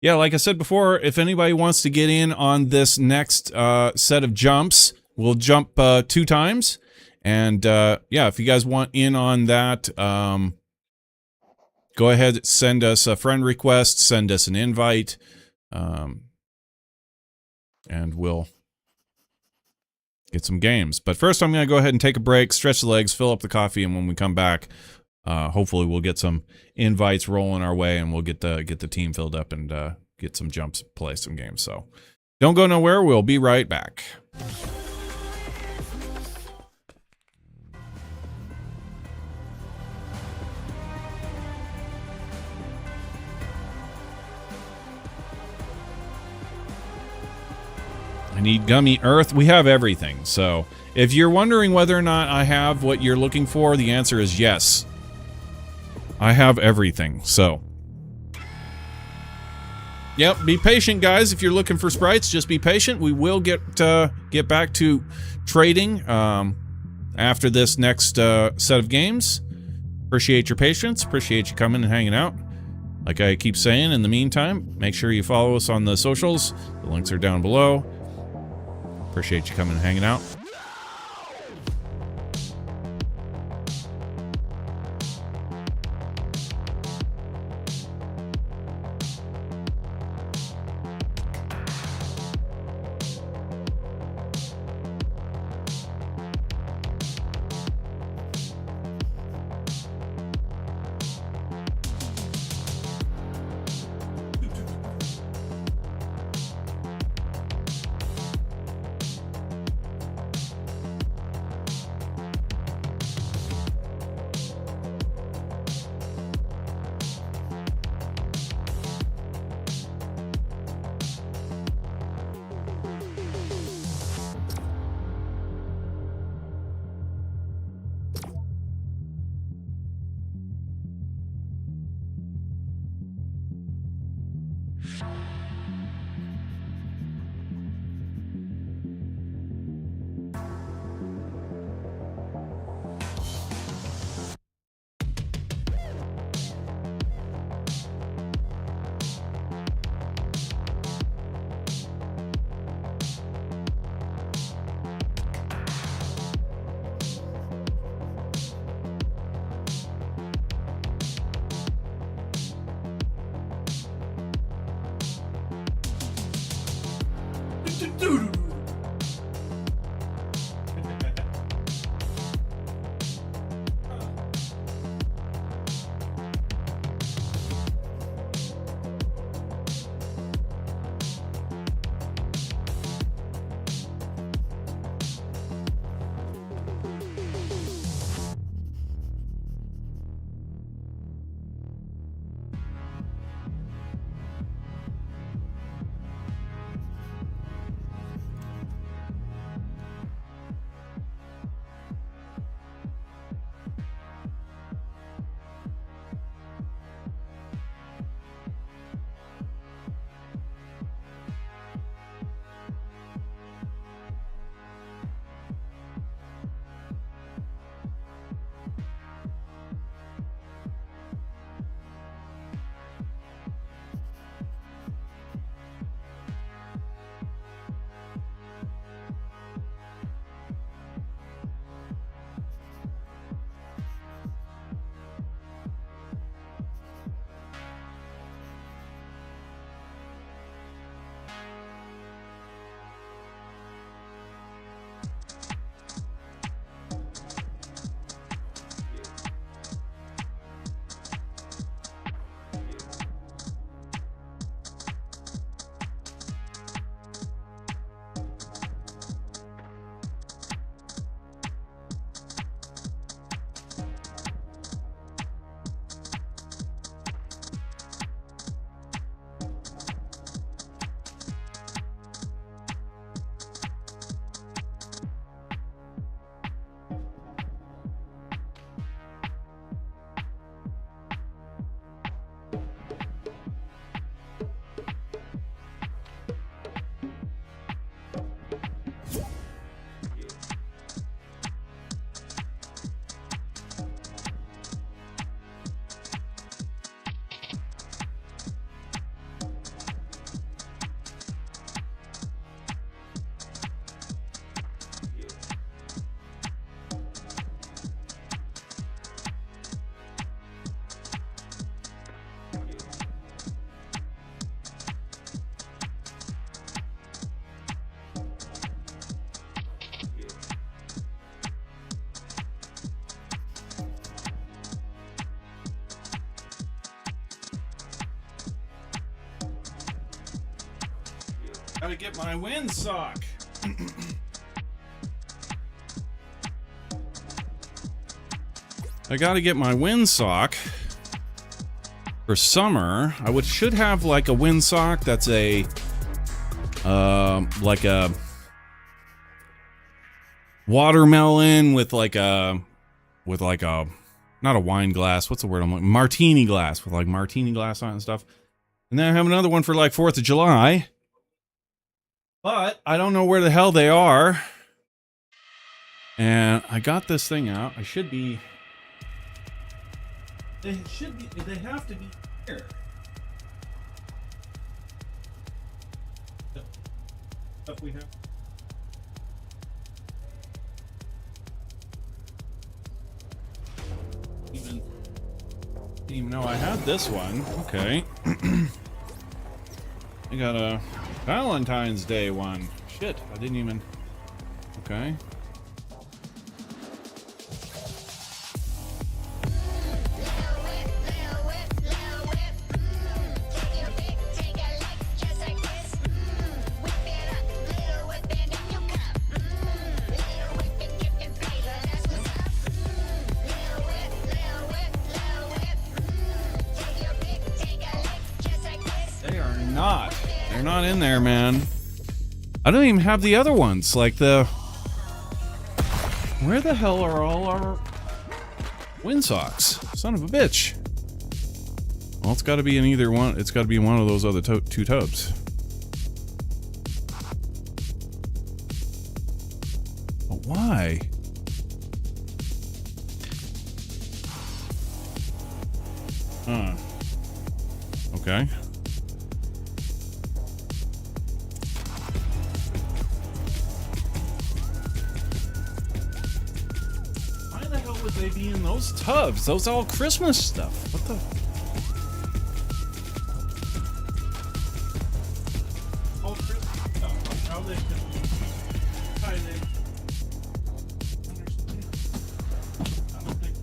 like I said before, if anybody wants to get in on this next set of jumps, we'll jump 2 times. And yeah, if you guys want in on that, go ahead, send us a friend request, send us an invite, and we'll get some games. But first, I'm going to go ahead and take a break, stretch the legs, fill up the coffee, and when we come back, hopefully we'll get some invites rolling our way, and we'll get the team filled up and get some jumps, play some games. So don't go nowhere. We'll be right back. I need gummy earth. We have everything. So if you're wondering whether or not I have what you're looking for, the answer is yes. I have everything. So yep, be patient, guys. If you're looking for sprites, just be patient. We will get back to trading after this next set of games. Appreciate your patience. Appreciate you coming and hanging out. Like I keep saying, in the meantime, make sure you follow us on the socials. The links are down below. Appreciate you coming and hanging out. Gotta get my windsock. I gotta get my windsock for summer. I should have like a windsock that's a like a watermelon with like a not a wine glass. What's the word? I'm like martini glass with like martini glass on it and stuff. And then I have another one for like 4th of July. But I don't know where the hell they are. And I got this thing out. They have to be here. Stuff we have. Didn't even know I had this one. Okay. I got a Valentine's Day one. Shit, I didn't even. Okay. They're not in there, man. I don't even have the other ones. Like the... Where the hell are all our windsocks? Son of a bitch. Well, it's got to be in either one. It's got to be in one of those other two tubs. But why? Huh. Okay. Would they be in those tubs? Those all Christmas stuff. What the? All Christmas stuff. How they could tie it in. I don't think.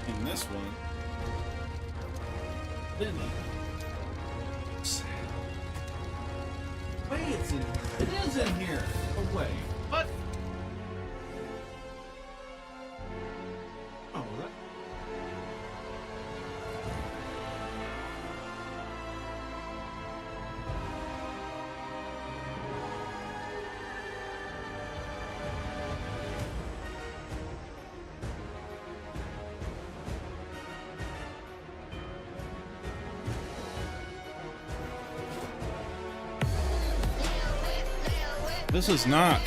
In this one, then wait, it's in here. It is in here. Oh wait, what? Oh, that. This is not.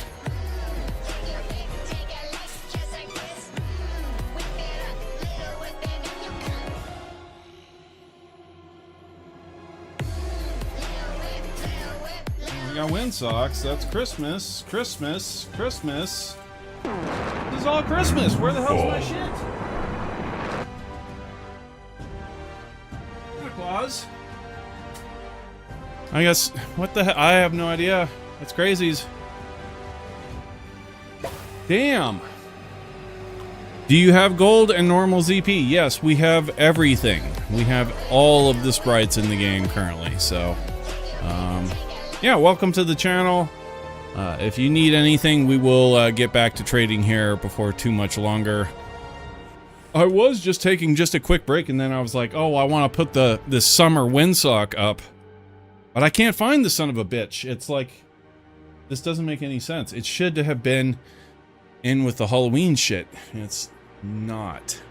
We got windsocks. That's Christmas. Christmas. Christmas. This is all Christmas. Where the hell's my shit? Santa Claus. I guess. What the hell? I have no idea. That's crazies. Damn. Do you have gold and normal ZP? Yes, we have everything. We have all of the sprites in the game currently. So, yeah, welcome to the channel. If you need anything, we will get back to trading here before too much longer. I was just taking just a quick break, and then I was like, oh, I want to put this summer windsock up. But I can't find the son of a bitch. It's like... This doesn't make any sense. It should have been in with the Halloween shit. It's not.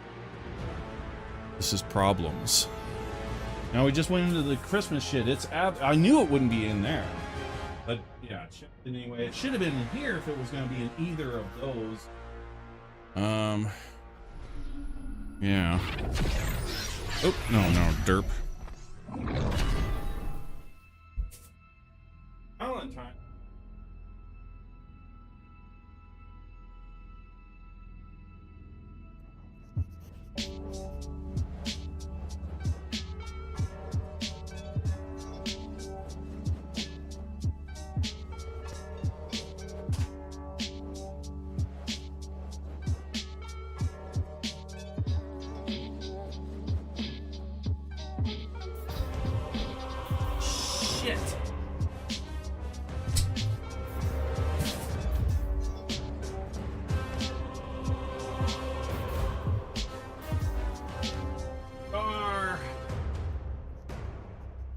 This is problems. Now we just went into the Christmas shit. I knew it wouldn't be in there. But yeah, anyway, it should have been in here if it was going to be in either of those. Yeah. Oh, no, derp. Valentine. Shit.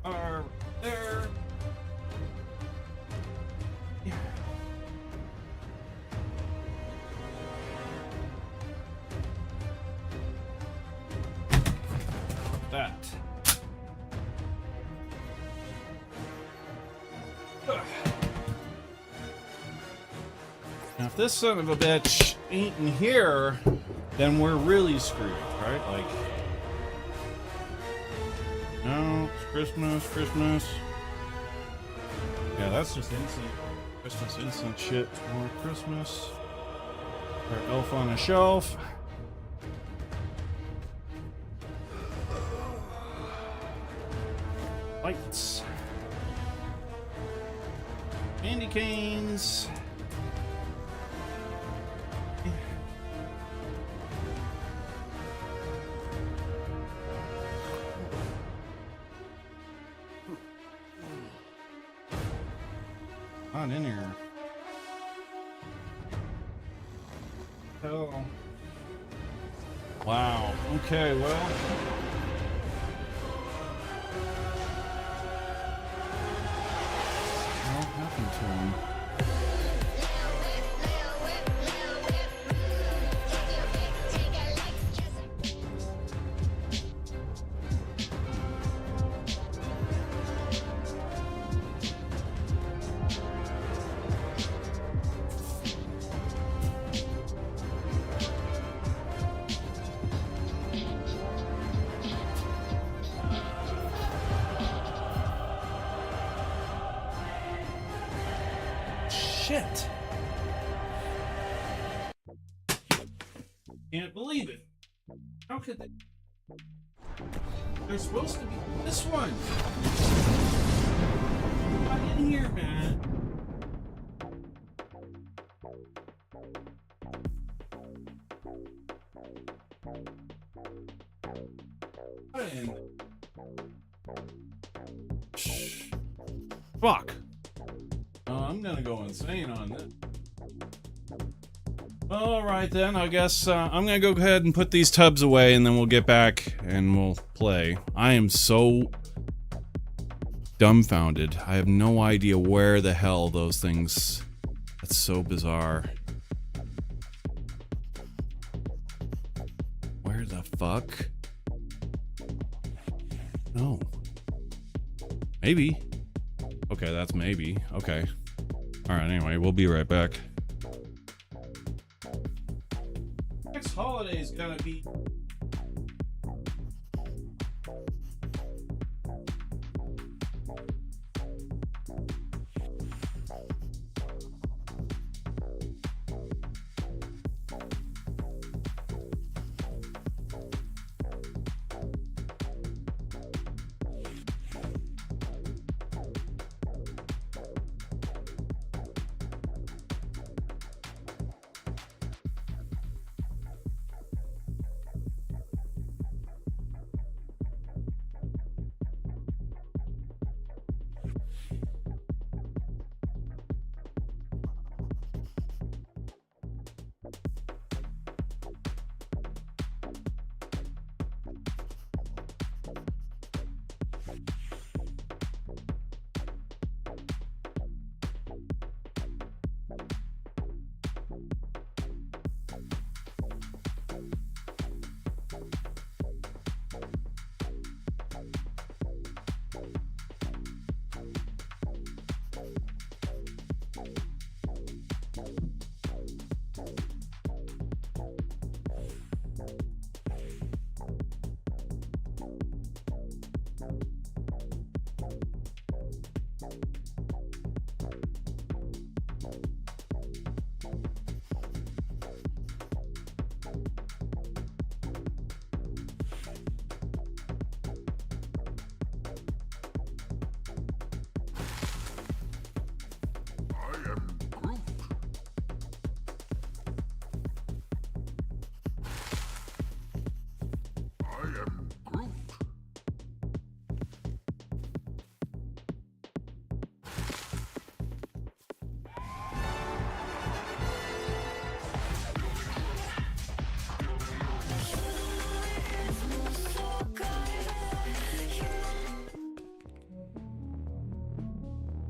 Are there. Yeah. That. Ugh. Now, if this son of a bitch ain't in here, then we're really screwed, right? Like, no, it's Christmas. Yeah, that's just instant. Christmas instant shit. More Christmas. Our elf on a shelf. Lights. Candy canes. Not in here. Oh. Wow. Okay, well. What happened to him? Shit. Can't believe it. How could they? They're supposed to be this one. Not in here, man. What in? Fuck. I'm gonna go insane on this. Alright then, I guess I'm gonna go ahead and put these tubs away and then we'll get back and we'll play. I am so dumbfounded. I have no idea where the hell those things... That's so bizarre. Where the fuck? No. Maybe. Okay, that's maybe. Okay. Alright, anyway, we'll be right back. Next holiday's gonna be...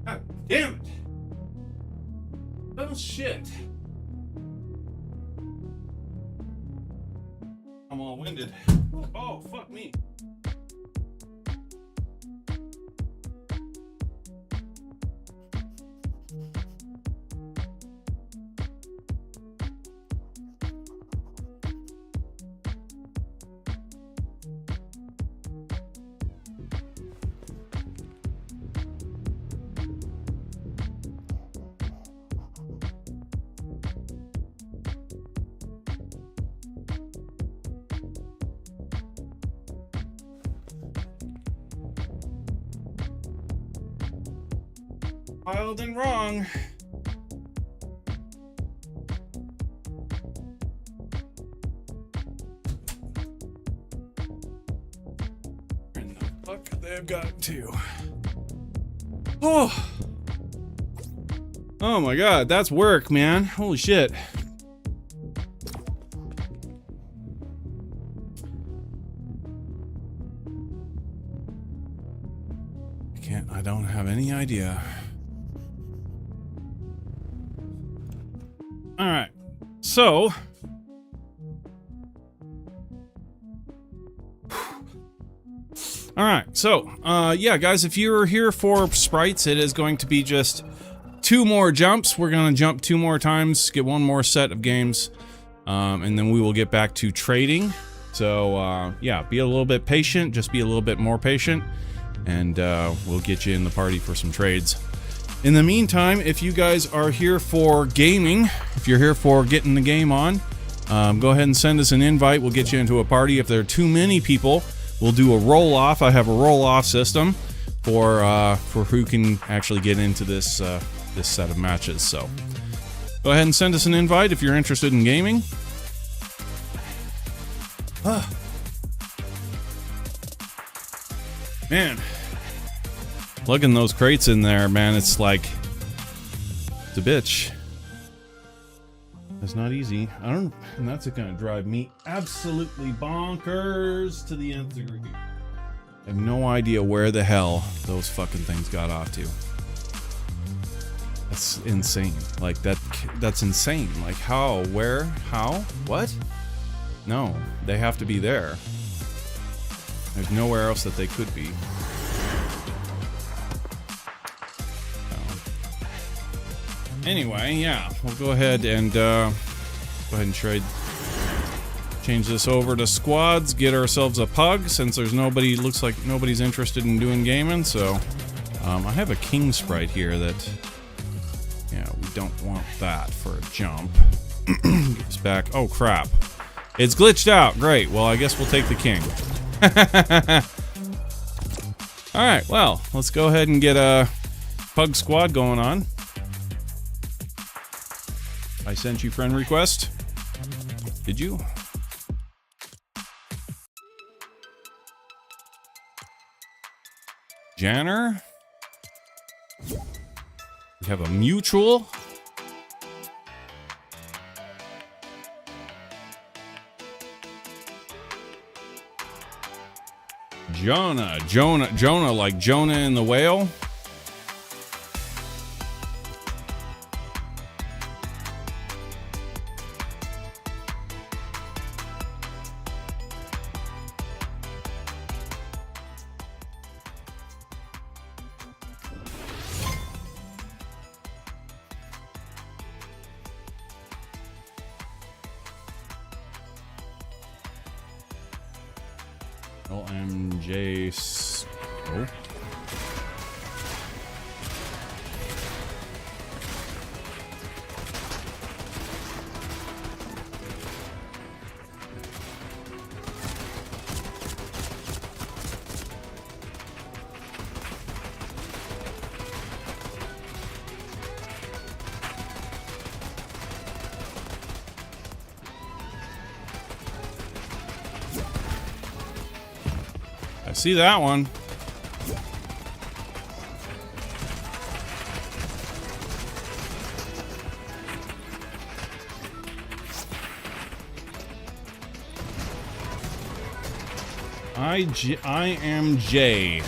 God damn it! Oh shit! I'm all winded. Oh, fuck me. Wild and wrong. Where in the fuck could they have gotten to? Oh. Oh my god, that's work, man. Holy shit. I don't have any idea. All right, so yeah, guys, if you're here for Sprites, it is going to be just 2 more jumps. We're gonna jump 2 more times, get 1 more set of games, and then we will get back to trading. So yeah, be a little bit patient, just be a little bit more patient, and we'll get you in the party for some trades. In the meantime, if you guys are here for gaming, if you're here for getting the game on, go ahead and send us an invite. We'll get you into a party. If there are too many people, we'll do a roll-off. I have a roll-off system for who can actually get into this this set of matches. So go ahead and send us an invite if you're interested in gaming. Man. Plugging those crates in there, man, it's like, it's a bitch. It's not easy. And that's gonna drive me absolutely bonkers to the nth degree. I have no idea where the hell those fucking things got off to. That's insane. Like, that's insane. Like, how, where, how, what? No, they have to be there. There's nowhere else that they could be. Anyway, yeah, we'll go ahead and change this over to squads, get ourselves a pug, since there's nobody, looks like nobody's interested in doing gaming. So I have a king sprite here that, yeah, we don't want that for a jump. Get us back. Oh crap, it's glitched out. Great, well, I guess we'll take the king. All right, well, let's go ahead and get a pug squad going on. I sent you friend request. Did you? Janner? We have a mutual. Jonah, like Jonah and the whale. LMJ. Oh. see that one. I am Jay.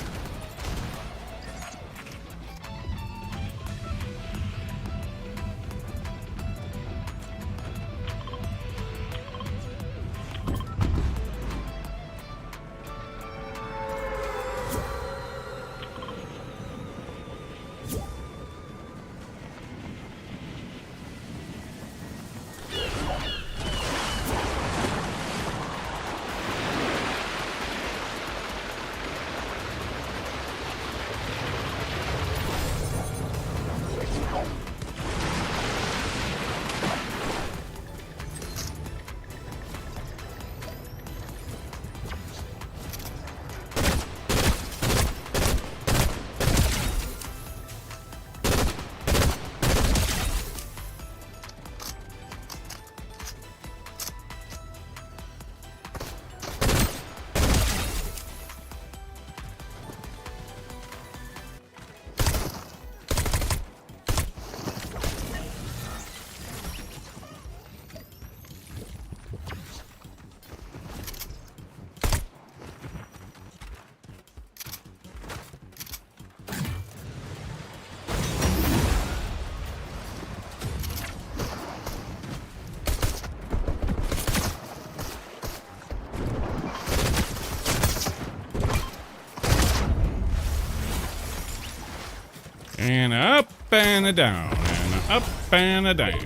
And up and a down, and a up and a down.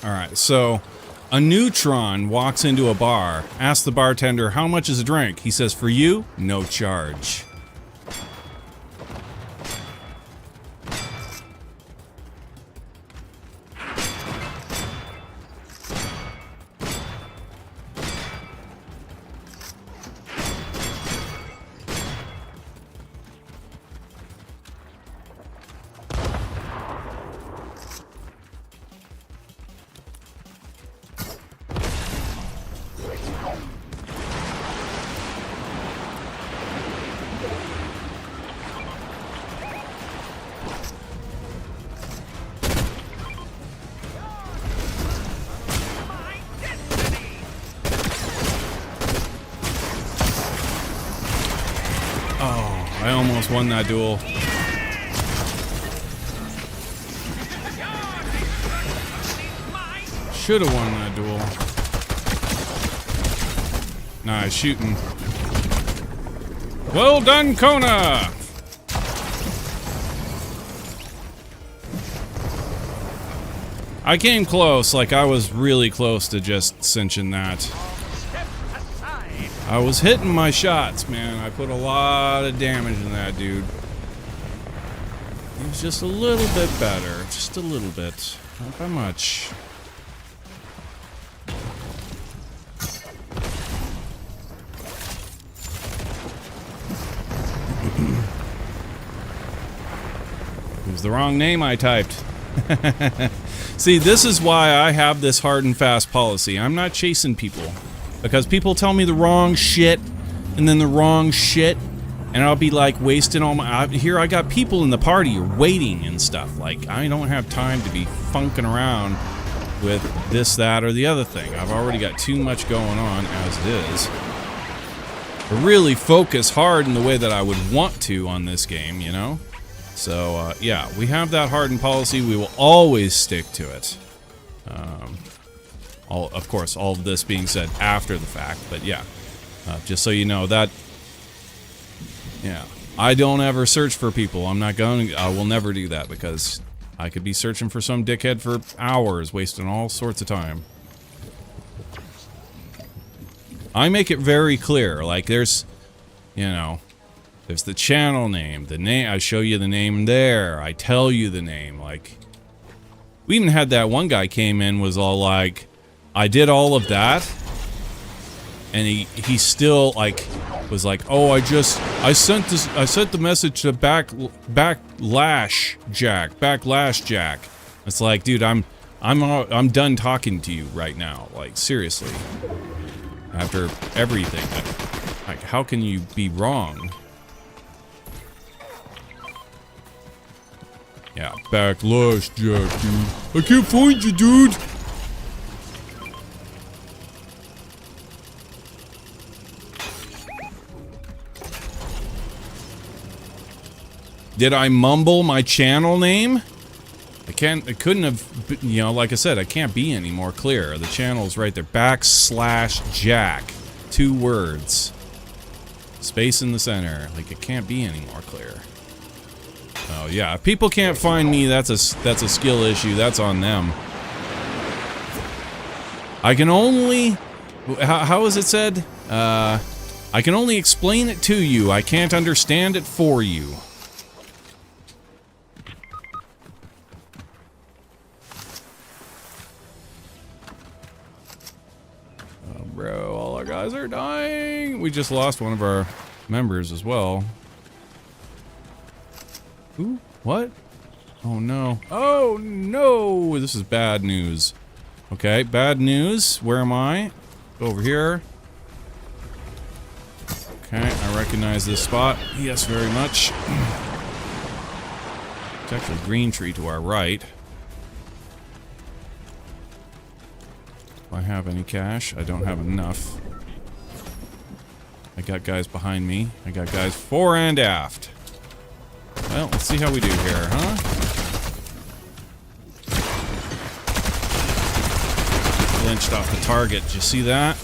Alright, so a neutron walks into a bar, asks the bartender, how much is a drink? He says, for you, no charge. I almost won that duel. Should have won that duel. Nice shooting. Well done, Kona! I came close, like I was really close to just cinching that. I was hitting my shots, man. I put a lot of damage in that dude. He was just a little bit better. Just a little bit. Not by much. It was the wrong name I typed. See, this is why I have this hard and fast policy. I'm not chasing people. Because people tell me the wrong shit, and then the wrong shit And I'll be like wasting all my... here I got people in the party waiting and stuff. Like, I don't have time to be funking around with this, that, or the other thing. I've already got too much going on as it is. To really focus hard in the way that I would want to on this game, you know? So, yeah, we have that hardened policy. We will always stick to it. Of course, all of this being said after the fact, but yeah. Just so you know, that... yeah. I don't ever search for people. I will never do that because I could be searching for some dickhead for hours, wasting all sorts of time. I make it very clear. Like, there's, you know, there's the channel name, I show you the name there, I tell you the name. Like, we even had that one guy came in, was all like, I did all of that, and he still, like, was like, oh, I sent the message to backlash Jack. It's like, dude, I'm done talking to you right now. Like, seriously. After everything, like, how can you be wrong? Yeah, backlash Jack, dude. I can't find you, dude. Did I mumble my channel name? I couldn't have, you know, like I said, I can't be any more clear. The channel's right there. /Jack. 2 words. Space in the center. Like, it can't be any more clear. Oh, yeah. If people can't find me, that's a skill issue. That's on them. I can only... how is it said? I can only explain it to you. I can't understand it for you. Bro, all our guys are dying. We just lost one of our members as well. Who? What? Oh no. Oh no! This is bad news. Okay, bad news. Where am I? Over here. Okay, I recognize this spot. Yes, very much. It's actually a green tree to our right. Do I have any cash? I don't have enough. I got guys behind me. I got guys fore and aft. Well, let's see how we do here, huh? Flinched off the target. Did you see that?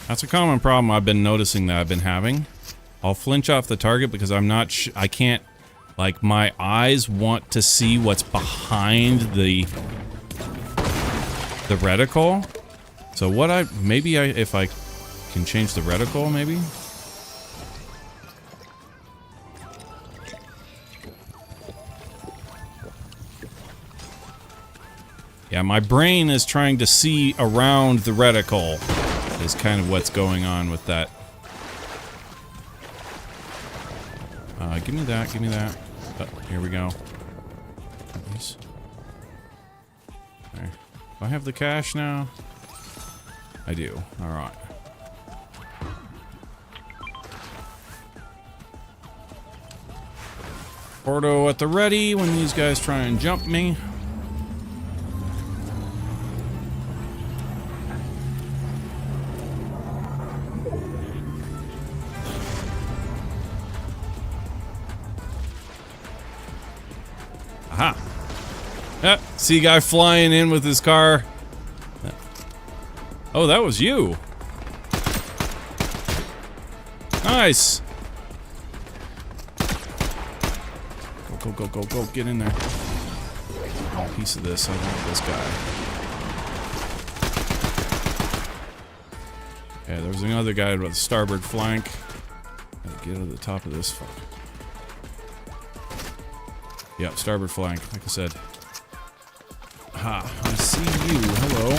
That's a common problem I've been noticing that I've been having. I'll flinch off the target because I'm not I can't, like, my eyes want to see what's behind the reticle. So what if I can change the reticle, maybe? Yeah, my brain is trying to see around the reticle. Is kind of what's going on with that. Give me that, give me that. Oh, here we go. Nice. There. Do I have the cash now? I do. Alright. Porto at the ready when these guys try and jump me. Aha! Ah, see a guy flying in with his car. Oh, that was you. Nice. Go, go, go, go, go. Get in there. Oh, piece of this. I want this guy. Yeah, there was another guy with the starboard flank. Gotta get to the top of this fuck. Yep, starboard flank, like I said. Ha, I see you. Hello.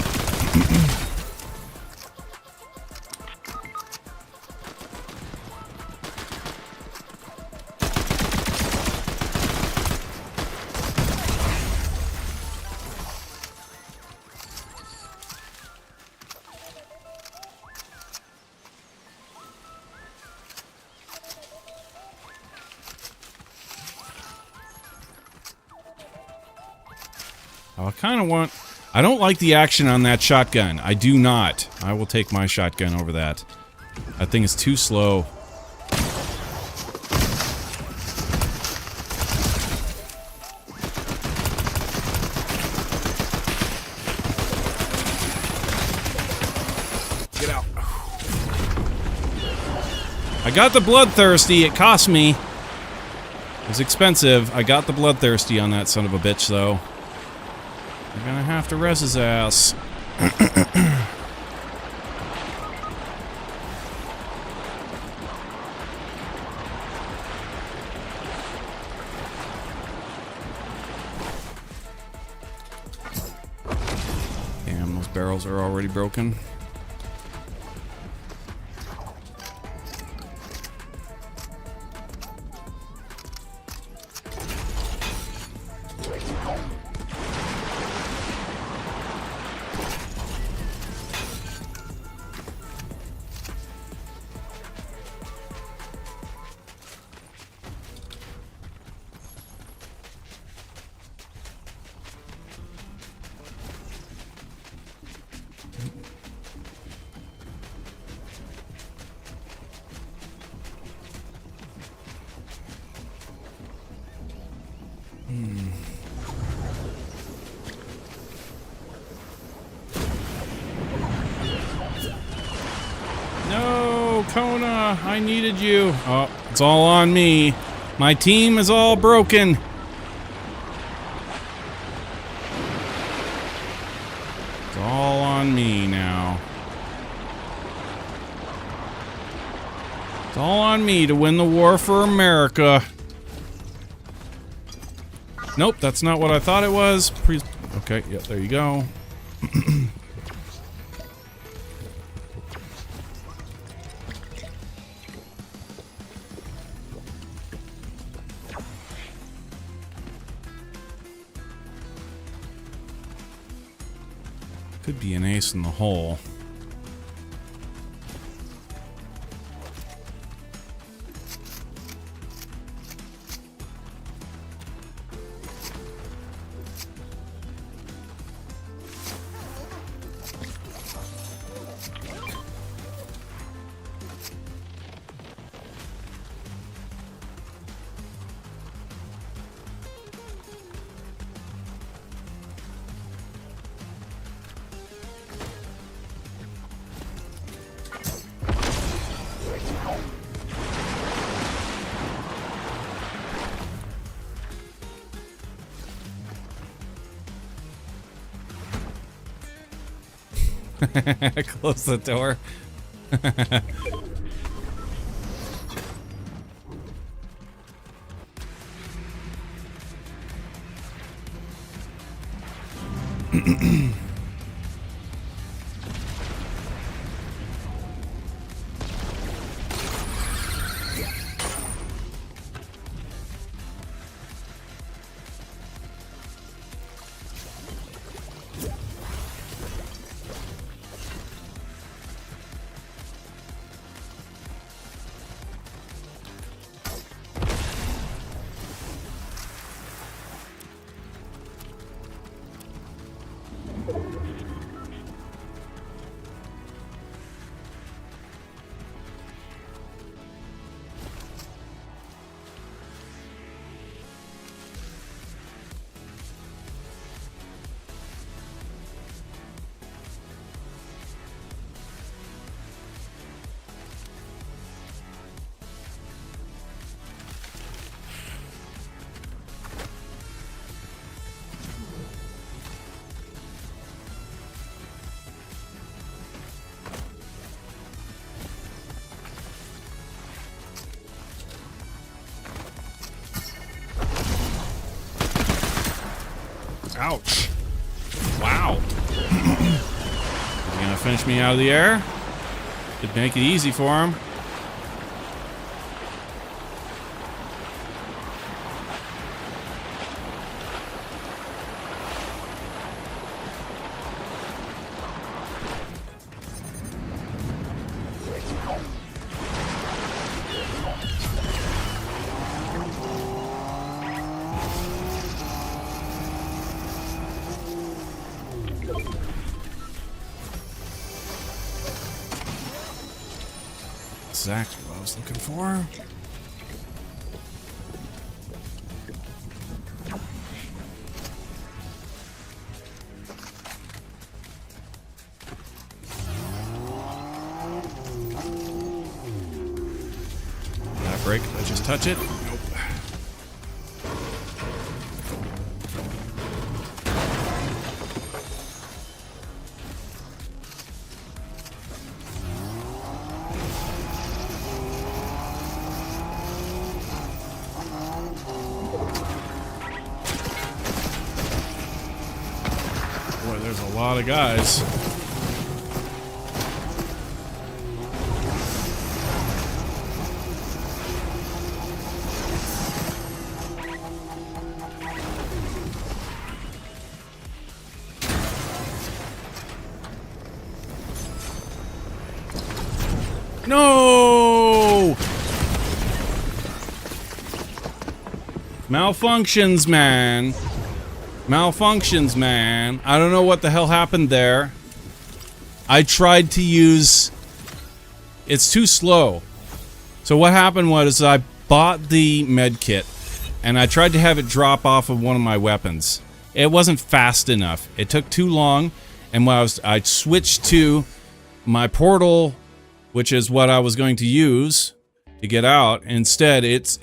I kind of want... I don't like the action on that shotgun. I do not. I will take my shotgun over that. That thing is too slow. Get out. I got the bloodthirsty. It cost me. It was expensive. I got the bloodthirsty on that son of a bitch, though. I'm gonna have to res his ass. Damn, those barrels are already broken. No, Kona, I needed you. Oh, it's all on me. My team is all broken. It's all on me now. It's all on me to win the war for America. Nope, that's not what I thought it was. Okay, yep, there you go. Could be an ace in the hole. Close the door. Ouch. Wow. Is he gonna finish me out of the air? Could make it easy for him. exactly what I was looking for. That break, did I just touch it? Nope. Boy, there's a lot of guys. No! Malfunctions, man. Malfunctions, man. I don't know what the hell happened there. I tried to use... It's too slow. So what happened was I bought the med kit and I tried to have it drop off of one of my weapons. It wasn't fast enough. It took too long, and when I switched to my portal, which is what I was going to use to get out. Instead, it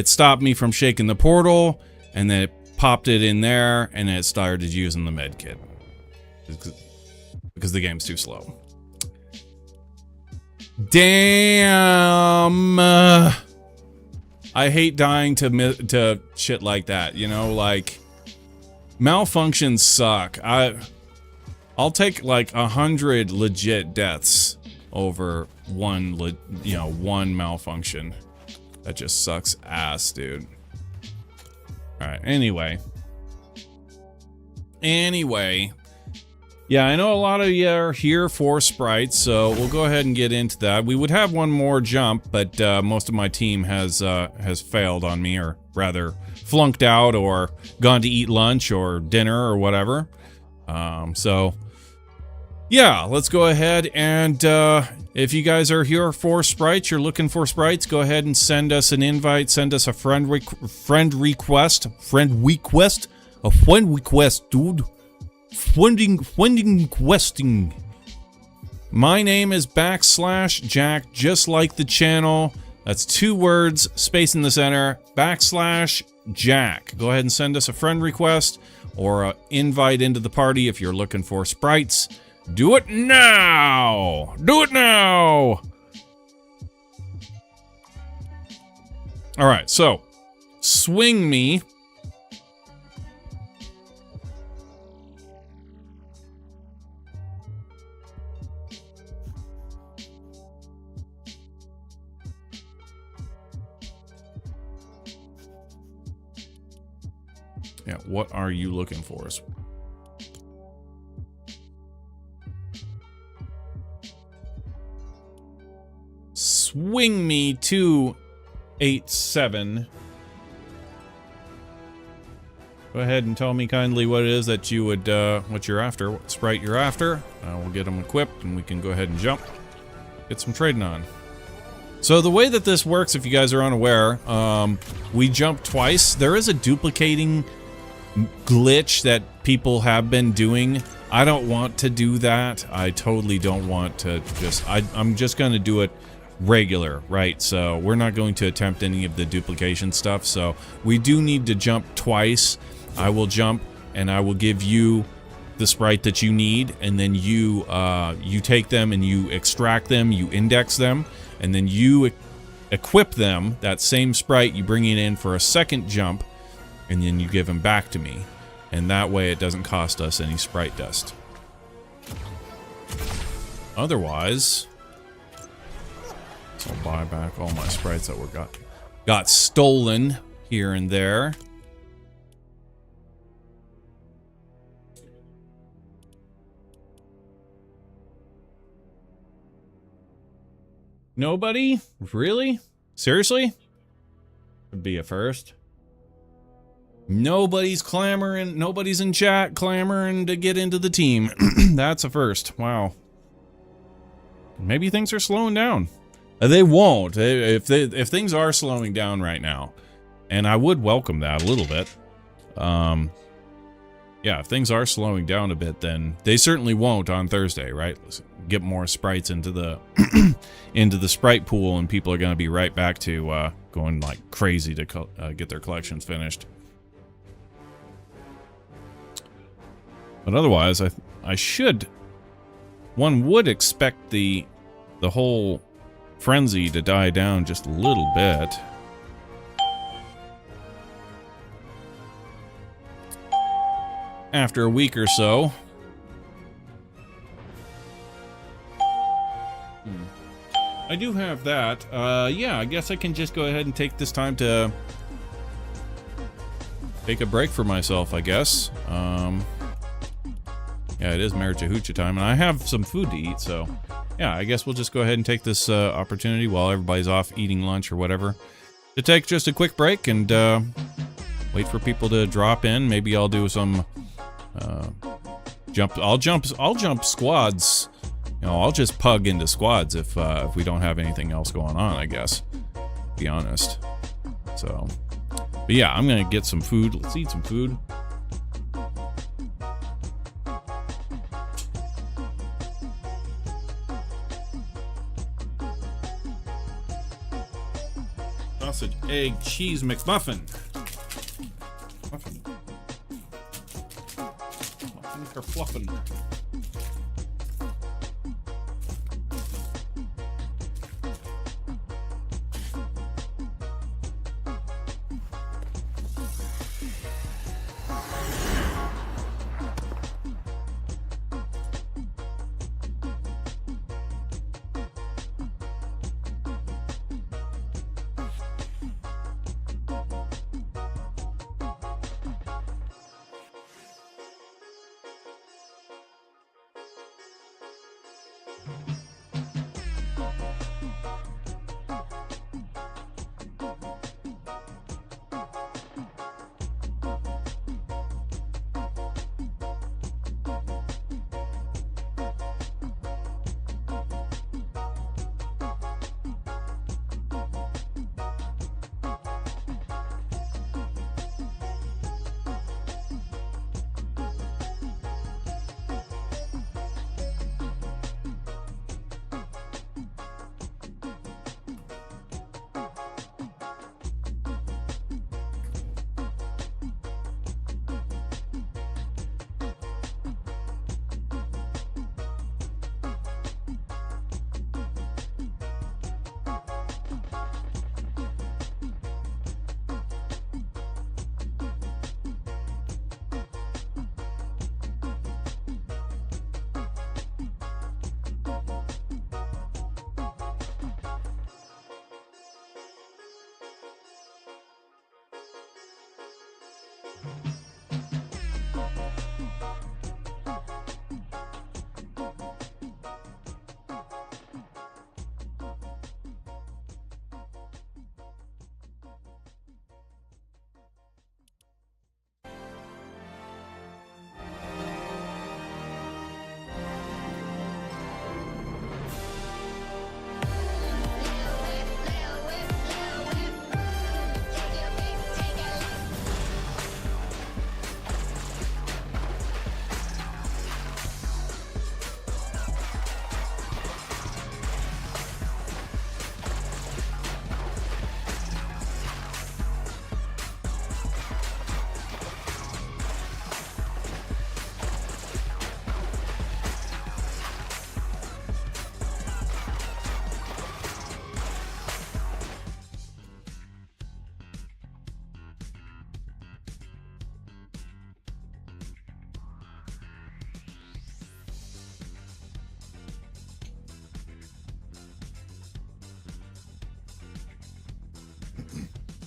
stopped me from shaking the portal, and then it popped it in there, and it started using the med kit. Because the game's too slow. Damn! I hate dying to shit like that, you know, like... Malfunctions suck. I'll take like 100 legit deaths over one malfunction. That just sucks ass, dude. Alright, anyway. Yeah, I know a lot of you are here for Sprites, so we'll go ahead and get into that. We would have one more jump, but most of my team has failed on me, or rather flunked out, or gone to eat lunch or dinner or whatever. So yeah, let's go ahead and if you guys are here for Sprites, you're looking for Sprites, go ahead and send us an invite, send us a friend request, dude. Friending questing. My name is /Jack, just like the channel. That's 2 words, space in the center, /Jack. Go ahead and send us a friend request or an invite into the party if you're looking for Sprites. Do it now! Do it now! Alright, so, swing me. Yeah, what are you looking for? Swing me 287. Go ahead and tell me kindly what it is that you would, what you're after, what sprite you're after. We'll get them equipped and we can go ahead and jump. Get some trading on. So the way that this works, if you guys are unaware, we jump twice. There is a duplicating glitch that people have been doing. I don't want to do that. I totally don't want to just... I'm just going to do it regular, right? So we're not going to attempt any of the duplication stuff. So we do need to jump twice. I will jump and I will give you the sprite that you need, and then you take them and you extract them, you index them, and then you equip them, that same sprite, you bring it in for a second jump, and then you give them back to me. And that way it doesn't cost us any sprite dust. Otherwise, I'll buy back all my sprites that were got stolen here and there. Nobody? Really? Seriously? Would be a first. Nobody's clamoring, nobody's in chat clamoring to get into the team. That's a first. Wow. Maybe things are slowing down. They won't. If things are slowing down right now, and I would welcome that a little bit. Yeah, if things are slowing down a bit, then they certainly won't on Thursday, right? Let's get more sprites into the into the sprite pool, and people are going to be right back to going like crazy to get their collections finished. But otherwise, I should. One would expect the whole frenzy to die down just a little bit. After a week or so. I do have that. Yeah, I guess I can just go ahead and take this time to take a break for myself, I guess. Yeah, it is Marichahucha time, and I have some food to eat, so yeah, I guess we'll just go ahead and take this opportunity while everybody's off eating lunch or whatever to take just a quick break and wait for people to drop in. Maybe I'll do some I'll jump squads. You know, I'll just pug into squads if we don't have anything else going on, I guess. To be honest. So, but yeah, I'm gonna get some food. Let's eat some food. Sausage, egg, cheese McMuffin. Muffin. Muffin for fluffin'.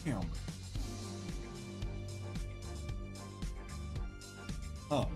Damn. Oh.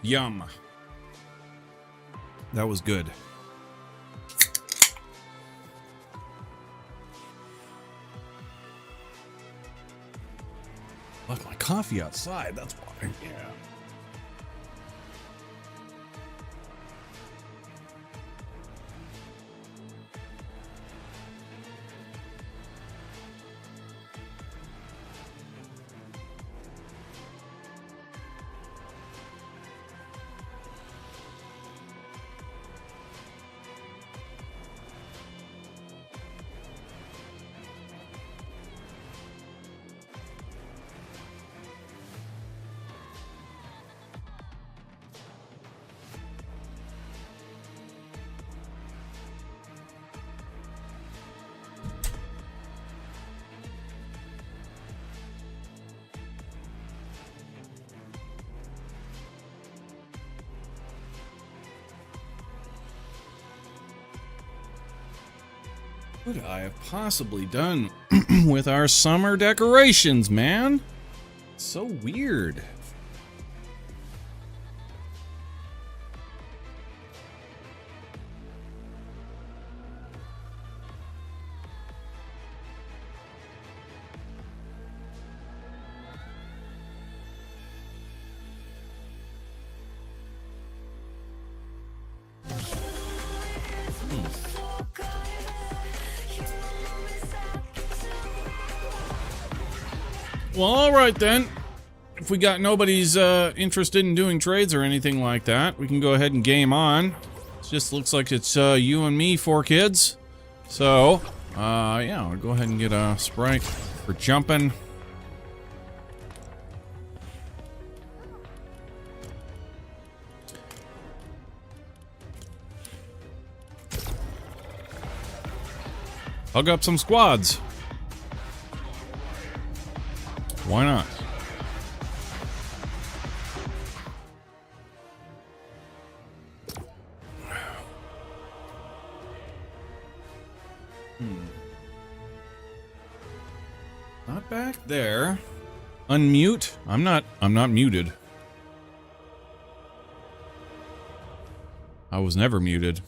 Yum. That was good. Left my coffee outside, that's why. Yeah. What could I have possibly done with our summer decorations, man? So weird. Well, alright then. If we got nobody's interested in doing trades or anything like that, we can go ahead and game on. It just looks like it's you and me, 4 kids. So, yeah, I'll go ahead and get a Sprite for jumping. Hug up some squads. Why not? Not back there. Unmute? I'm not muted. I was never muted.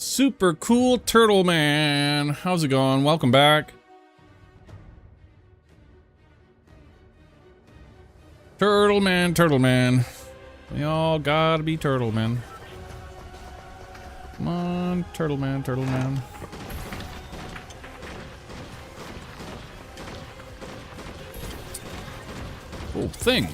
Super cool Turtle Man. How's it going? Welcome back. Turtle Man, Turtle Man. We all gotta be Turtle Man. Come on, Turtle Man, Turtle Man. Oh, thing.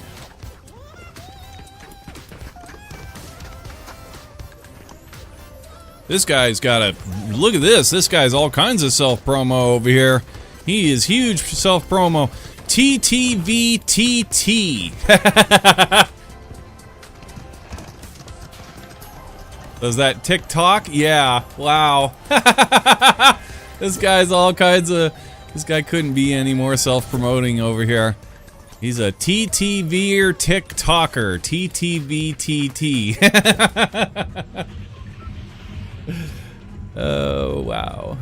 This guy's got a... Look at this. This guy's all kinds of self-promo over here. He is huge self-promo. TTVTT. Does that TikTok? Yeah. Wow. This guy's all kinds of... This guy couldn't be any more self-promoting over here. He's a TTVer TikToker. TTVTT. Oh, wow.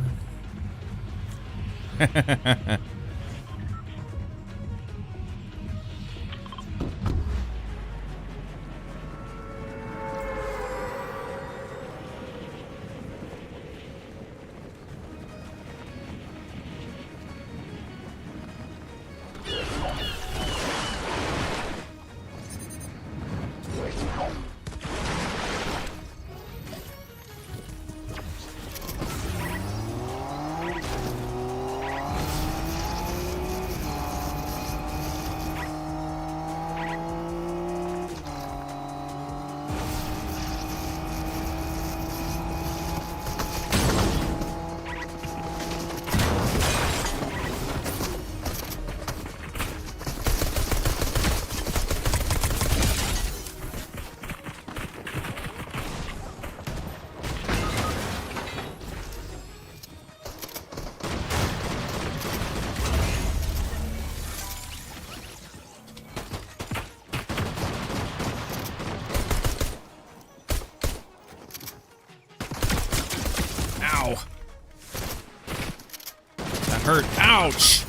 hurt. Ouch!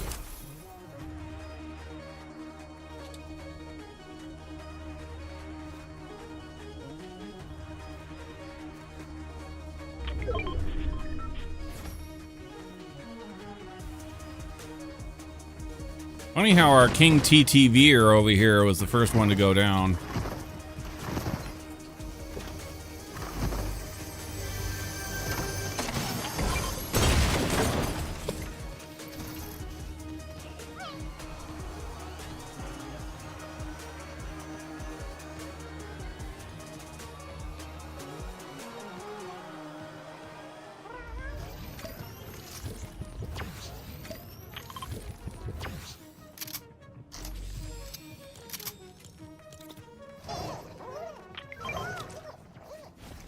Funny how our King TTVer over here was the first one to go down.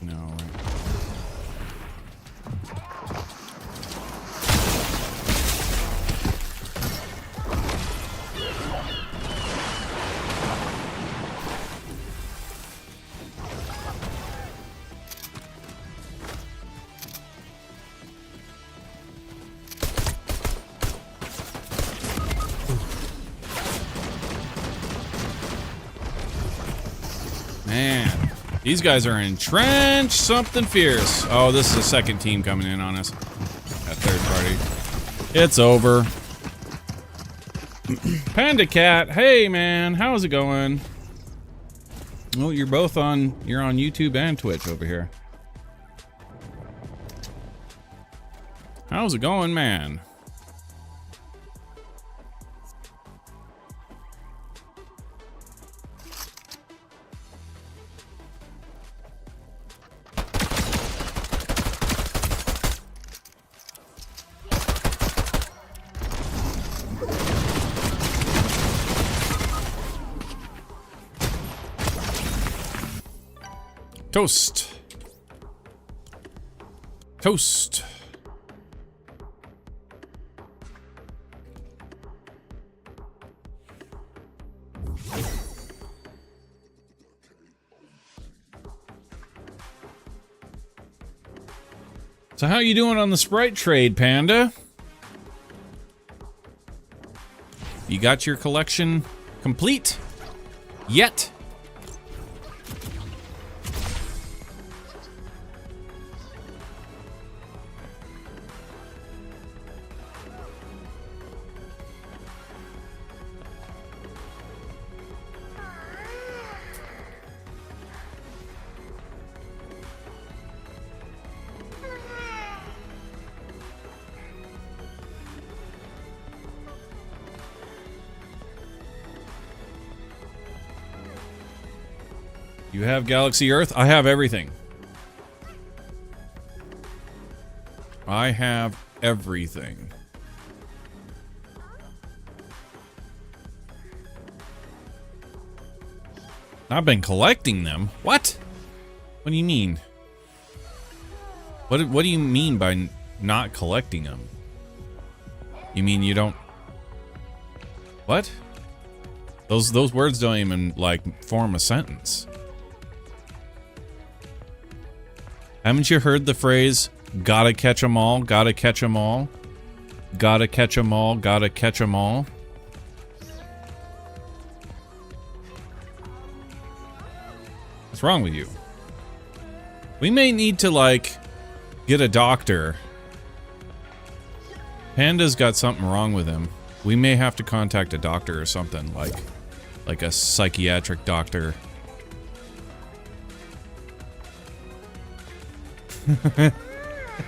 No. Man. These guys are entrenched something fierce. Oh, this is a second team coming in on us. That third party. It's over. Panda Cat, hey man, how's it going? Oh, you're on YouTube and Twitch over here. How's it going, man? Toast. Toast. So how you doing on the Sprite trade, Panda? You got your collection complete? Yet? You have Galaxy Earth? I have everything. I have everything. I've been collecting them. What? What do you mean? What do you mean by not collecting them? You mean you don't... What? Those words don't even, like, form a sentence. Haven't you heard the phrase, gotta catch 'em all, gotta catch 'em all? Gotta catch 'em all, gotta catch 'em all? What's wrong with you? We may need to, like, get a doctor. Panda's got something wrong with him. We may have to contact a doctor or something, like a psychiatric doctor.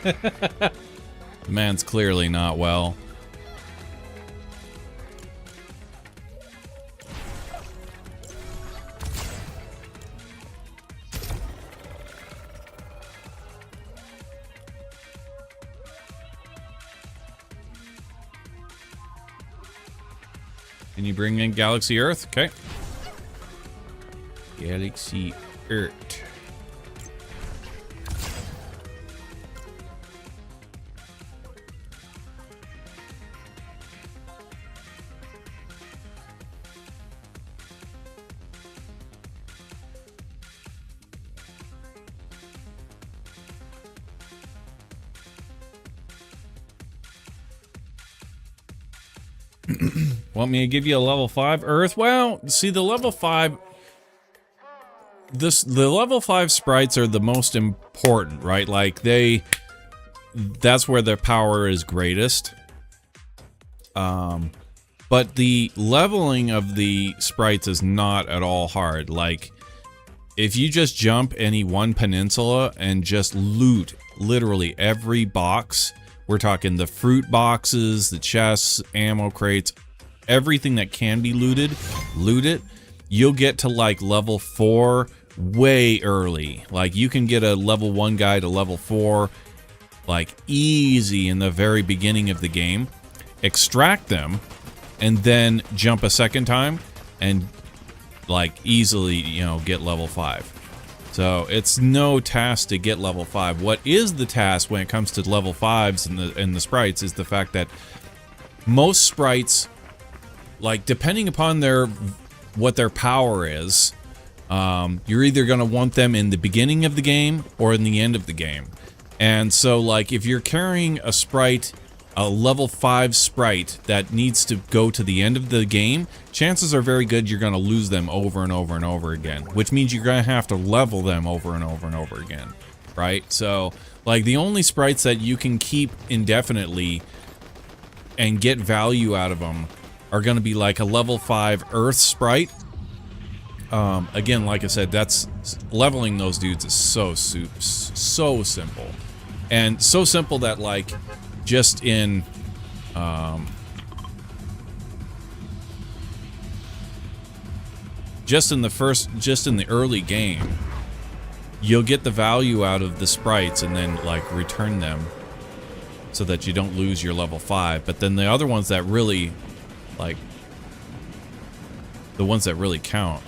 The man's clearly not well. Can you bring in Galaxy Earth? Okay. Galaxy Earth. Want me to give you a level 5 Earth? Well, see, the level 5... The level 5 sprites are the most important, right? Like, that's where their power is greatest. But the leveling of the sprites is not at all hard. Like, if you just jump any one peninsula and just loot literally every box, we're talking the fruit boxes, the chests, ammo crates, everything that can be looted, loot it, you'll get to like level 4 way early. Like, you can get a level 1 guy to level 4 like easy in the very beginning of the game, extract them, and then jump a second time and like easily, you know, get level 5. So it's no task to get level 5. What is the task when it comes to level 5s in the sprites is the fact that most sprites, like, depending upon what their power is, you're either going to want them in the beginning of the game or in the end of the game. And so, like, if you're carrying a sprite, a level 5 sprite that needs to go to the end of the game, chances are very good you're going to lose them over and over and over again, which means you're going to have to level them over and over and over again, right? So, like, the only sprites that you can keep indefinitely and get value out of them are going to be like a level 5 Earth sprite. Again, like I said, that's leveling those dudes is so simple, and so simple that, like, just in the early game, you'll get the value out of the sprites and then like return them so that you don't lose your level 5. But then the other ones that really, like, the ones that really count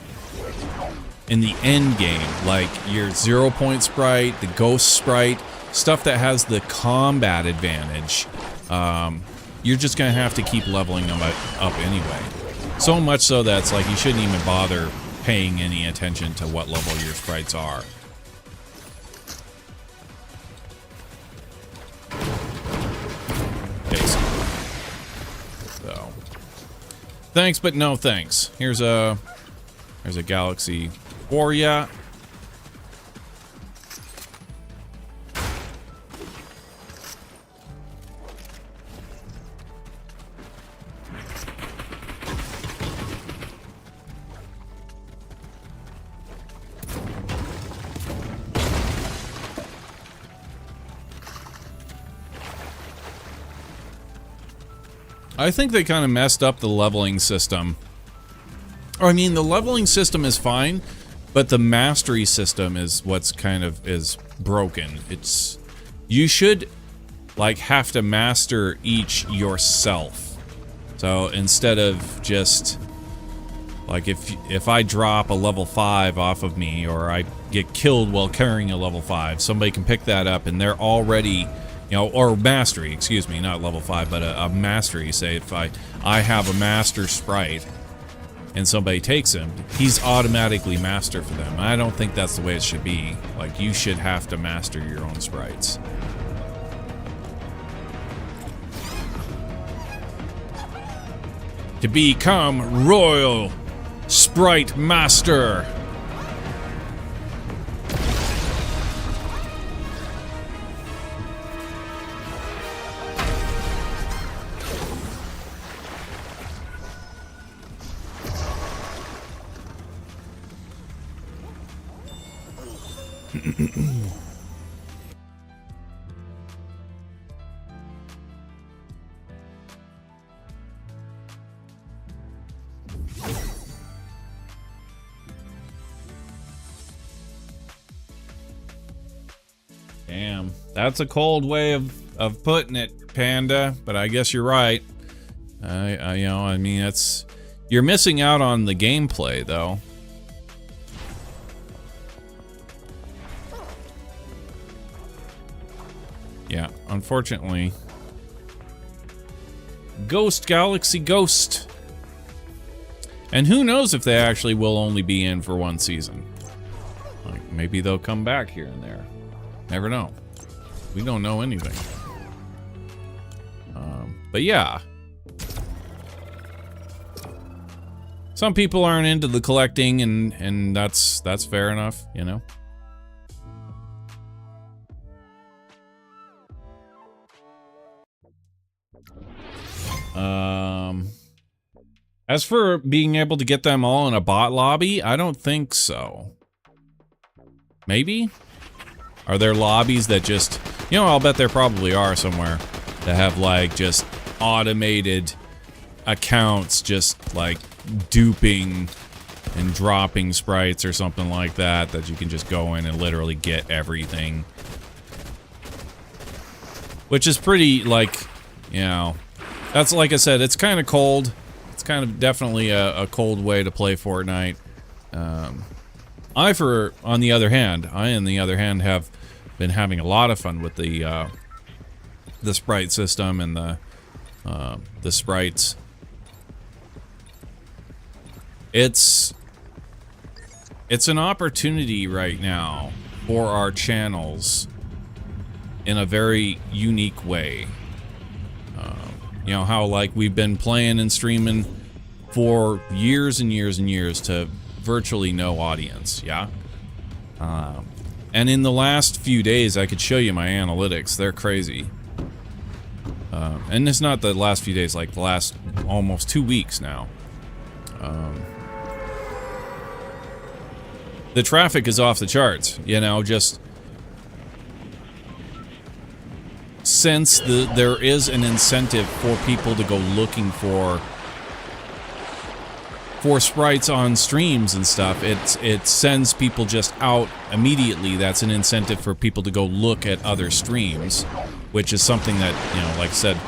in the end game, like your 0 point sprite, the ghost sprite, stuff that has the combat advantage, you're just gonna have to keep leveling them up anyway. So much so that it's like you shouldn't even bother paying any attention to what level your sprites are. Basically. So, thanks, but no thanks. Here's a galaxy for ya. I think they kind of messed up the leveling system. Or, I mean, the leveling system is fine, but the mastery system is what's kind of is broken. It's, you should like have to master each yourself. So instead of just like if I drop a level 5 off of me, or I get killed while carrying a level 5, somebody can pick that up and they're already, you know, or mastery, excuse me, not level 5, but a mastery. Say if I have a master sprite and somebody takes him, he's automatically master for them. I don't think that's the way it should be. Like, you should have to master your own sprites. To become Royal Sprite Master. Damn, that's a cold way of putting it, Panda, but I guess you're right. You know, I mean, it's, you're missing out on the gameplay, though. Yeah, unfortunately. Ghost Galaxy Ghost. And who knows if they actually will only be in for one season. Like, maybe they'll come back here and there. Never know. We don't know anything. But yeah. some people aren't into the collecting, and that's fair enough, you know. As for being able to get them all in a bot lobby, I don't think so. Maybe? Are there lobbies that just, you know, I'll bet there probably are somewhere that have like just automated accounts just like duping and dropping sprites or something like that, that you can just go in and literally get everything. Which is pretty, like, you know, that's, like I said, it's kind of cold. It's kind of definitely a cold way to play Fortnite. On the other hand, have been having a lot of fun with the sprite system and the sprites. It's an opportunity right now for our channels in a very unique way. You know how, like, we've been playing and streaming for years and years and years to virtually no audience, yeah? And in the last few days, I could show you my analytics. They're crazy. And it's not the last few days, like the last almost 2 weeks now. The traffic is off the charts, you know, just since there is an incentive for people to go looking for sprites on streams and stuff, it sends people just out immediately. That's an incentive for people to go look at other streams, which is something that, you know, like I said,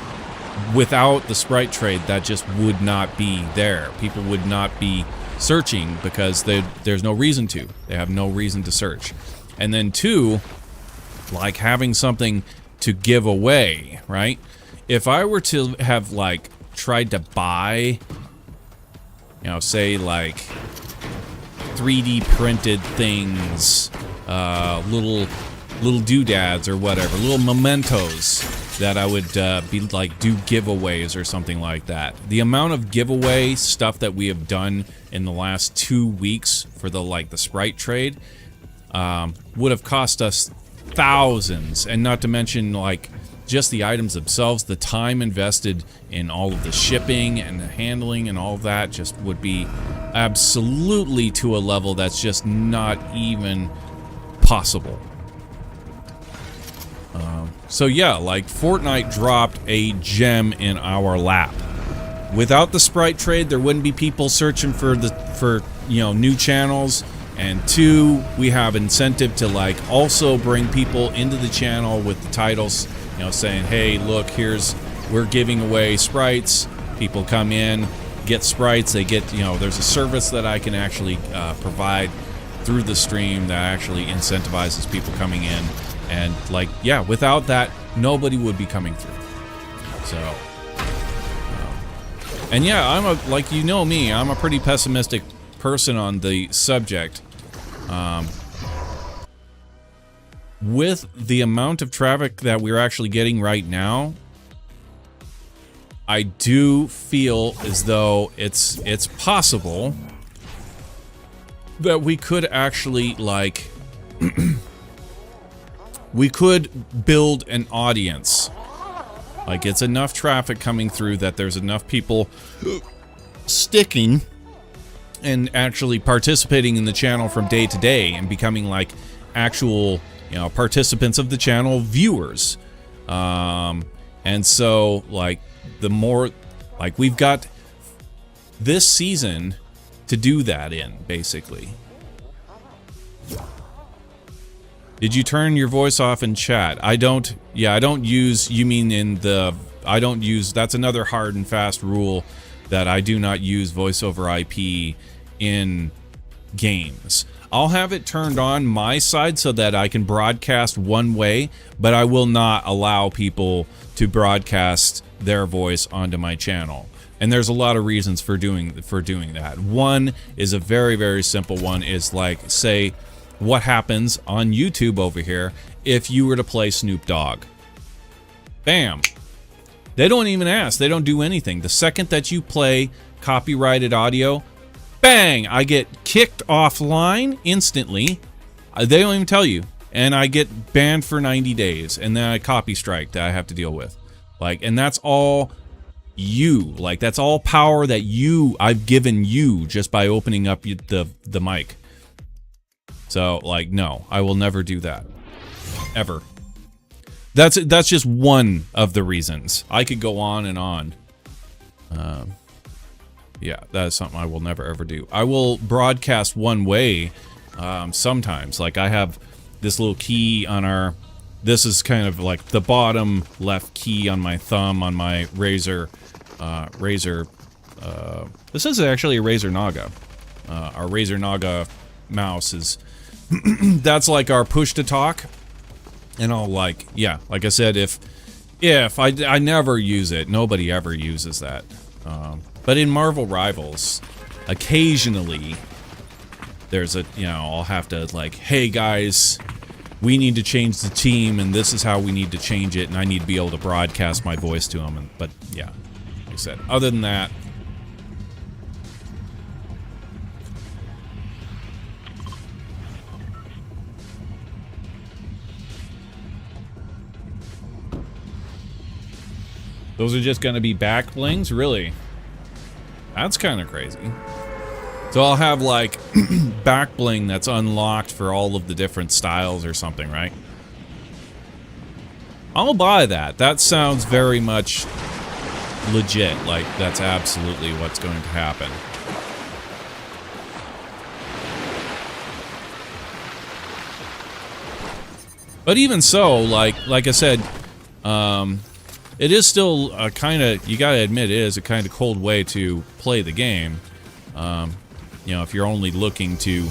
without the sprite trade, that just would not be there. People would not be searching because there's no reason to. They have no reason to search. And then two, like having something to give away, right? If I were to have, like, tried to buy, you know, say, like, 3D printed things, little doodads or whatever, little mementos that I would be like do giveaways or something like that. The amount of giveaway stuff that we have done in the last 2 weeks for the sprite trade would have cost us thousands, and not to mention, like, just the items themselves, the time invested in all of the shipping and the handling and all of that just would be absolutely to a level that's just not even possible. So yeah, like, Fortnite dropped a gem in our lap. Without the sprite trade, there wouldn't be people searching for you know, new channels. And two, we have incentive to, like, also bring people into the channel with the titles, you know, saying, hey, look, we're giving away sprites. People come in, get sprites, they get, you know, there's a service that I can actually provide through the stream that actually incentivizes people coming in. And, like, yeah, without that, nobody would be coming through. So, and yeah, like, you know me, I'm a pretty pessimistic person on the subject. With the amount of traffic that we're actually getting right now, I do feel as though it's possible that we could actually, like, we could build an audience. Like, it's enough traffic coming through that there's enough people sticking and actually participating in the channel from day to day and becoming, like, actual, you know, participants of the channel, viewers. And so, like, the more, like, we've got this season to do that in, basically. Did you turn your voice off in chat? I don't use, you mean in the, I don't use, that's another hard and fast rule, that I do not use voice over IP in games. I'll have it turned on my side so that I can broadcast one way, but I will not allow people to broadcast their voice onto my channel. And there's a lot of reasons for doing that. One is a very, very simple one, is, like, say, what happens on YouTube over here if you were to play Snoop Dogg. Bam. They don't even ask. They don't do anything. The second that you play copyrighted audio, bang, I get kicked offline instantly. They don't even tell you. And I get banned for 90 days. And then a copy strike that I have to deal with. Like, and that's all you. Like, that's all power that I've given you just by opening up the mic. So, like, no, I will never do that. Ever. That's just one of the reasons. I could go on and on. Yeah, that is something I will never ever do. I will broadcast one way sometimes. Like, I have this little key on our... This is kind of like the bottom left key on my thumb on my Razer. This is actually a Razer Naga. Our Razer Naga mouse is... That's like our push to talk. And I'll like... Yeah, like I said, if I never use it. Nobody ever uses that. But in Marvel Rivals, occasionally, there's a, you know, I'll have to like, hey guys, we need to change the team, and this is how we need to change it, and I need to be able to broadcast my voice to them. But yeah, like I said, other than that, those are just going to be back blings, really? That's kind of crazy. So I'll have like back bling that's unlocked for all of the different styles or something, right? I'll buy that. That sounds very much legit. Like, that's absolutely what's going to happen. But even so, like I said, it is still a kind of, you gotta admit, it is a kind of cold way to play the game. You know, if you're only looking to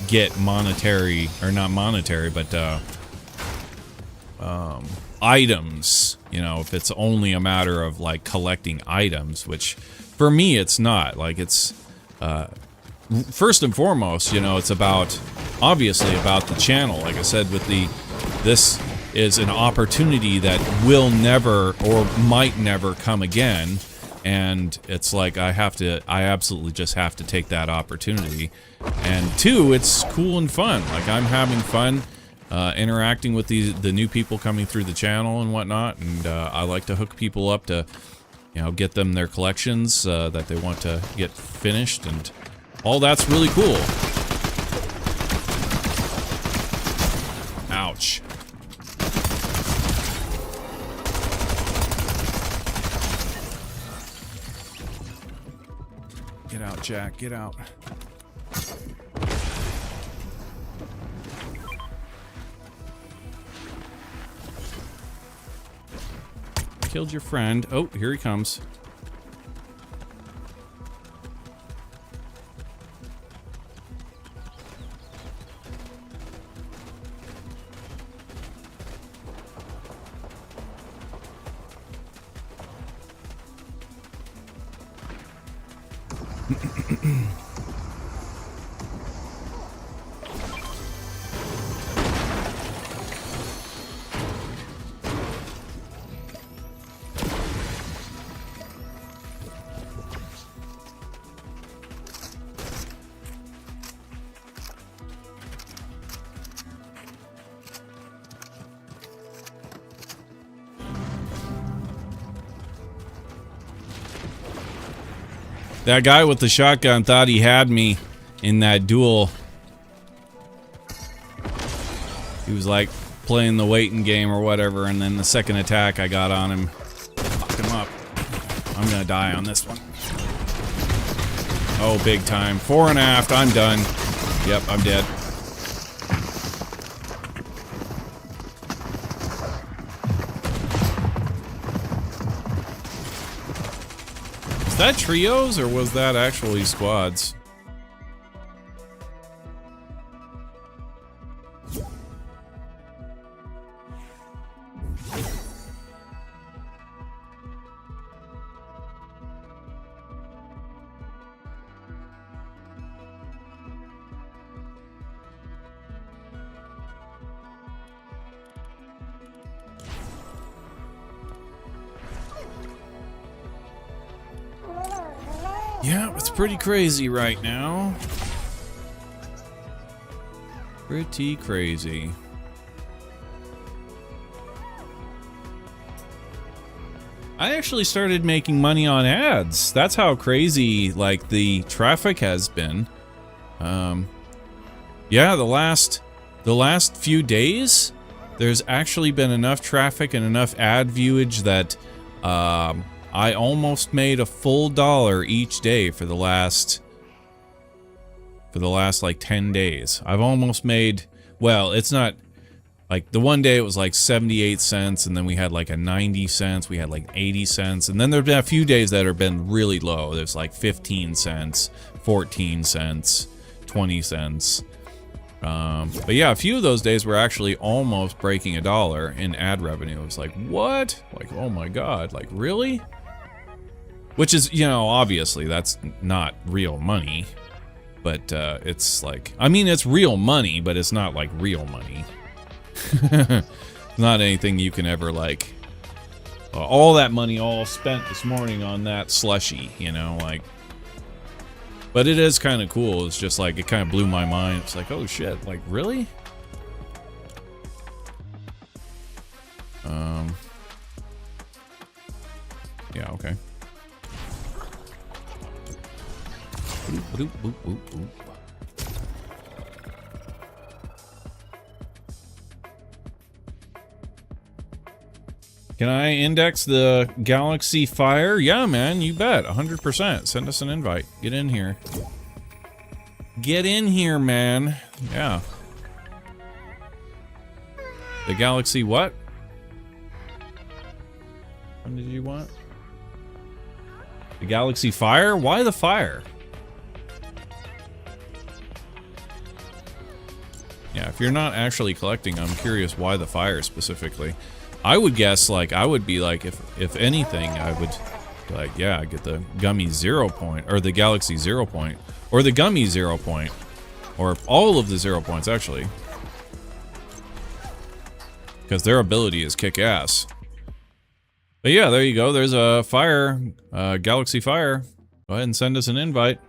get monetary, or not monetary, but items, you know, if it's only a matter of like collecting items, which for me it's not. Like, it's first and foremost, you know, it's about, obviously about the channel. Like I said, with this is an opportunity that will never or might never come again, and it's like I absolutely just have to take that opportunity. And two, it's cool and fun. Like, I'm having fun interacting with the new people coming through the channel and whatnot, and I like to hook people up to, you know, get them their collections that they want to get finished, and all that's really cool. Ouch. Get out, Jack, get out. Killed your friend. Oh, here he comes. That guy with the shotgun thought he had me in that duel. He was like playing the waiting game or whatever, and then the second attack I got on him, fucked him up. I'm gonna die on this one. Oh, big time. Fore and aft, I'm done. Yep, I'm dead. Was that trios or was that actually squads? Yeah, it's pretty crazy right now. Pretty crazy. I actually started making money on ads. That's how crazy, like, the traffic has been. Yeah, the last few days, there's actually been enough traffic and enough ad viewage that I almost made a full dollar each day for the last like 10 days. I've almost made, well, it's not like the one day it was like 78 cents, and then we had like a 90 cents, we had like 80 cents, and then there've been a few days that have been really low. There's like 15 cents, 14 cents, 20 cents. But yeah, a few of those days were actually almost breaking a dollar in ad revenue. It was like, what? Like, oh my God, like, really? Which is, you know, obviously that's not real money. But it's like, I mean, it's real money, but it's not like real money. Not anything you can ever like, all that money all spent this morning on that slushy, you know, like. But it is kind of cool. It's just like, it kind of blew my mind. It's like, oh shit, like, really? Yeah, okay. Boop, boop, boop, boop. Can I index the Galaxy Fire? Yeah, man, you bet. 100%. Send us an invite. Get in here. Get in here, man. Yeah. The Galaxy what? What did you want? The Galaxy Fire? Why the fire? Yeah, if you're not actually collecting, I'm curious why the fire specifically. I would guess, like, I would be like, if anything, I would, like, yeah, get the Gummy 0 point, or the Galaxy 0 point, or the Gummy 0 point, or all of the 0 points, actually. Because their ability is kick-ass. But yeah, there you go, there's a fire, Galaxy Fire. Go ahead and send us an invite.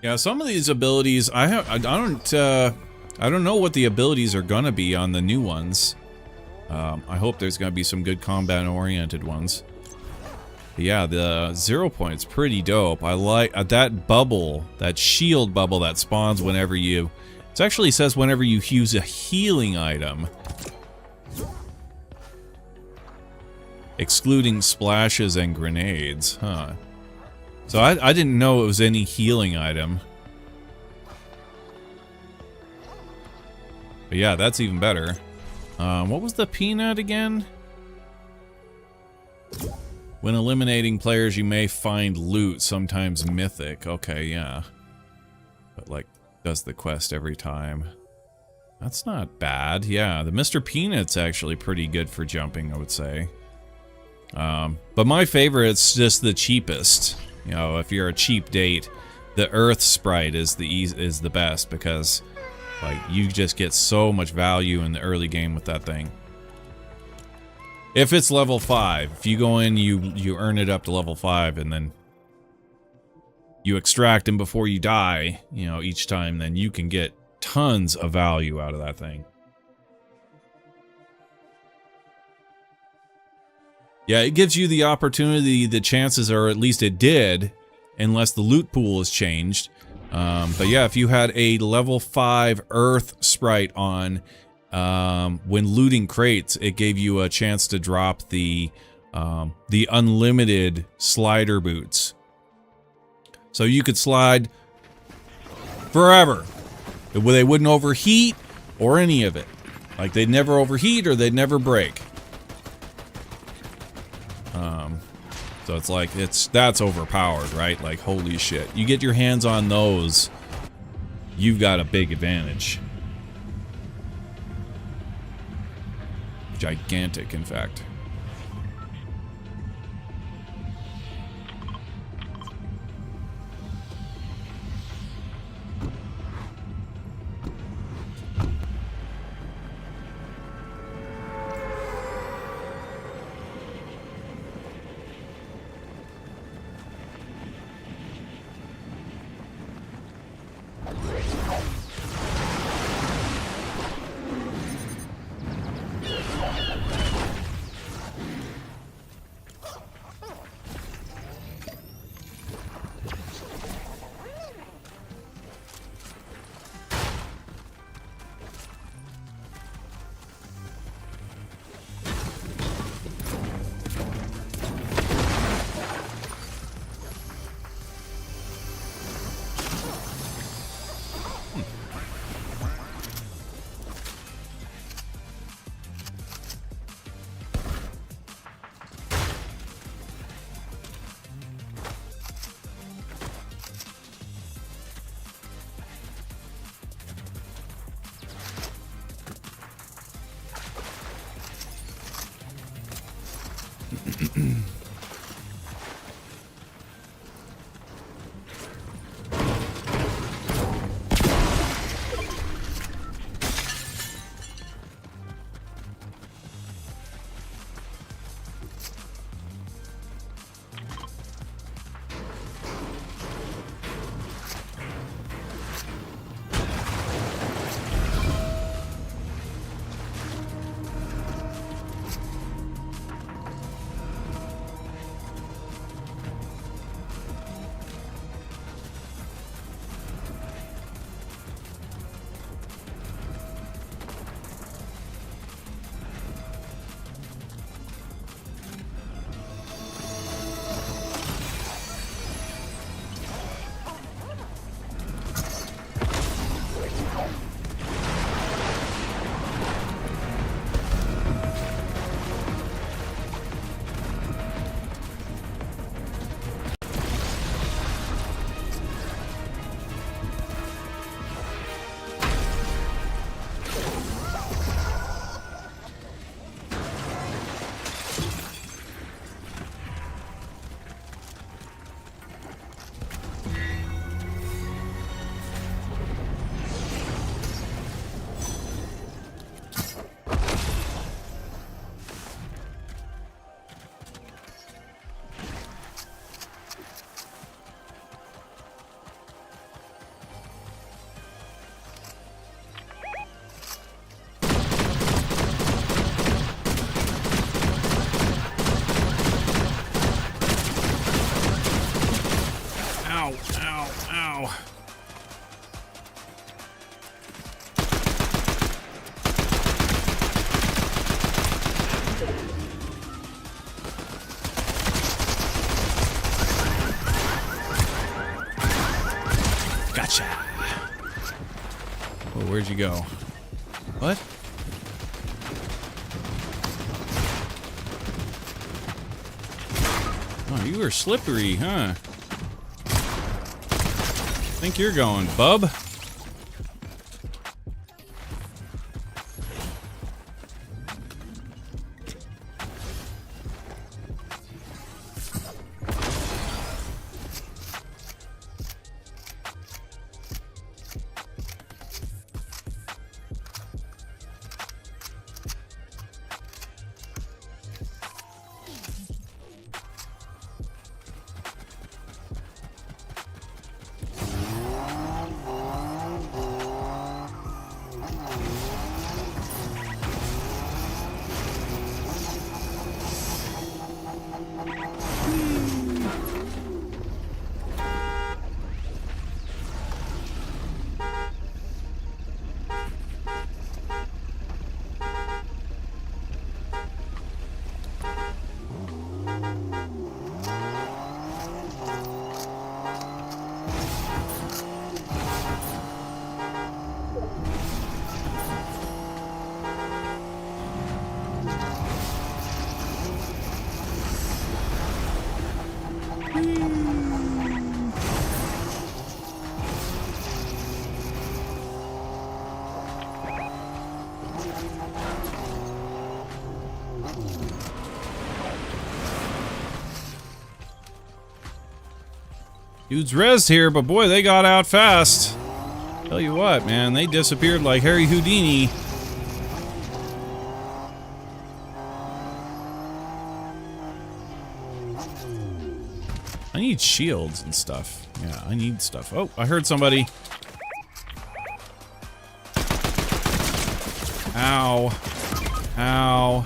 Yeah, some of these abilities I don't know what the abilities are gonna be on the new ones. I hope there's gonna be some good combat-oriented ones. But yeah, the 0 point's pretty dope. I like that bubble, that shield bubble that spawns whenever you. It actually says whenever you use a healing item, excluding splashes and grenades, huh? So I didn't know it was any healing item. But yeah, that's even better. What was the peanut again? When eliminating players, you may find loot, sometimes mythic. Okay, yeah. But like, does the quest every time. That's not bad. Yeah, the Mr. Peanut's actually pretty good for jumping, I would say. But my favorite's just the cheapest. You know, if you're a cheap date, the Earth Sprite is the best because, like, you just get so much value in the early game with that thing. If it's level 5, if you go in, you earn it up to level 5, and then you extract him before you die, you know, each time, then you can get tons of value out of that thing. Yeah, it gives you the opportunity, the chances are, at least it did, unless the loot pool has changed. But yeah, if you had a level 5 Earth Sprite on, when looting crates, it gave you a chance to drop the unlimited slider boots. So you could slide forever. They wouldn't overheat or any of it. Like, they'd never overheat or they'd never break. So it's like, that's overpowered, right? Like, holy shit. You get your hands on those, you've got a big advantage. Gigantic, in fact. Ow, ow, ow. Gotcha. Oh, where'd you go? What? Oh, you were slippery, huh? Think you're going, bub? Dude's res here, but boy, they got out fast. Tell you what, man, they disappeared like Harry Houdini. I need shields and stuff. Yeah, I need stuff. Oh, I heard somebody. Ow. Ow.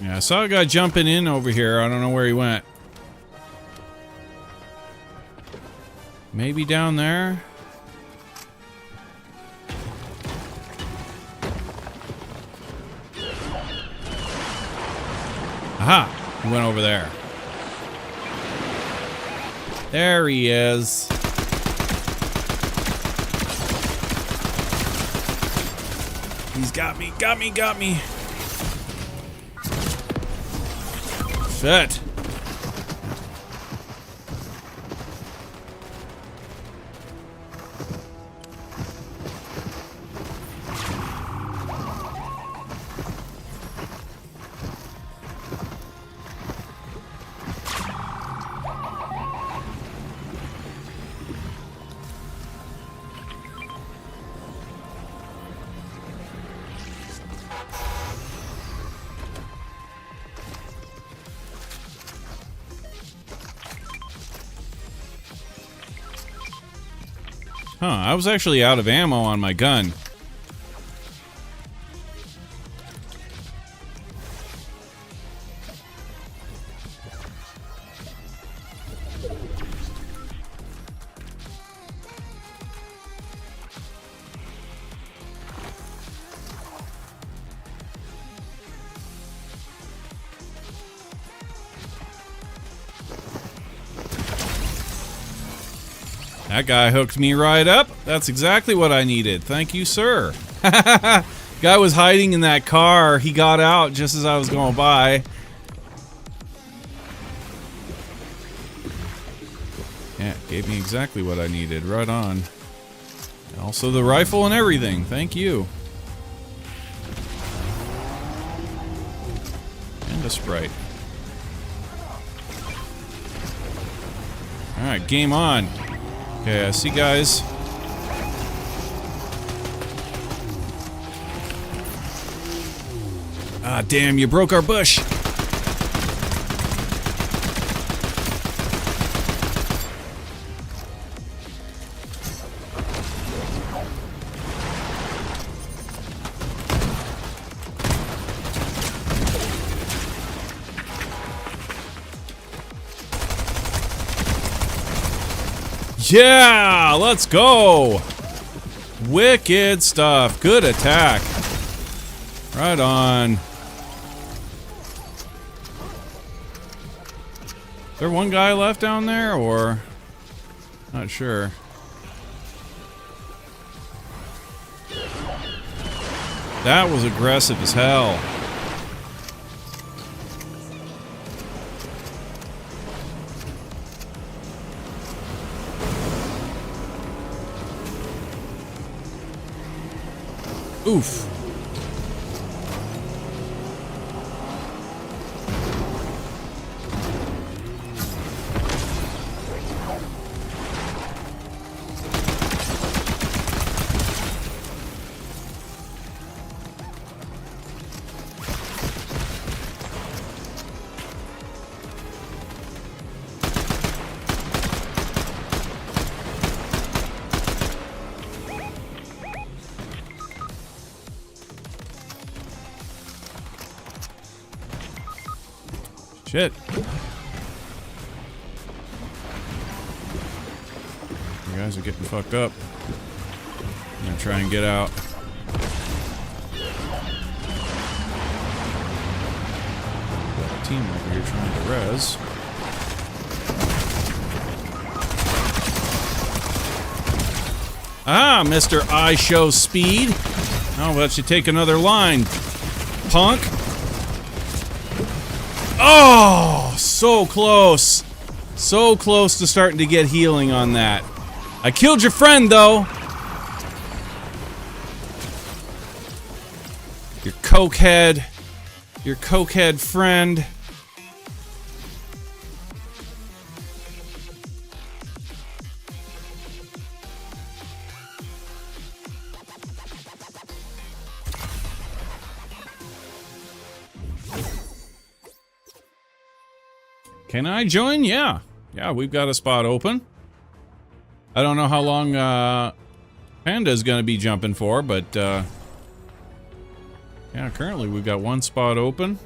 Yeah, I saw a guy jumping in over here. I don't know where he went. Maybe down there? Aha! He went over there. There he is. He's got me, got me. Shit. Huh, I was actually out of ammo on my gun. That guy hooked me right up. That's exactly what I needed. Thank you, sir. Guy was hiding in that car. He got out just as I was going by. Yeah, gave me exactly what I needed. Right on. Also the rifle and everything. Thank you. And a Sprite. Alright, game on. Okay, I see guys. Ah, damn, you broke our bush. Yeah, let's go. Wicked stuff. Good attack. Right on. Is there one guy left down there, or? Not sure. That was aggressive as hell. Oof. Shit. guys are getting fucked up. I'm gonna try and get out. Got a team over here trying to res. Ah, Mr. I Show Speed. How about you take another line, punk? Oh, so close. So close to starting to get healing on that. I killed your friend, though. Your cokehead. Your cokehead friend. Can I join? Yeah. Yeah, we've got a spot open. I don't know how long Panda's gonna be jumping for, but yeah, currently we've got one spot open.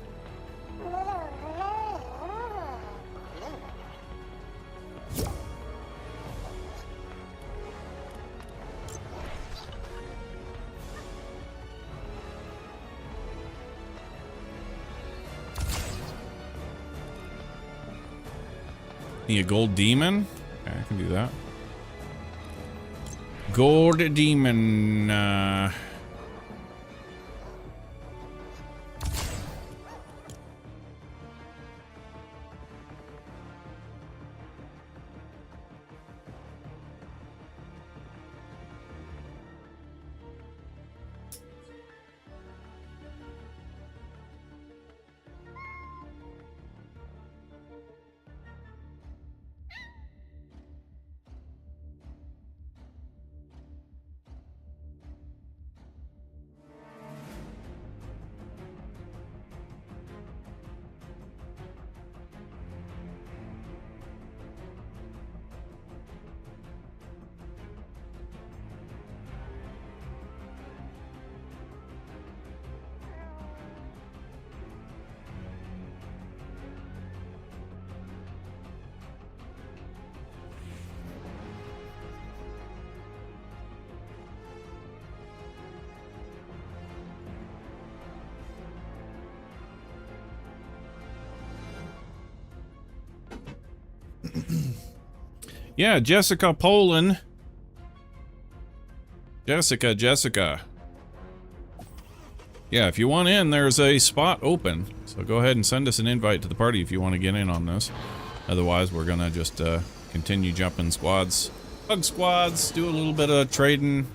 Need a gold demon? Okay, I can do that. Gold demon. Yeah, Jessica Poland. Jessica. Yeah, if you want in, there's a spot open. So go ahead and send us an invite to the party if you want to get in on this. Otherwise, we're gonna just continue jumping squads. Bug squads, do a little bit of trading.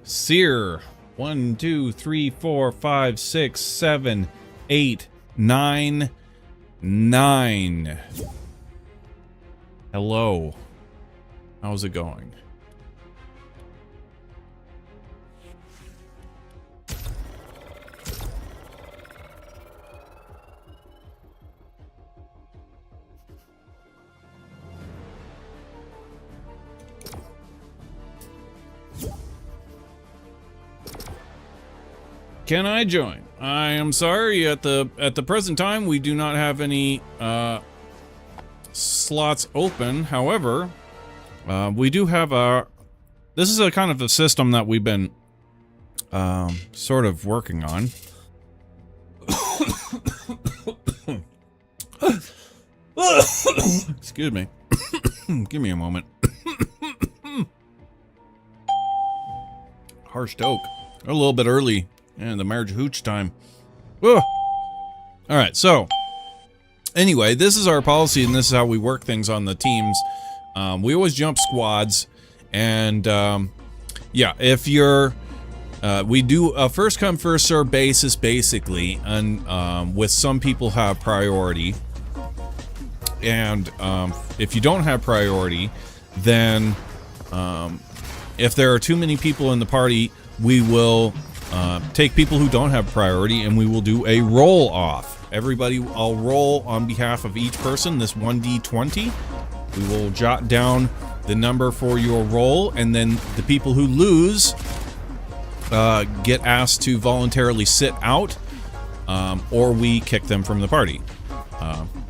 Sear. 1, 2, 3, 4, 5, 6, 7, 8, 9, 9. Hello. How's it going? Can I join? I am sorry, at the present time we do not have any slots open. However, we do have this is a kind of a system that we've been sort of working on. Excuse me. Give me a moment. Harsh toke. A little bit early. And the marriage hooch time. Ugh. All right, so anyway, this is our policy, and this is how we work things on the teams. We always jump squads, and yeah, if you're, we do a first come first serve basis basically, and with some people have priority, and if you don't have priority, then if there are too many people in the party, we will take people who don't have priority, and we will do a roll off. Everybody, I'll roll on behalf of each person this 1d20. We will jot down the number for your roll, and then the people who lose get asked to voluntarily sit out. or we kick them from the party.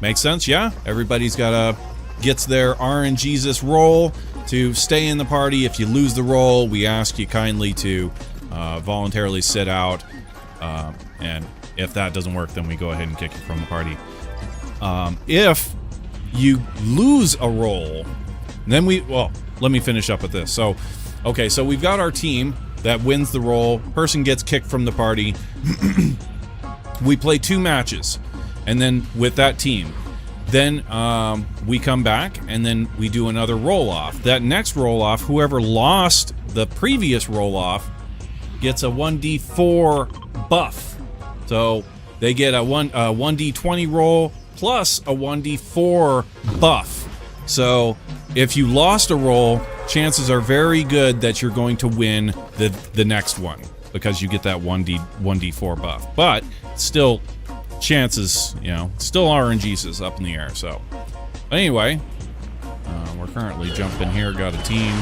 Makes sense, yeah? Everybody's gets their RNGesus roll to stay in the party. If you lose the roll, we ask you kindly to voluntarily sit out, and if that doesn't work, then we go ahead and kick you from the party. If you lose a roll, then well, let me finish up with this. So, okay, so we've got our team that wins the roll. Person gets kicked from the party. We play 2 matches, and then with that team, then we come back, and then we do another roll-off. That next roll-off, whoever lost the previous roll-off gets a 1d4 buff. So they get a 1d20 roll plus a 1d4 buff. So if you lost a roll, chances are very good that you're going to win the next one, because you get that 1d4 buff. But still, chances, still RNGesus up in the air. So anyway, we're currently jumping here, got a team.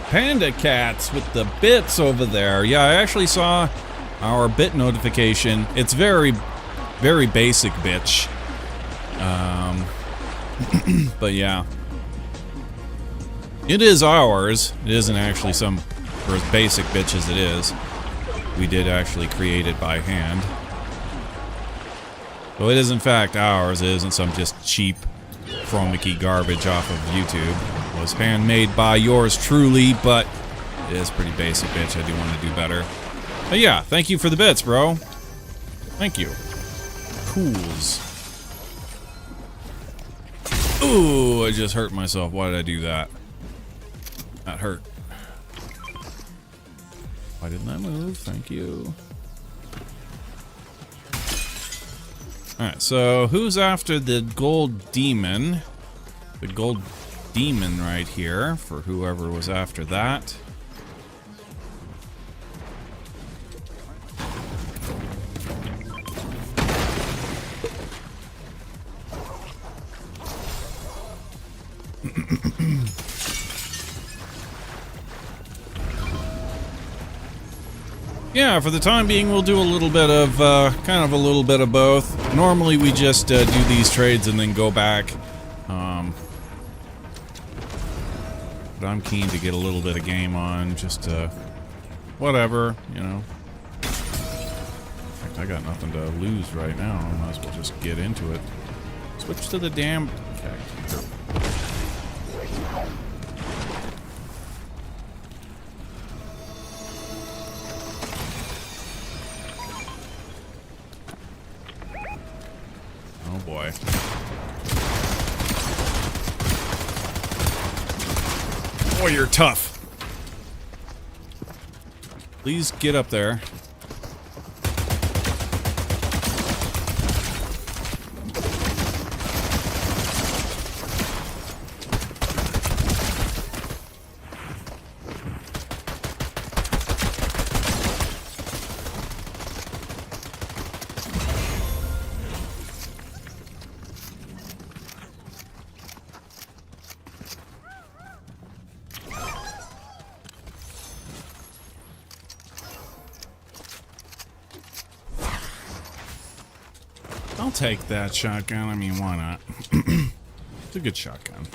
Panda Cats with the bits over there. Yeah, I actually saw our bit notification. It's very, very basic, bitch. But yeah. It is ours. It isn't actually some for as basic bitch as it is. We did actually create it by hand. So it is in fact ours. It isn't some just cheap Fromiki garbage off of YouTube. It was handmade by yours truly, but it is pretty basic, bitch. I do want to do better. But yeah, thank you for the bits, bro. Thank you. Cools. Ooh, I just hurt myself. Why did I do that? That hurt. Why didn't I move? Thank you. Alright, so who's after the gold demon? The gold demon right here, for whoever was after that. Yeah, for the time being, we'll do a little bit of, kind of a little bit of both. Normally, we just do these trades and then go back. But I'm keen to get a little bit of game on, just whatever, In fact, I got nothing to lose right now. I might as well just get into it. Switch to the damn... Okay. Oh boy. Boy, you're tough. Please get up there. I'll take that shotgun. I mean, why not? It's a good shotgun.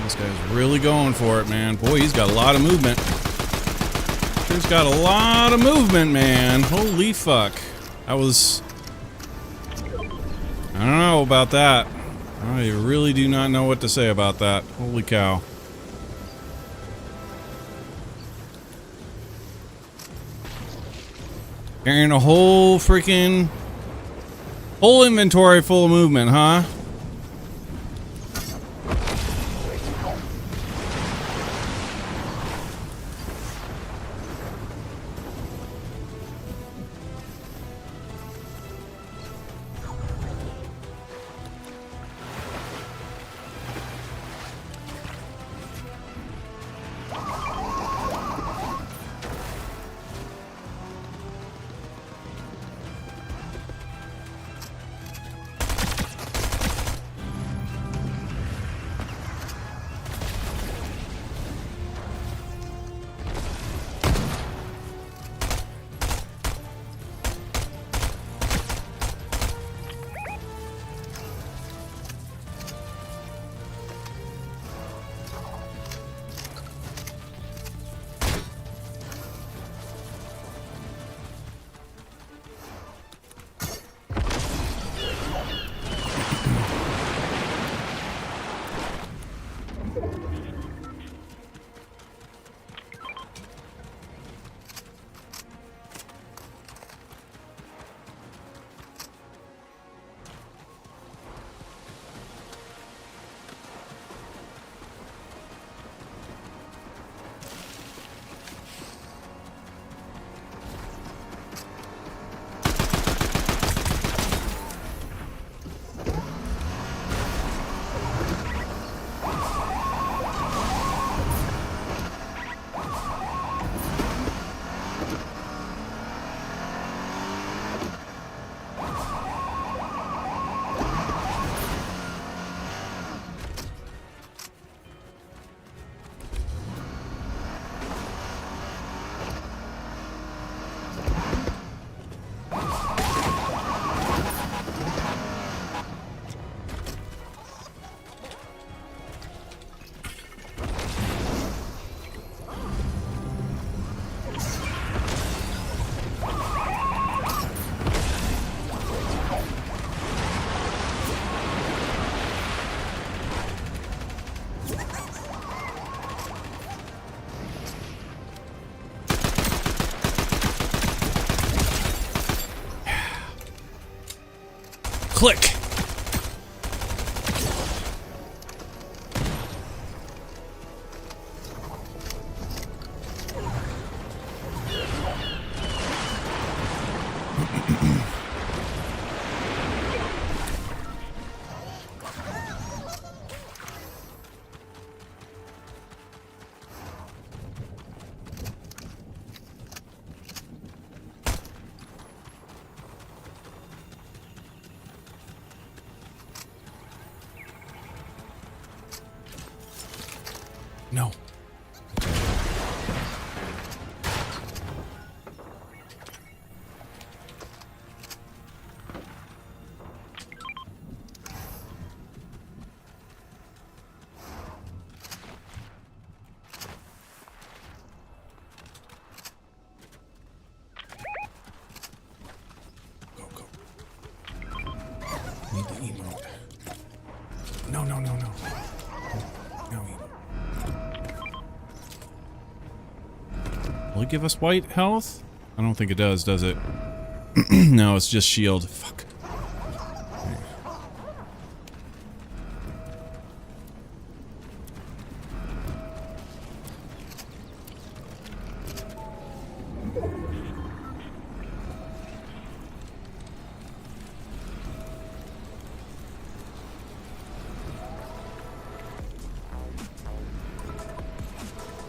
This guy's really going for it, man. Boy, he's got a lot of movement. He's got a lot of movement, man. Holy fuck. That was... I don't know about that. I really do not know what to say about that. Holy cow. Carrying a whole freaking... whole inventory full of movement, huh? Click. No. Go, go. Need the emote. No, no, no, no. No emote. Will it give us white health? I don't think it does it? No, it's just shield. Fuck.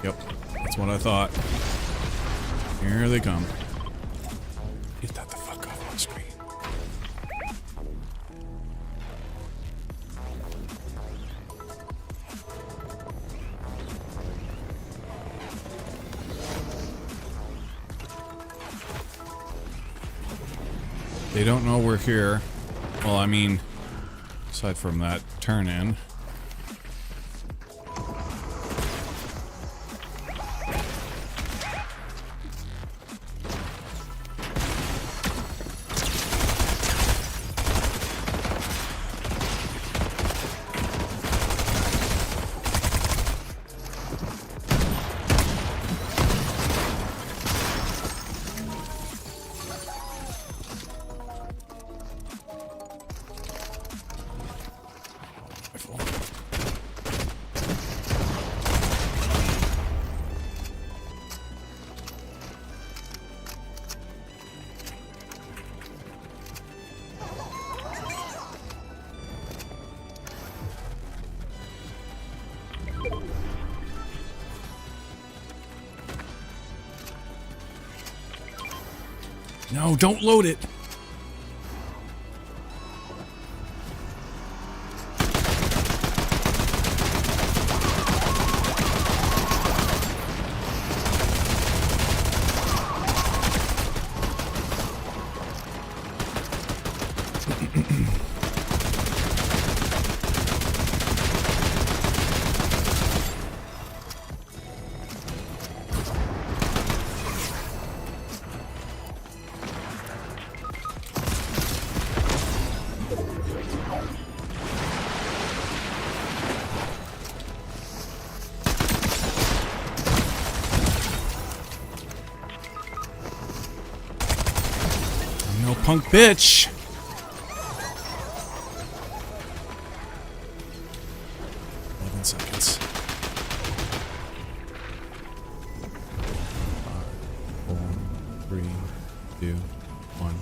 Yep, that's what I thought. Here they come. Get that the fuck off my screen. They don't know we're here. Well, I mean, Aside from that turn in. No, don't load it. No punk bitch. Seconds. 5, 4, 3, 2, 1.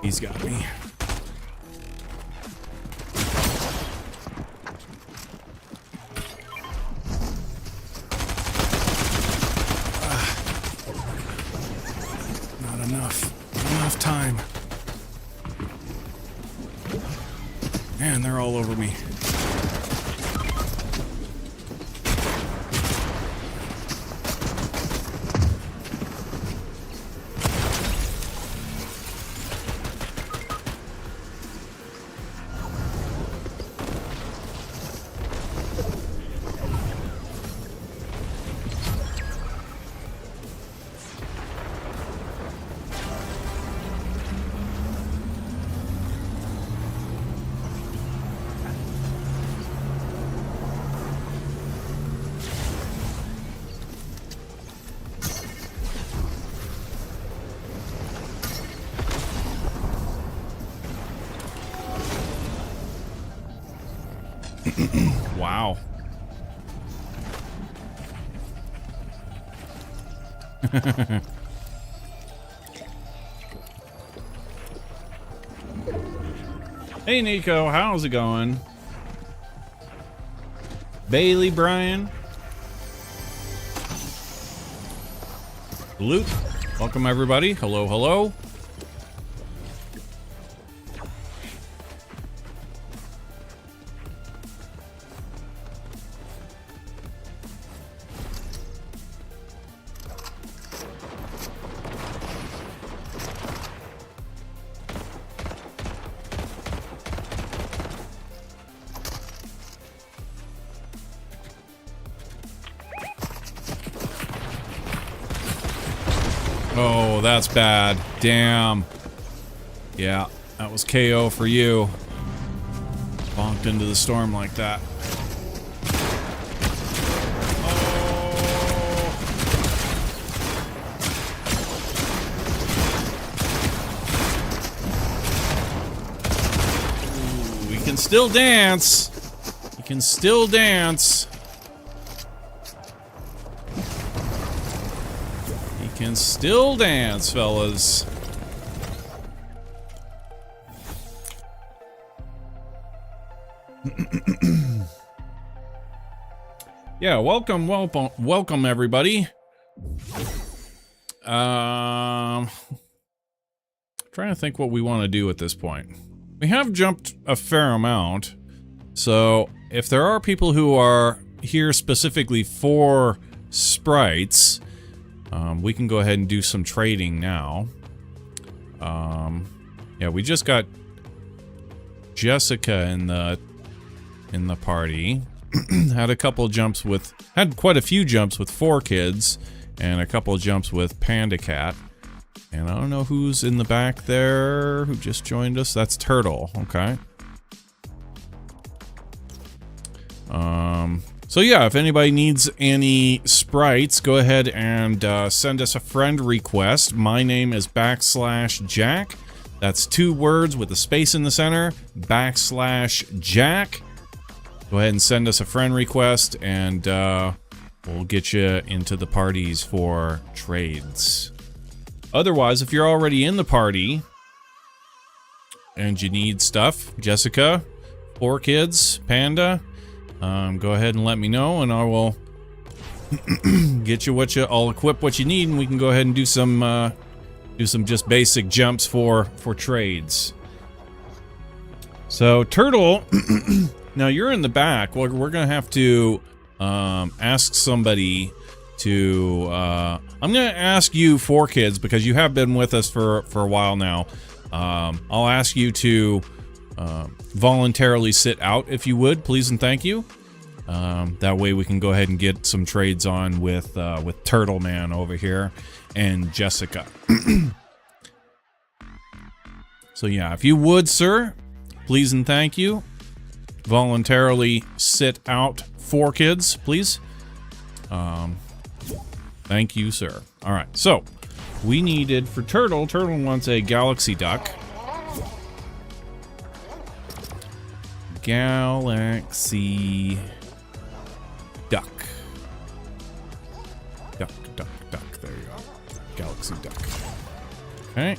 He's got me. Not enough time. Man, they're all over me. Wow. Hey Nico, how's it going? Bailey Brian. Luke, welcome everybody. Hello, hello. Oh, that's bad. Damn. Yeah, that was KO for you. Bonked into the storm like that. Oh. Ooh, we can still dance. We can still dance. Can still dance, fellas. Yeah, welcome everybody. Trying to think what we want to do at this point. We have jumped a fair amount, so if there are people who are here specifically for Sprites. We can go ahead and do some trading now. Yeah, we just got Jessica in the party. Had quite a few jumps with 4 kids, and a couple of jumps with Panda Cat. And I don't know who's in the back there who just joined us. That's Turtle. Okay. So yeah, if anybody needs any sprites, go ahead and send us a friend request. My name is /Jack. That's 2 words with a space in the center. /Jack. Go ahead and send us a friend request, and we'll get you into the parties for trades. Otherwise, if you're already in the party and you need stuff, Jessica, 4 kids, Panda, go ahead and let me know, and I will get you I'll equip what you need, and we can go ahead and do some just basic jumps for trades. So Turtle, now you're in the back. We're gonna have to ask somebody to. I'm gonna ask you 4 kids because you have been with us for a while now. I'll ask you to voluntarily sit out if you would, please and thank you. That way we can go ahead and get some trades on with Turtle Man over here and Jessica. So yeah, if you would, sir, please and thank you. Voluntarily sit out 4 kids, please. Thank you, sir. All right, so we needed for Turtle. Turtle wants a galaxy duck. Galaxy duck. Duck. There you go. Galaxy duck. Okay.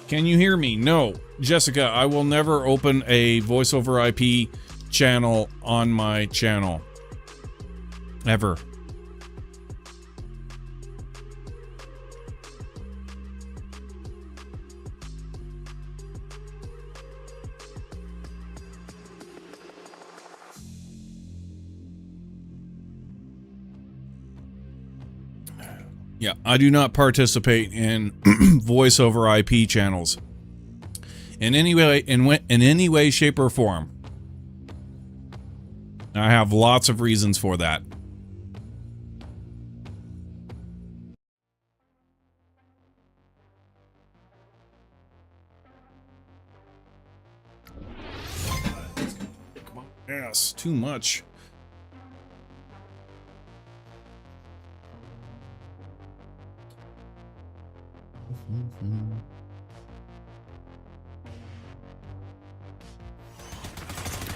Can you hear me? No. Jessica, I will never open a voice over IP channel on my channel. Ever. Yeah, I do not participate in voice over IP channels in any way, shape, or form. I have lots of reasons for that. Yes, too much.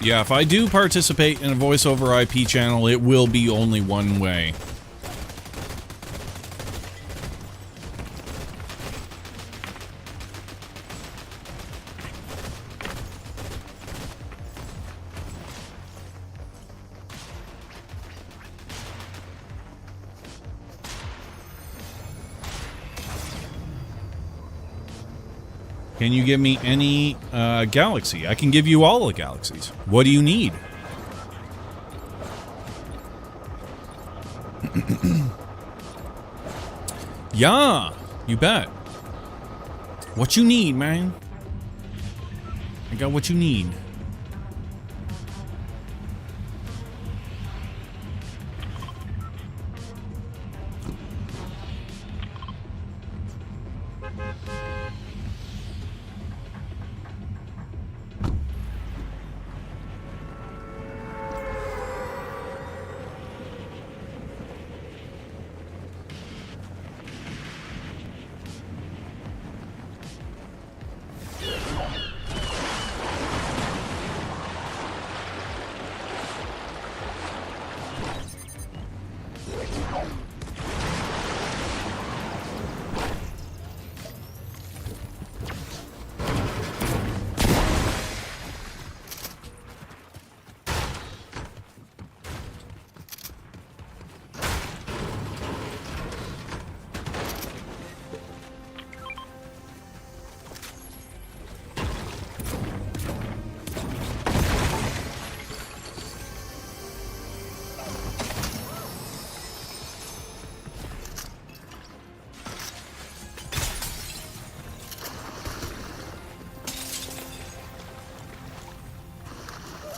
Yeah, if I do participate in a voice over IP channel, it will be only one way. Can you give me any galaxy? I can give you all the galaxies. What do you need? Yeah, you bet. What you need, man? I got what you need.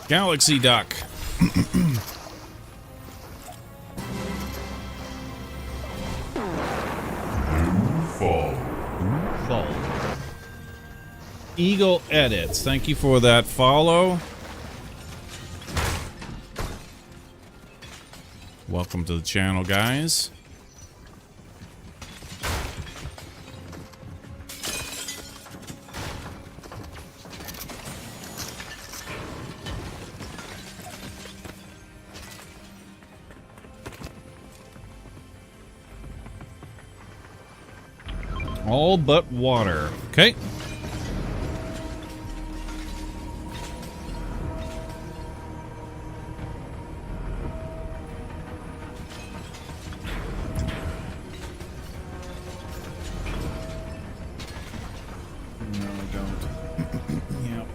Galaxy Duck. Fall. Eagle Edits. Thank you for that follow. Welcome to the channel, guys. All but water. Okay. No, don't. Yep.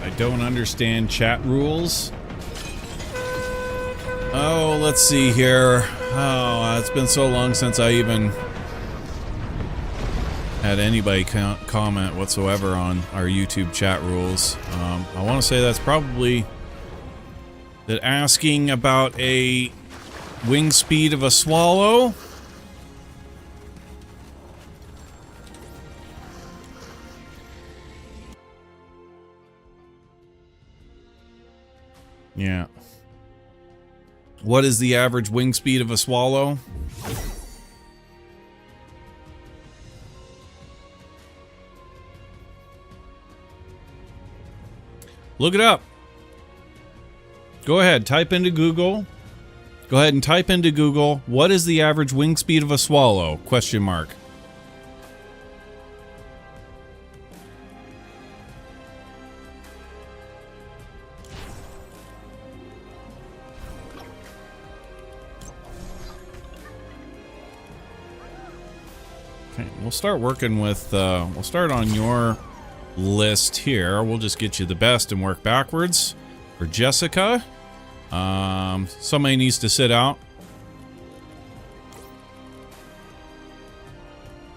I don't understand chat rules. Oh, let's see here. Oh, it's been so long since I even had anybody comment whatsoever on our YouTube chat rules. I want to say that's probably that asking about a wing speed of a swallow. Yeah. What is the average wing speed of a swallow? Look it up. Go ahead, type into Google. Go ahead and type into Google, what is the average wing speed of a swallow? Question mark. Okay, we'll start working with, we'll start on your list here. We'll just get you the best and work backwards. For Jessica, somebody needs to sit out.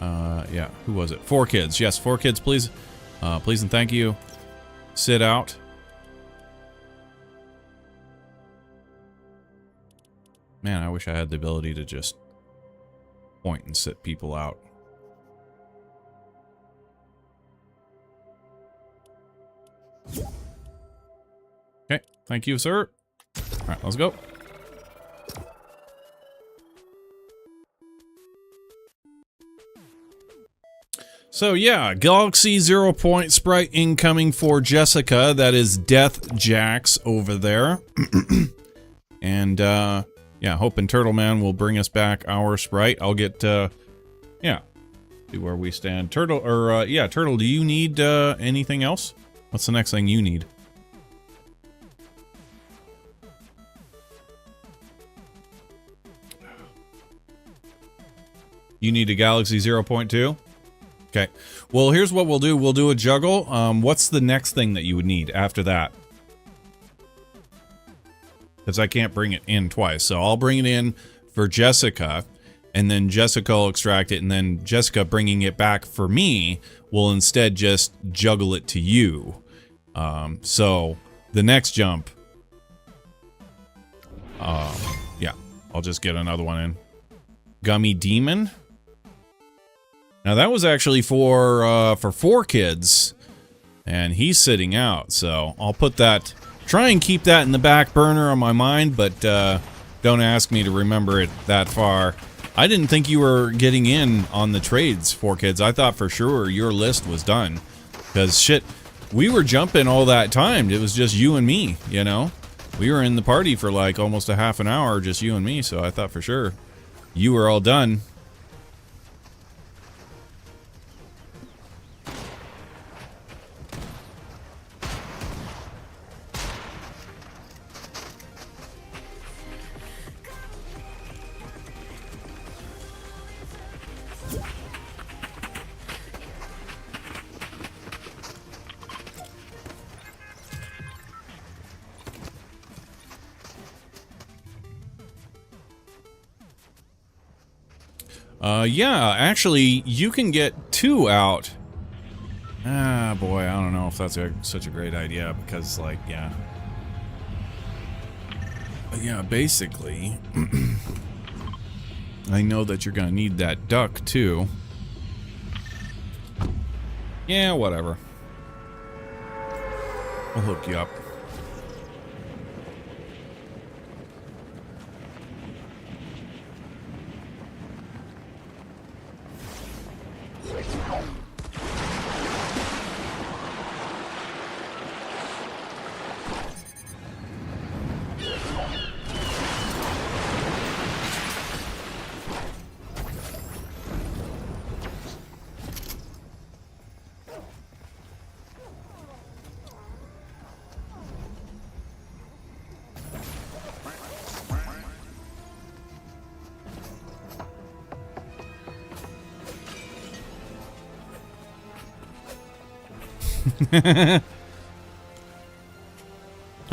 Yeah, who was it? 4 kids. Yes, 4 kids, please. Please and thank you. Sit out. Man, I wish I had the ability to just point and sit people out. Okay, thank you, sir. All right, let's go. So yeah, Galaxy 0 point sprite incoming for Jessica. That is Death Jax over there. And yeah, hoping Turtle Man will bring us back our sprite. I'll get yeah, see where we stand. Turtle, or yeah, Turtle, do you need anything else? What's the next thing you need? You need a Galaxy 0.2? Okay. Well, here's what we'll do. We'll do a juggle. What's the next thing that you would need after that? Because I can't bring it in twice. So I'll bring it in for Jessica, and then Jessica will extract it, and then Jessica bringing it back for me will instead just juggle it to you. So the next jump, yeah, I'll just get another one in. Gummy Demon. Now that was actually for 4 kids, and he's sitting out. So I'll put that, try and keep that in the back burner on my mind, but don't ask me to remember it that far. I didn't think you were getting in on the trades, 4 kids. I thought for sure your list was done, because shit, we were jumping all that time. It was just you and me, you know. We were in the party for like almost a half an hour, just you and me. So I thought for sure you were all done. Yeah, actually, you can get 2 out. Ah, boy, I don't know if that's such a great idea because, like, yeah. Yeah, basically, I know that you're gonna need that duck, too. Yeah, whatever. I'll hook you up.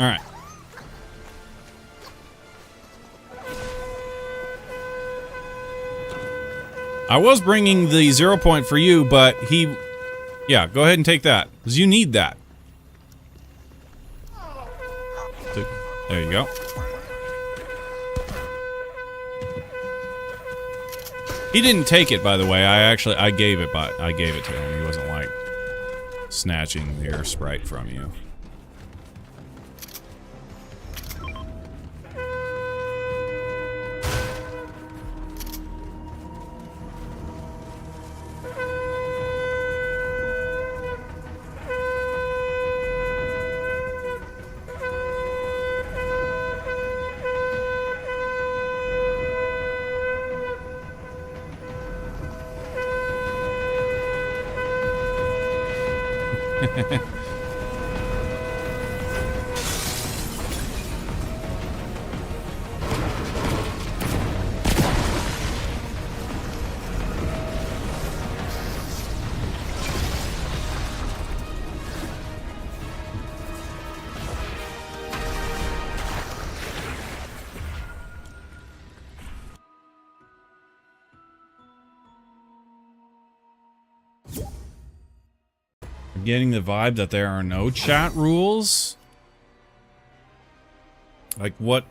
Alright. I was bringing the 0 point for you, but he... Yeah, go ahead and take that, because you need that. There you go. He didn't take it, by the way. I gave it, but I gave it to him. He wasn't, like, snatching your sprite from you. Getting the vibe that there are no chat rules. Like, what?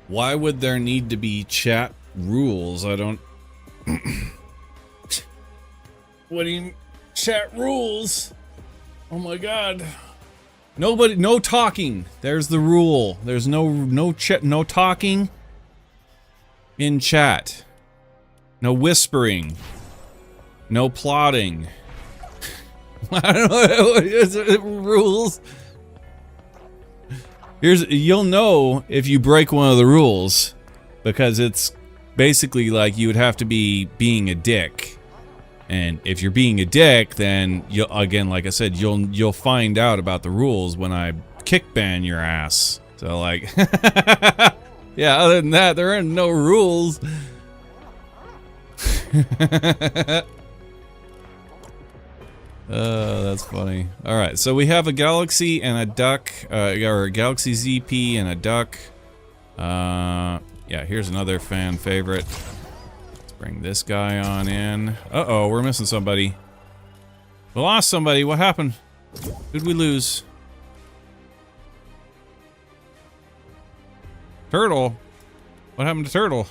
Why would there need to be chat rules? I don't... What do you mean, chat rules? Oh my god. Nobody, no talking. There's the rule. There's no talking in chat. No whispering. No plotting. I don't know what is it, rules. You'll know if you break one of the rules, because it's basically like you would have to be being a dick, and if you're being a dick, then you'll, again, like I said, you'll find out about the rules when I kick ban your ass. So like, yeah. Other than that, there are no rules. That's funny. Alright, so we have a Galaxy and a duck, or a Galaxy ZP and a duck. Yeah, here's another fan favorite. Let's bring this guy on in. Uh-oh, we're missing somebody. We lost somebody, what happened? Who'd we lose? Turtle? What happened to Turtle?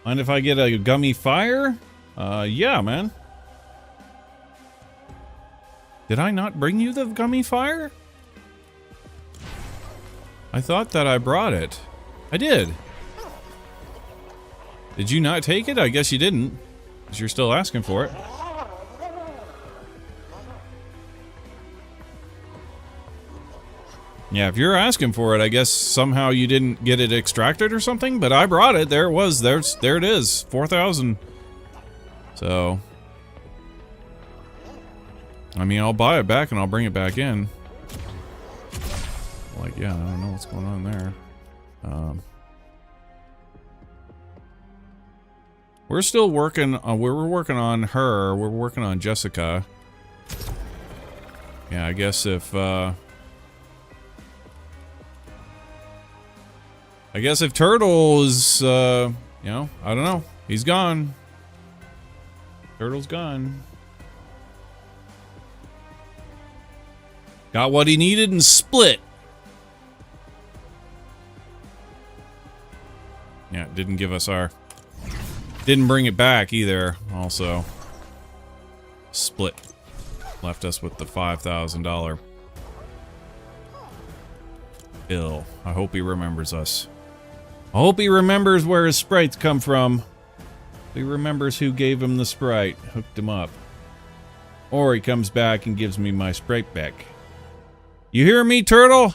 Mind if I get a gummy fire? Yeah, man. Did I not bring you the gummy fire? I thought that I brought it. I did. Did you not take it? I guess you didn't, because you're still asking for it. Yeah, if you're asking for it, I guess somehow you didn't get it extracted or something, but I brought it. There it was. There it is. 4,000. So, I mean, I'll buy it back and I'll bring it back in. Like, yeah, I don't know what's going on there. We're still working on, we're working on her. We're working on Jessica. Yeah, I guess if, I guess if Turtle is, you know, I don't know. He's gone. Turtle's gone. Got what he needed and split. Yeah, didn't give us our... Didn't bring it back either, also. Split. Left us with the $5,000 bill. I hope he remembers us. I hope he remembers where his sprites come from. He remembers who gave him the sprite, hooked him up. Or he comes back and gives me my sprite back. You hear me, Turtle?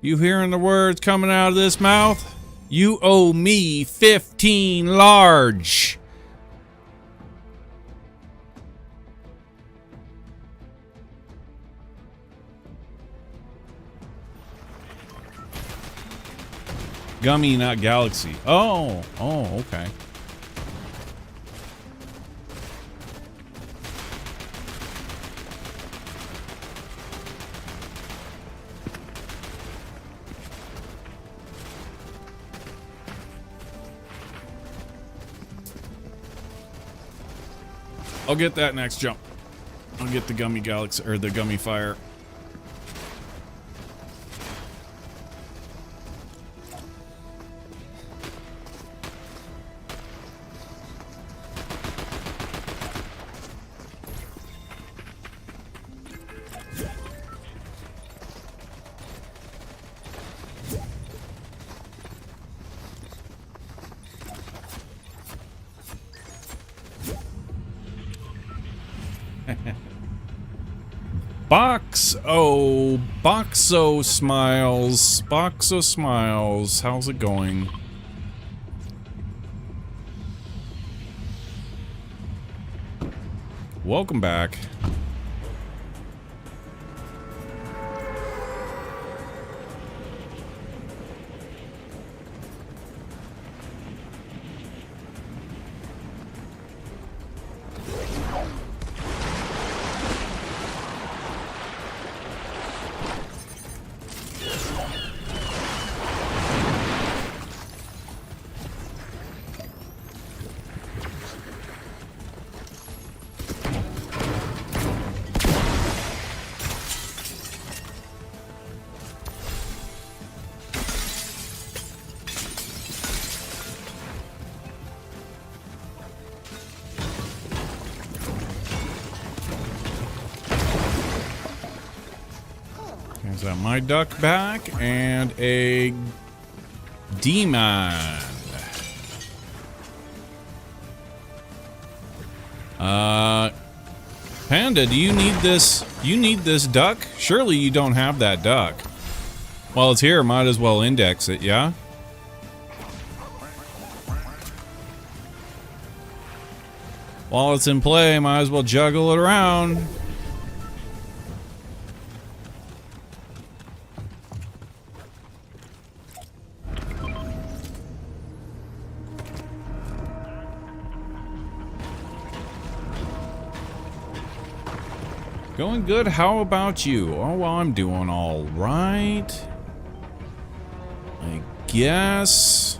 You hearing the words coming out of this mouth? You owe me 15 large. Gummy, not Galaxy. Oh, okay. I'll get that next jump. I'll get the Gummy Galaxy, or the Gummy Fire. Boxo Smiles. Boxo Smiles. How's it going? Welcome back. Is that my duck back and a demon? Panda, do you need this? You need this duck? Surely you don't have that duck. While it's here, might as well index it, yeah? While it's in play, might as well juggle it around. Going good. How about you? Oh, well, I'm doing all right. I guess.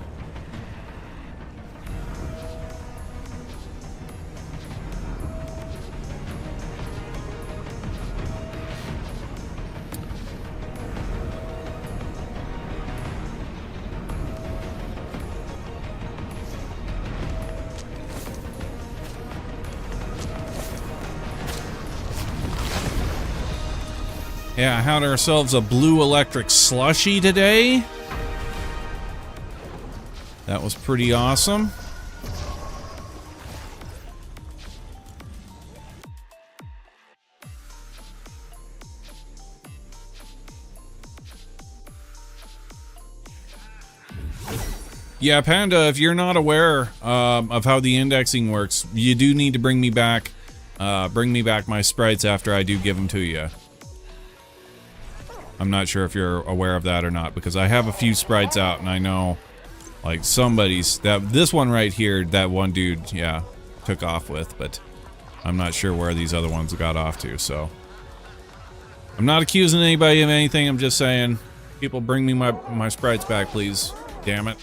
Yeah, had ourselves a blue electric slushy today. That was pretty awesome. Yeah, Panda, if you're not aware of how the indexing works, you do need to bring me back my sprites after I do give them to you. I'm not sure if you're aware of that or not, because I have a few sprites out, and I know, like, this one right here, that one dude, yeah, took off with, but I'm not sure where these other ones got off to, so. I'm not accusing anybody of anything, I'm just saying, people bring me my sprites back, please. Damn it.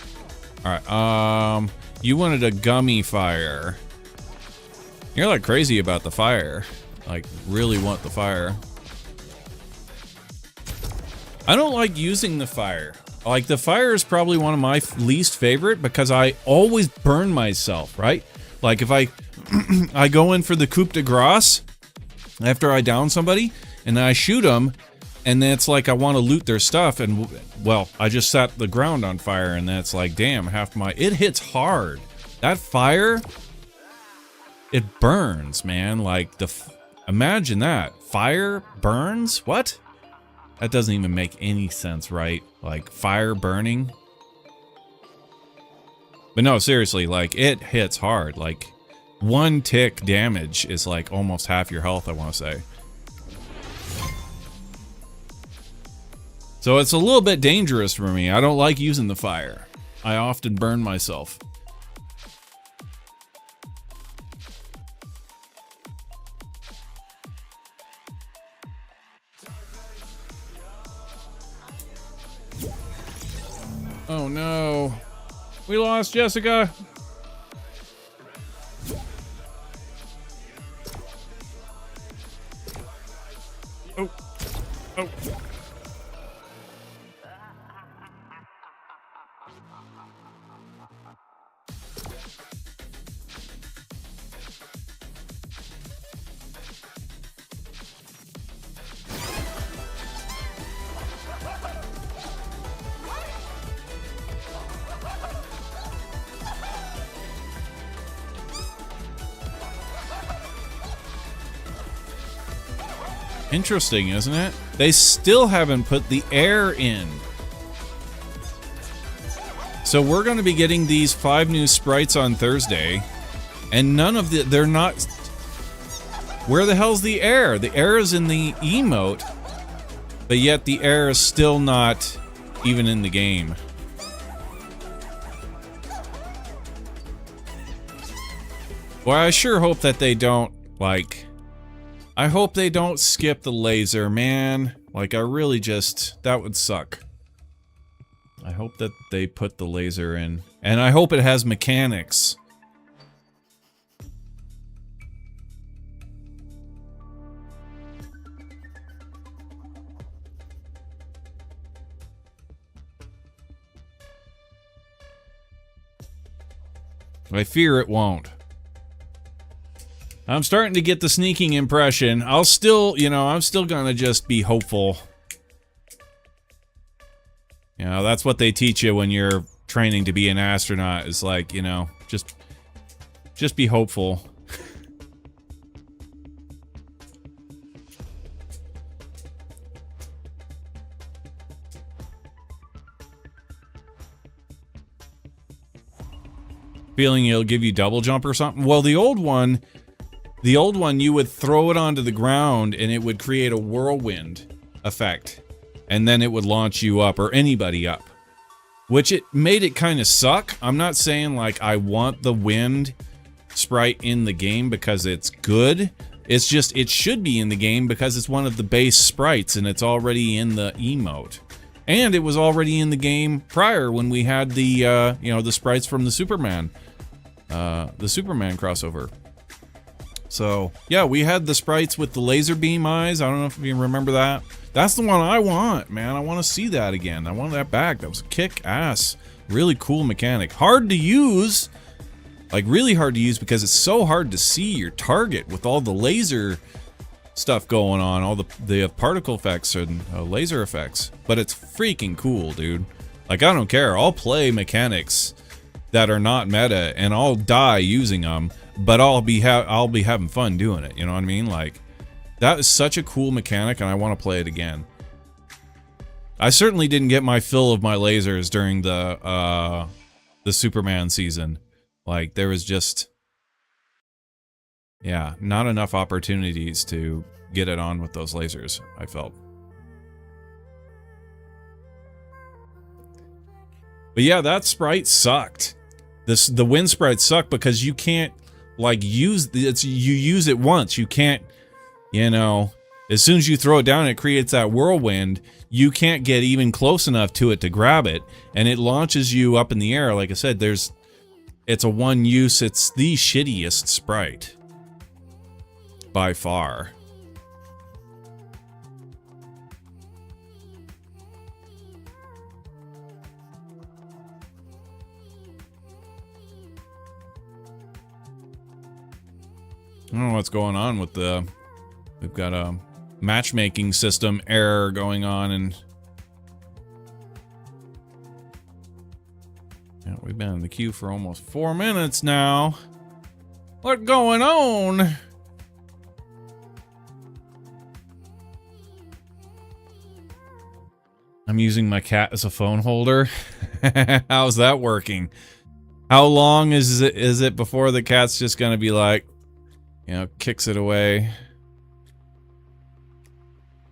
Alright, you wanted a gummy fire. You're like crazy about the fire. Like, really want the fire. I don't like using the fire. Like, the fire is probably one of my least favorite because I always burn myself, right? Like, if I I go in for the coup de grace after I down somebody, and then I shoot them, and then it's like I want to loot their stuff, and, well, I just set the ground on fire, and then it's like, damn, half my... It hits hard. That fire, it burns, man. Like, imagine that. Fire burns? What? That doesn't even make any sense, right? Like, fire burning? But no, seriously, like, it hits hard. Like, one tick damage is like almost half your health, I want to say. So it's a little bit dangerous for me. I don't like using the fire. I often burn myself. Oh no. We lost Jessica. Oh. Oh. Interesting, isn't it? They still haven't put the air in. So we're going to be getting these 5 new sprites on Thursday, and none of the... They're not... Where the hell's the air? The air is in the emote, but yet the air is still not even in the game. Well, I sure hope that they don't, like... I hope they don't skip the laser, man. Like, I really just... That would suck. I hope that they put the laser in. And I hope it has mechanics. I fear it won't. I'm starting to get the sneaking impression. I'll still, you know, I'm still gonna just be hopeful. You know, that's what they teach you when you're training to be an astronaut, is like, you know, just be hopeful. Feeling it'll give you double jump or something? Well, the old one, you would throw it onto the ground and it would create a whirlwind effect. And then it would launch you up, or anybody up. Which it made it kind of suck. I'm not saying, like, I want the wind sprite in the game because it's good. It's just, it should be in the game because it's one of the base sprites and it's already in the emote. And it was already in the game prior when we had the, you know, the sprites from the Superman crossover. So, yeah, we had the sprites with the laser beam eyes. I don't know if you remember that. That's the one I want, man. I want to see that again. I want that back. That was a kick-ass, really cool mechanic. Hard to use. Like, really hard to use because it's so hard to see your target with all the laser stuff going on, all the particle effects and laser effects. But it's freaking cool, dude. Like, I don't care. I'll play mechanics that are not meta, and I'll die using them, but I'll be having fun doing it. You know what I mean? Like, that is such a cool mechanic, and I want to play it again. I certainly didn't get my fill of my lasers during the Superman season. Like, there was just, yeah, not enough opportunities to get it on with those lasers, I felt. But yeah, that sprite sucked. The wind sprite sucked because you can't, like you use it once. You can't, you know, as soon as you throw it down, it creates that whirlwind. You can't get even close enough to it to grab it, and it launches you up in the air. Like I said, it's a one use. It's the shittiest sprite by far. I don't know what's going on with we've got a matchmaking system error going on, and yeah, we've been in the queue for almost 4 minutes now. What's going on? I'm using my cat as a phone holder. How's that working? How long is it before the cat's just gonna be like, you know, kicks it away?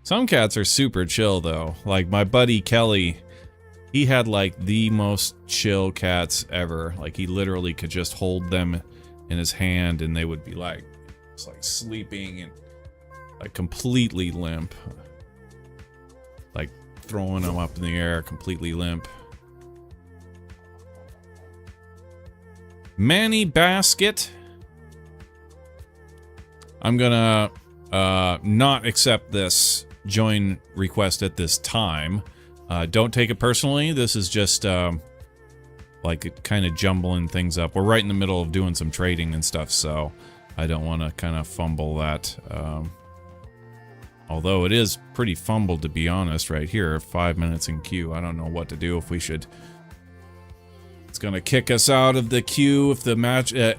Some cats are super chill though. Like my buddy Kelly, he had like the most chill cats ever. Like he literally could just hold them in his hand and they would be like, just like sleeping and like completely limp. Like throwing them up in the air, completely limp. Manny Basket. I'm gonna not accept this join request at this time. Don't take it personally. This is just like kind of jumbling things up. We're right in the middle of doing some trading and stuff, so I don't want to kind of fumble that. Although it is pretty fumbled, to be honest, right here. 5 minutes in queue. I don't know what to do, if we should... It's gonna kick us out of the queue if the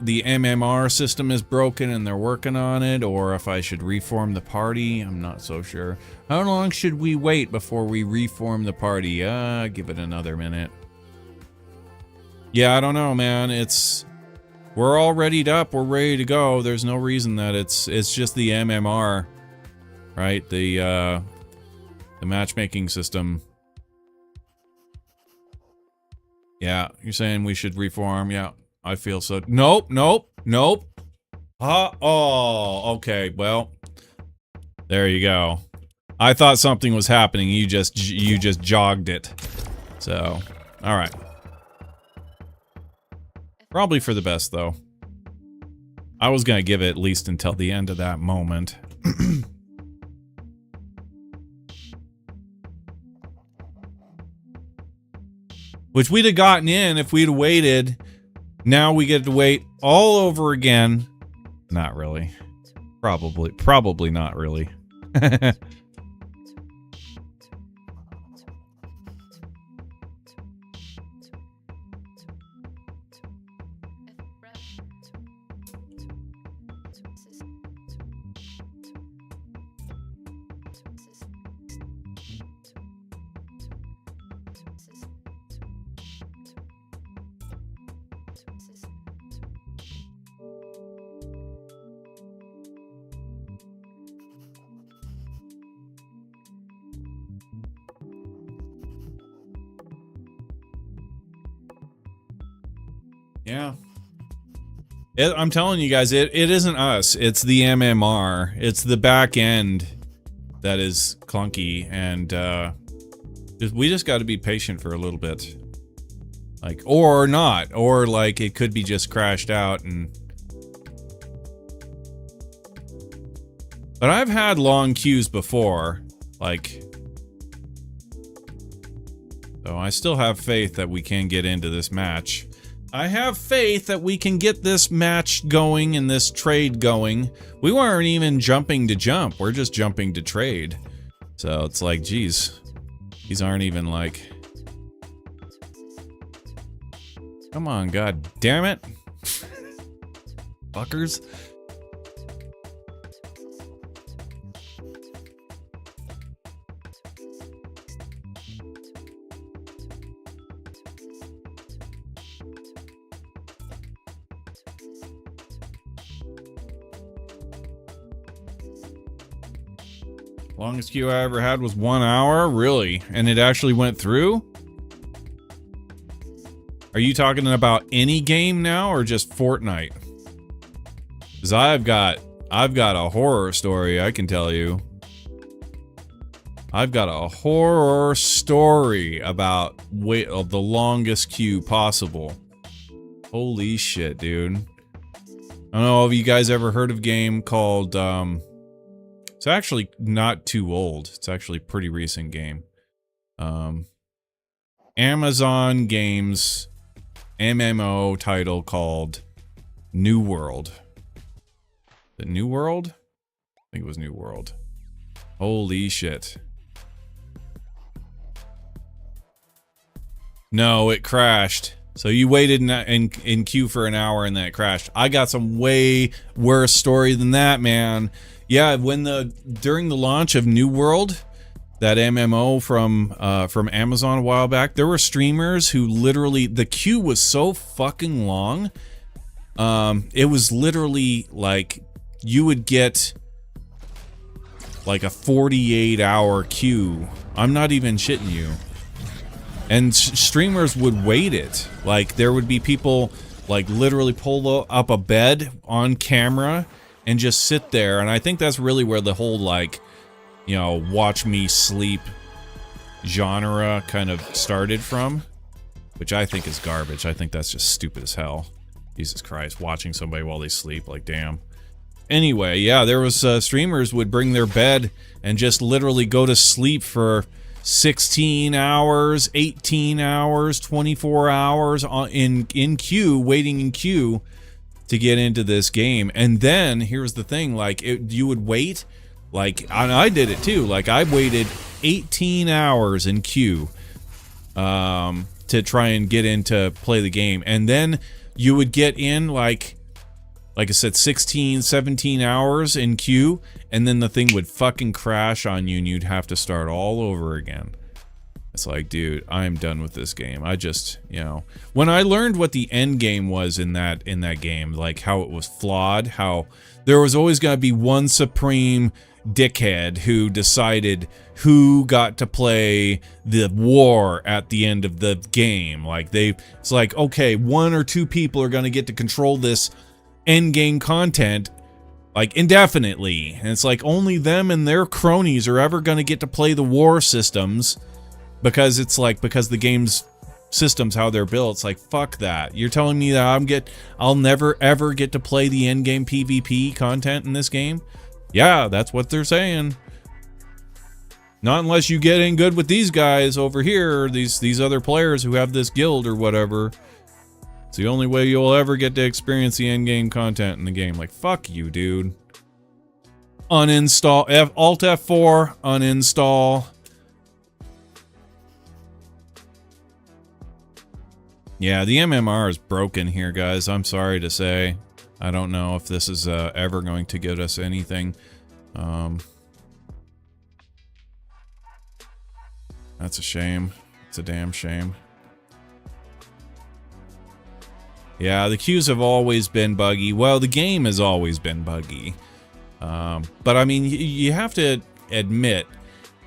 the MMR system is broken and they're working on it, or if I should reform the party. I'm not so sure. How long should we wait before we reform the party? Give it another minute. Yeah, I don't know, man. We're all readied up. We're ready to go. There's no reason that it's just the MMR, right? The matchmaking system. Yeah, you're saying we should reform. Yeah, I feel so. Nope, nope, nope. Oh, okay. Well, there you go. I thought something was happening. You just jogged it. So, all right. Probably for the best, though. I was gonna give it at least until the end of that moment. Which we'd have gotten in if we'd waited. Now we get to wait all over again. Not really. Probably not really. Yeah. I'm telling you guys, it isn't us. It's the MMR. It's the back end that is clunky, and we just got to be patient for a little bit. Like, or not. Or, like, it could be just crashed out and... But I've had long queues before. Like... So I still have faith that we can get into this match. I have faith that we can get this match going and this trade going. We weren't even jumping to jump. We're just jumping to trade. So it's like, geez. These aren't even like... Come on, god damn it. Fuckers. Longest queue I ever had was 1 hour? Really? And it actually went through? Are you talking about any game now or just Fortnite? 'Cause I've got a horror story I can tell you. I've got a horror story about the longest queue possible. Holy shit, dude. I don't know if you guys ever heard of a game called, it's actually not too old. It's actually a pretty recent game. Amazon Games MMO title called New World. The New World? I think it was New World. Holy shit. No, it crashed. So you waited in queue for an hour and then it crashed. I got some way worse story than that, man. Yeah, during the launch of New World, that MMO from Amazon a while back, there were streamers who literally, the queue was so fucking long. It was literally like you would get like a 48-hour queue. I'm not even shitting you. And streamers would wait it. Like, there would be people, like, literally pull up a bed on camera and just sit there. And I think that's really where the whole, like, you know, watch me sleep genre kind of started from. Which I think is garbage. I think that's just stupid as hell. Jesus Christ, watching somebody while they sleep, like, damn. Anyway, yeah, there was, streamers would bring their bed and just literally go to sleep for 16 hours, 18 hours, 24 hours in queue, waiting in queue to get into this game. And then, here's the thing, like, you would wait, like, and I did it too, like, I waited 18 hours in queue to try and get in to play the game. And then you would get in, like I said, 16, 17 hours in queue, and then the thing would fucking crash on you and you'd have to start all over again. It's like, dude, I'm done with this game. I just, you know, when I learned what the end game was in that game, like how it was flawed, how there was always going to be one supreme dickhead who decided who got to play the war at the end of the game. Like it's like, okay, one or two people are going to get to control this end game content like indefinitely, and it's like only them and their cronies are ever going to get to play the war systems, because it's like, because the game's systems, how they're built, it's like, fuck that. You're telling me that I'll never ever get to play the end game PvP content in this game? Yeah, that's what they're saying. Not unless you get in good with these guys over here, these other players who have this guild or whatever. It's the only way you'll ever get to experience the end-game content in the game. Like, fuck you, dude. Uninstall. Alt F4, uninstall. Yeah, the MMR is broken here, guys. I'm sorry to say. I don't know if this is ever going to get us anything. That's a shame. It's a damn shame. Yeah, the queues have always been buggy. Well, the game has always been buggy. But I mean, you have to admit,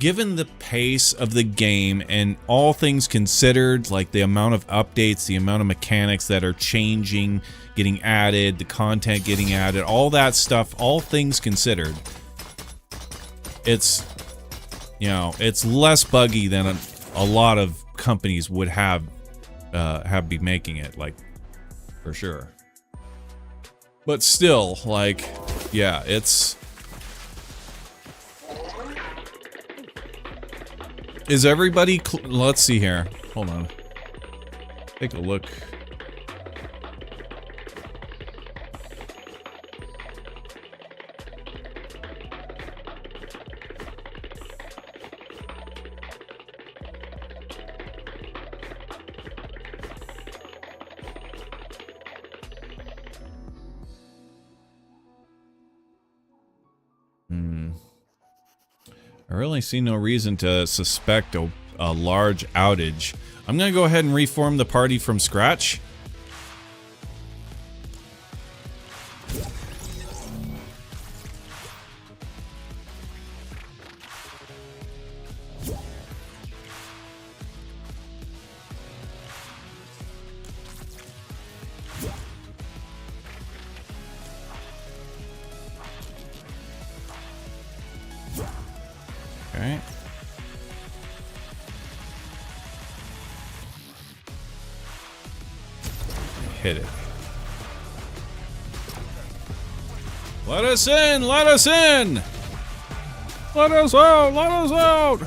given the pace of the game and all things considered, like the amount of updates, the amount of mechanics that are changing, getting added, the content getting added, all that stuff, all things considered, it's, you know, it's less buggy than a lot of companies would have be making it, like, for sure. But still, like, yeah, it's... Is everybody... Let's see here. Hold on. Take a look. I really see no reason to suspect a large outage. I'm gonna go ahead and reform the party from scratch. Okay. Hit it. Let us in! Let us in! Let us out! Let us out!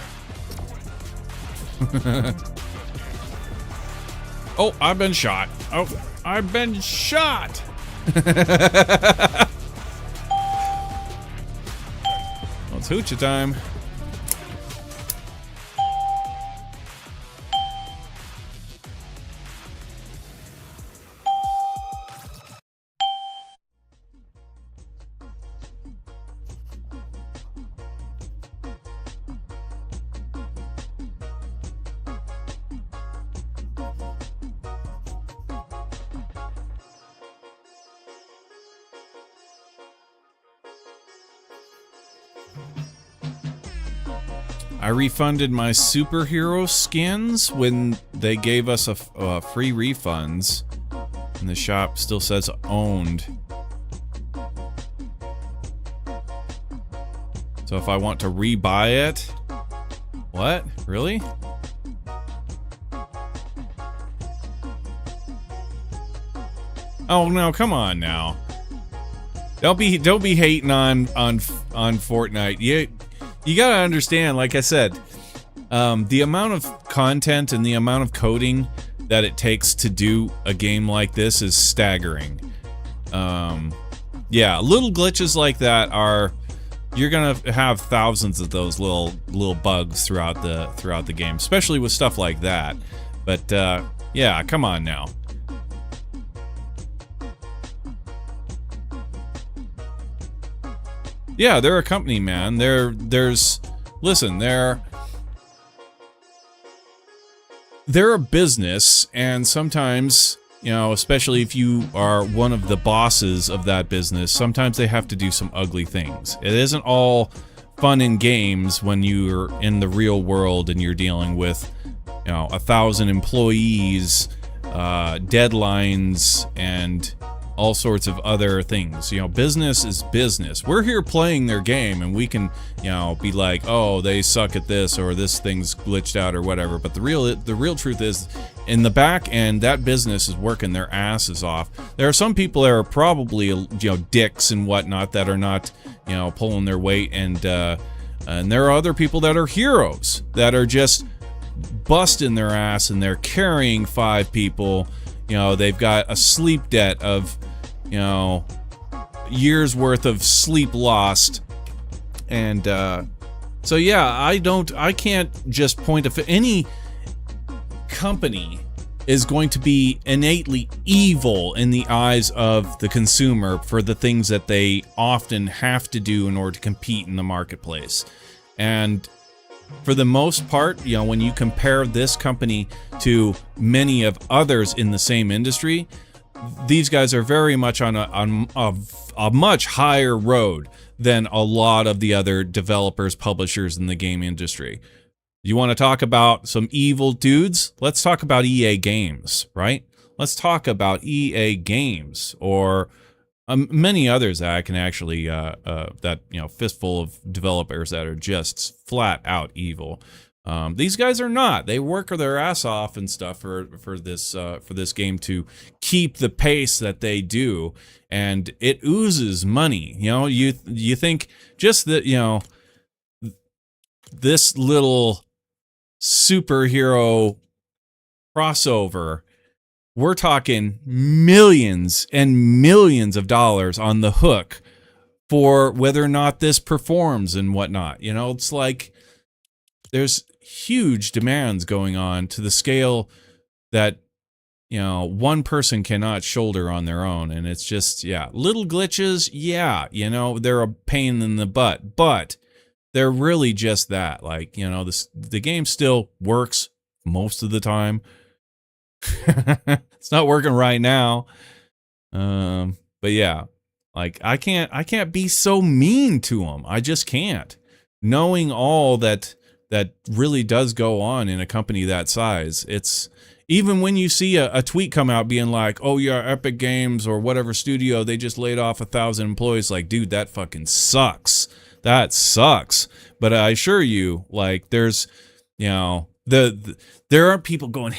Oh, I've been shot. Oh, I've been shot! Well, it's hoochie time. I refunded my superhero skins when they gave us a free refunds, and the shop still says owned. So if I want to rebuy it, what? Really? Oh no! Come on now. Don't be hating on Fortnite. You gotta understand, like I said, the amount of content and the amount of coding that it takes to do a game like this is staggering. Yeah, little glitches like that you're gonna have thousands of those little bugs throughout the game, especially with stuff like that. But yeah, come on now. Yeah, they're a company, man. They're a business, and sometimes, you know, especially if you are one of the bosses of that business, sometimes they have to do some ugly things. It isn't all fun and games when you're in the real world and you're dealing with, you know, 1,000 employees, deadlines, and all sorts of other things. You know, business is business. We're here playing their game, and we can, you know, be like, oh, they suck at this, or this thing's glitched out, or whatever. But the real truth is, in the back end, that business is working their asses off. There are some people that are probably, you know, dicks and whatnot that are not, you know, pulling their weight, and there are other people that are heroes that are just busting their ass, and they're carrying 5 people. You know, they've got a sleep debt of, you know, years worth of sleep lost. And so yeah, I can't just point any company is going to be innately evil in the eyes of the consumer for the things that they often have to do in order to compete in the marketplace. And for the most part, you know, when you compare this company to many of others in the same industry, these guys are very much on a much higher road than a lot of the other developers, publishers in the game industry. You want to talk about some evil dudes? Let's talk about EA Games, right? Let's talk about EA Games, or many others that I can actually, that, you know, fistful of developers that are just flat out evil. These guys are not. They work their ass off and stuff for this game to keep the pace that they do, and it oozes money. You know, you think just that, you know, this little superhero crossover, we're talking millions and millions of dollars on the hook for whether or not this performs and whatnot. You know, it's like there's huge demands going on to the scale that, you know, one person cannot shoulder on their own. And it's just, yeah, little glitches. Yeah, you know, they're a pain in the butt, but they're really just that. Like, you know, the game still works most of the time. It's not working right now. But yeah, like I can't be so mean to them. I just can't. Knowing all that really does go on in a company that size, it's even when you see a tweet come out being like, oh yeah, Epic Games or whatever studio, they just laid off 1,000 employees. Like, dude, that fucking sucks. That sucks. But I assure you, like, there's, you know, there are people going,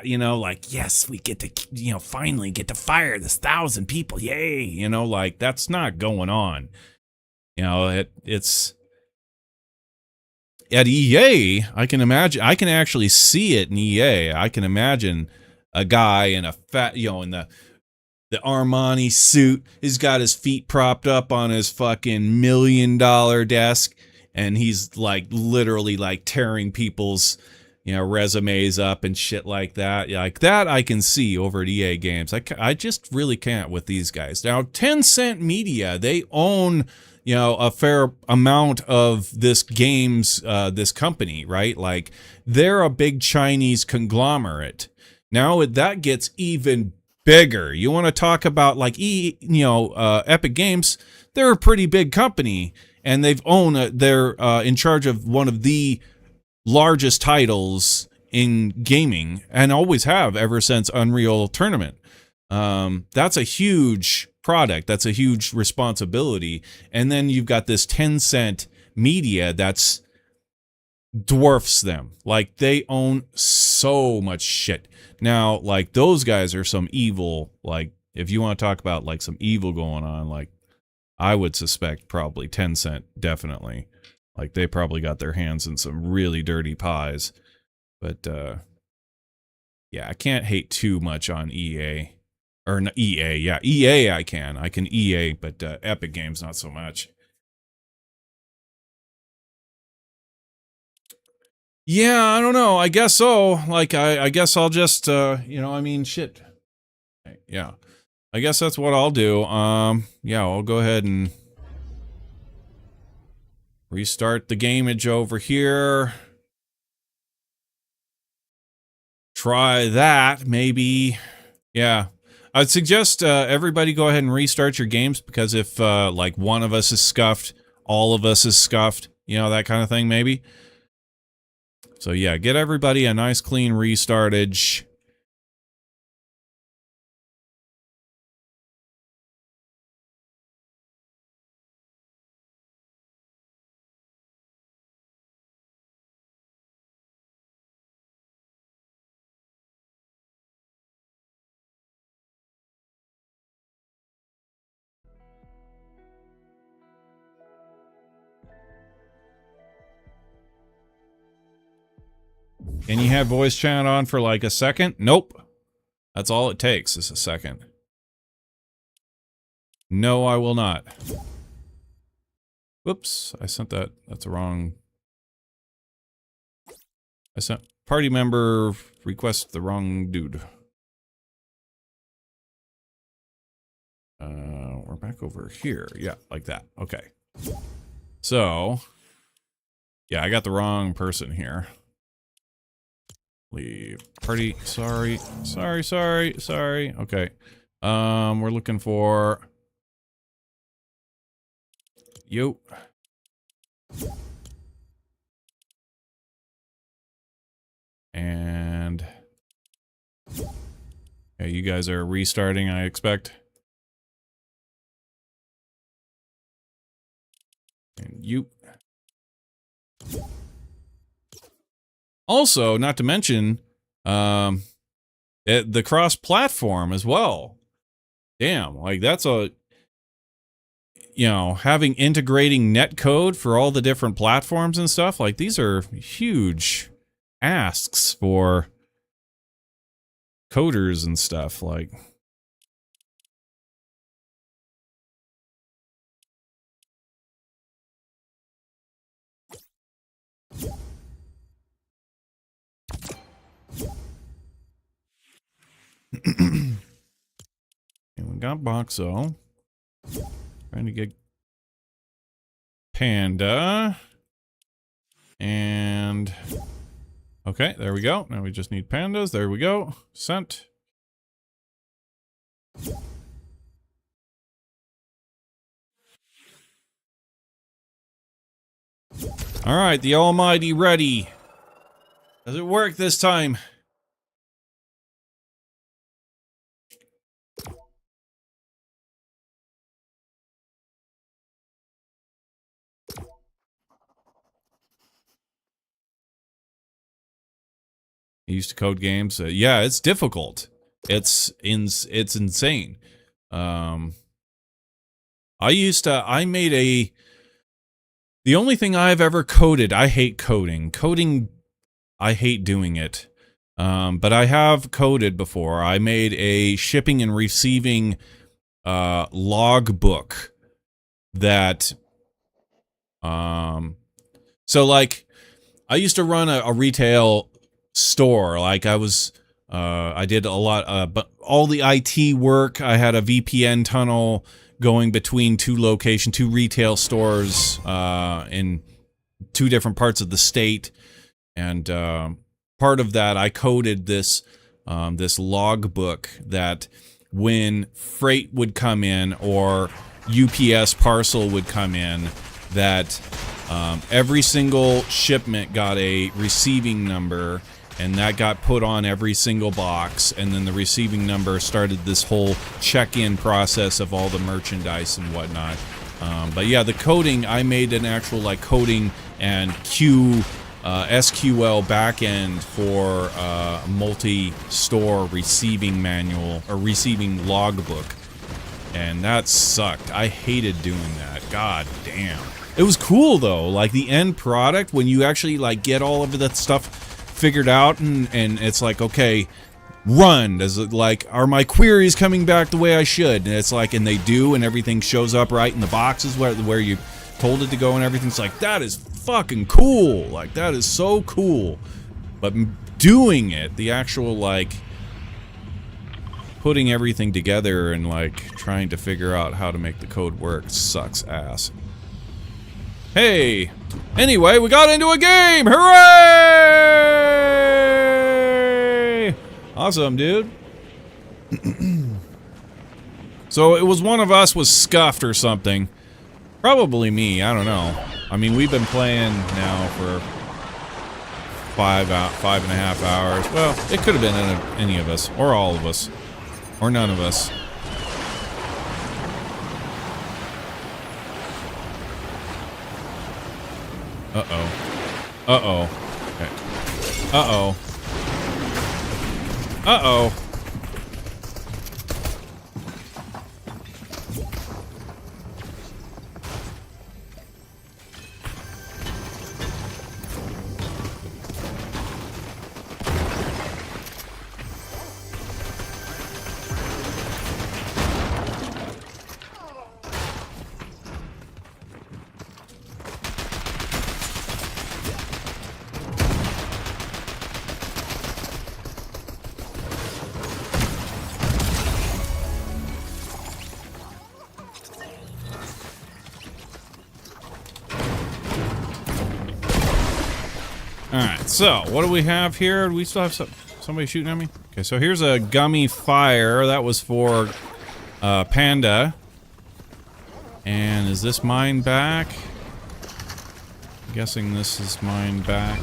you know, like, yes, we get to, you know, finally get to fire this 1,000 people, yay, you know, like, that's not going on. You know, it's at EA. I can imagine, I can actually see it in EA. I can imagine a guy in a fat, you know, in the Armani suit. He's got his feet propped up on his fucking $1 million desk, and he's like literally like tearing people's, you know, resumes up and shit like that. Like that I can see over at EA Games. I just really can't with these guys. Now, Tencent Media, they own, you know, a fair amount of this games, this company, right? Like they're a big Chinese conglomerate. Now that gets even bigger. You want to talk about like Epic Games? They're a pretty big company, and they've owned. They're in charge of one of the largest titles in gaming, and always have ever since Unreal Tournament. That's a huge product. That's a huge responsibility. And then you've got this Tencent Media that's dwarfs them. Like they own so much shit. Now, like those guys are some evil, like if you want to talk about like some evil going on, like I would suspect probably Tencent, definitely. Like they probably got their hands in some really dirty pies. But yeah, I can't hate too much on EA. Or EA, yeah. EA I can. I can EA, but Epic Games not so much. Yeah, I don't know. I guess so. Like, I guess I'll just, I mean, shit. Yeah. I guess that's what I'll do. Yeah, I'll go ahead and restart the gameage over here. Try that, maybe. Yeah. I'd suggest everybody go ahead and restart your games, because if, like, one of us is scuffed, all of us is scuffed, you know, that kind of thing, maybe. So yeah, get everybody a nice clean restartage. Can you have voice chat on for like a second? Nope. That's all it takes is a second. No, I will not. Whoops, I sent that. That's the wrong. I sent party member request the wrong dude. We're back over here. Yeah, like that. Okay. So, yeah, I got the wrong person here. Leave party. Sorry. Okay. We're looking for yo. And yeah, you guys are restarting, I expect. And you. Also, not to mention, the cross-platform as well. Damn, like that's a, you know, having integrating netcode for all the different platforms and stuff, like these are huge asks for coders and stuff, like. And we got Boxo. Trying to get Panda. And okay, there we go. Now we just need pandas. There we go. Sent. All right, the almighty ready. Does it work this time? I used to code games. Yeah, it's difficult. It's insane. I made the only thing I've ever coded, I hate coding. I hate doing it. But I have coded before. I made a shipping and receiving log book that so like I used to run a retail store. Like I did a lot but all the IT work. I had a VPN tunnel going between two retail stores in two different parts of the state, and part of that I coded this log book that when freight would come in or UPS parcel would come in, that every single shipment got a receiving number, and that got put on every single box, and then the receiving number started this whole check-in process of all the merchandise and whatnot. But yeah, the coding, I made an actual like coding and SQL backend for a multi-store receiving manual or receiving logbook, and that sucked. I hated doing that. God damn. It was cool though, like the end product when you actually like get all of that stuff figured out, and it's like, okay, run. Does it like, are my queries coming back the way I should? And it's like, and they do, and everything shows up right in the boxes where you told it to go, and everything's like, that is fucking cool. Like, that is so cool. But doing it, the actual like putting everything together and like trying to figure out how to make the code work sucks ass. Hey, anyway, we got into a game! Hooray! Awesome, dude. So it was one of us was scuffed or something. Probably me, I don't know. I mean, we've been playing now for 5.5 hours. Well, it could have been any of us, or all of us, or none of us. Uh-oh. Uh-oh. Okay. Uh-oh. Uh-oh. Alright, so what do we have here? Do we still have somebody shooting at me? Okay, so here's a gummy fire. That was for Panda. And is this mine back? I'm guessing this is mine back.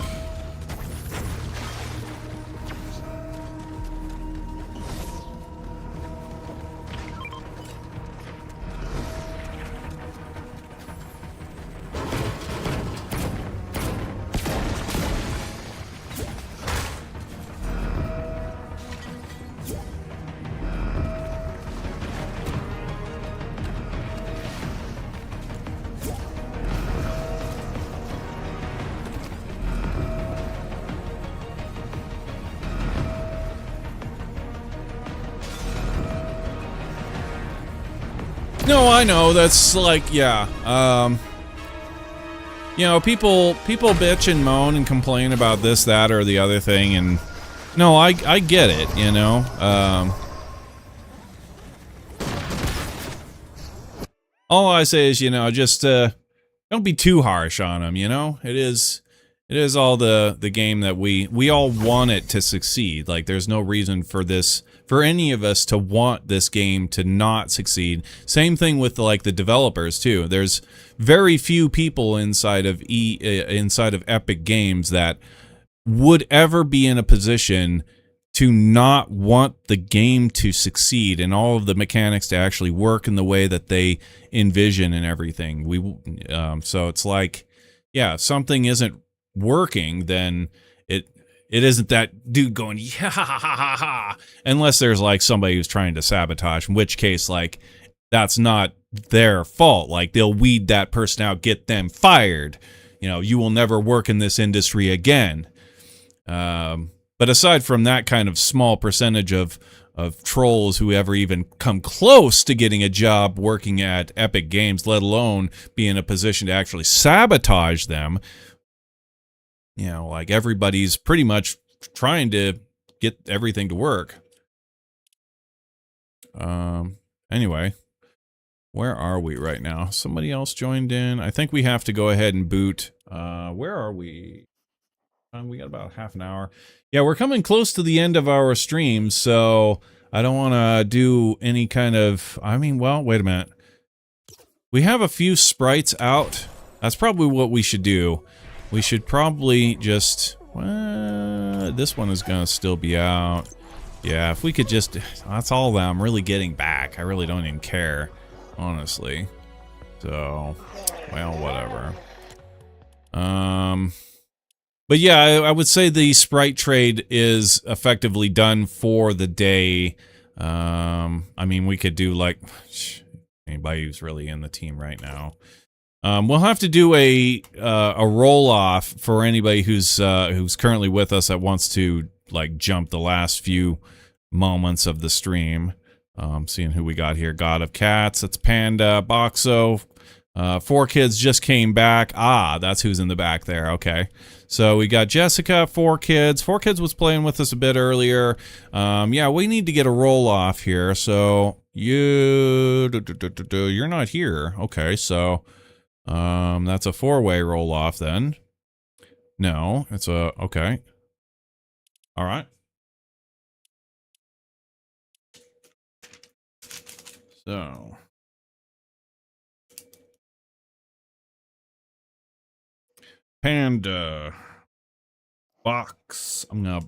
No, I know, that's like, yeah, you know, people bitch and moan and complain about this, that, or the other thing, and no, I get it, you know, all I say is, you know, just, don't be too harsh on them, you know, it is all the game that we all want it to succeed. Like, there's no reason for any of us to want this game to not succeed. Same thing with like the developers too. There's very few people inside of Epic Games that would ever be in a position to not want the game to succeed and all of the mechanics to actually work in the way that they envision and everything. So it's like, yeah, if something isn't working, then It isn't that dude going, yeah, ha, ha, ha, ha, unless there's like somebody who's trying to sabotage, in which case, like, that's not their fault. Like, they'll weed that person out, get them fired. You know, you will never work in this industry again. But aside from that kind of small percentage of trolls who ever even come close to getting a job working at Epic Games, let alone be in a position to actually sabotage them, you know, like, everybody's pretty much trying to get everything to work. Anyway, where are we right now? Somebody else joined in. I think we have to go ahead and boot. Where are we? We got about half an hour. Yeah, we're coming close to the end of our stream, so I don't want to do any kind of... I mean, well, wait a minute. We have a few sprites out. That's probably what we should do. We should probably just... Well, this one is going to still be out. Yeah, if we could just... That's all that I'm really getting back. I really don't even care, honestly. So, well, whatever. But yeah, I would say the sprite trade is effectively done for the day. I mean, we could do like... Anybody who's really in the team right now. We'll have to do a roll-off for anybody who's currently with us that wants to, like, jump the last few moments of the stream. Seeing who we got here. God of Cats, that's Panda, Boxo. 4 Kids just came back. Ah, that's who's in the back there. Okay. So we got Jessica, 4 Kids. 4 Kids was playing with us a bit earlier. Yeah, we need to get a roll-off here. So you're not here. Okay, so that's a 4-way roll-off then. No, it's a... Okay. All right. So... Panda... Box. I'm gonna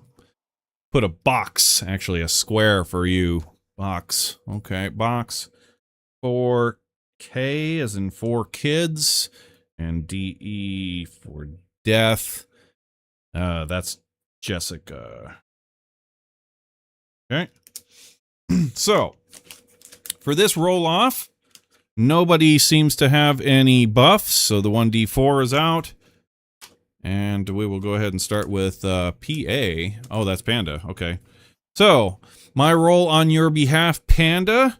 put a box, actually a square for you. Box. Okay, box. 4K as in 4 Kids. And DE for death. That's Jessica. Okay. So, for this roll-off, nobody seems to have any buffs, so the 1D4 is out. And we will go ahead and start with PA. Oh, that's Panda. Okay. So, my roll on your behalf, Panda.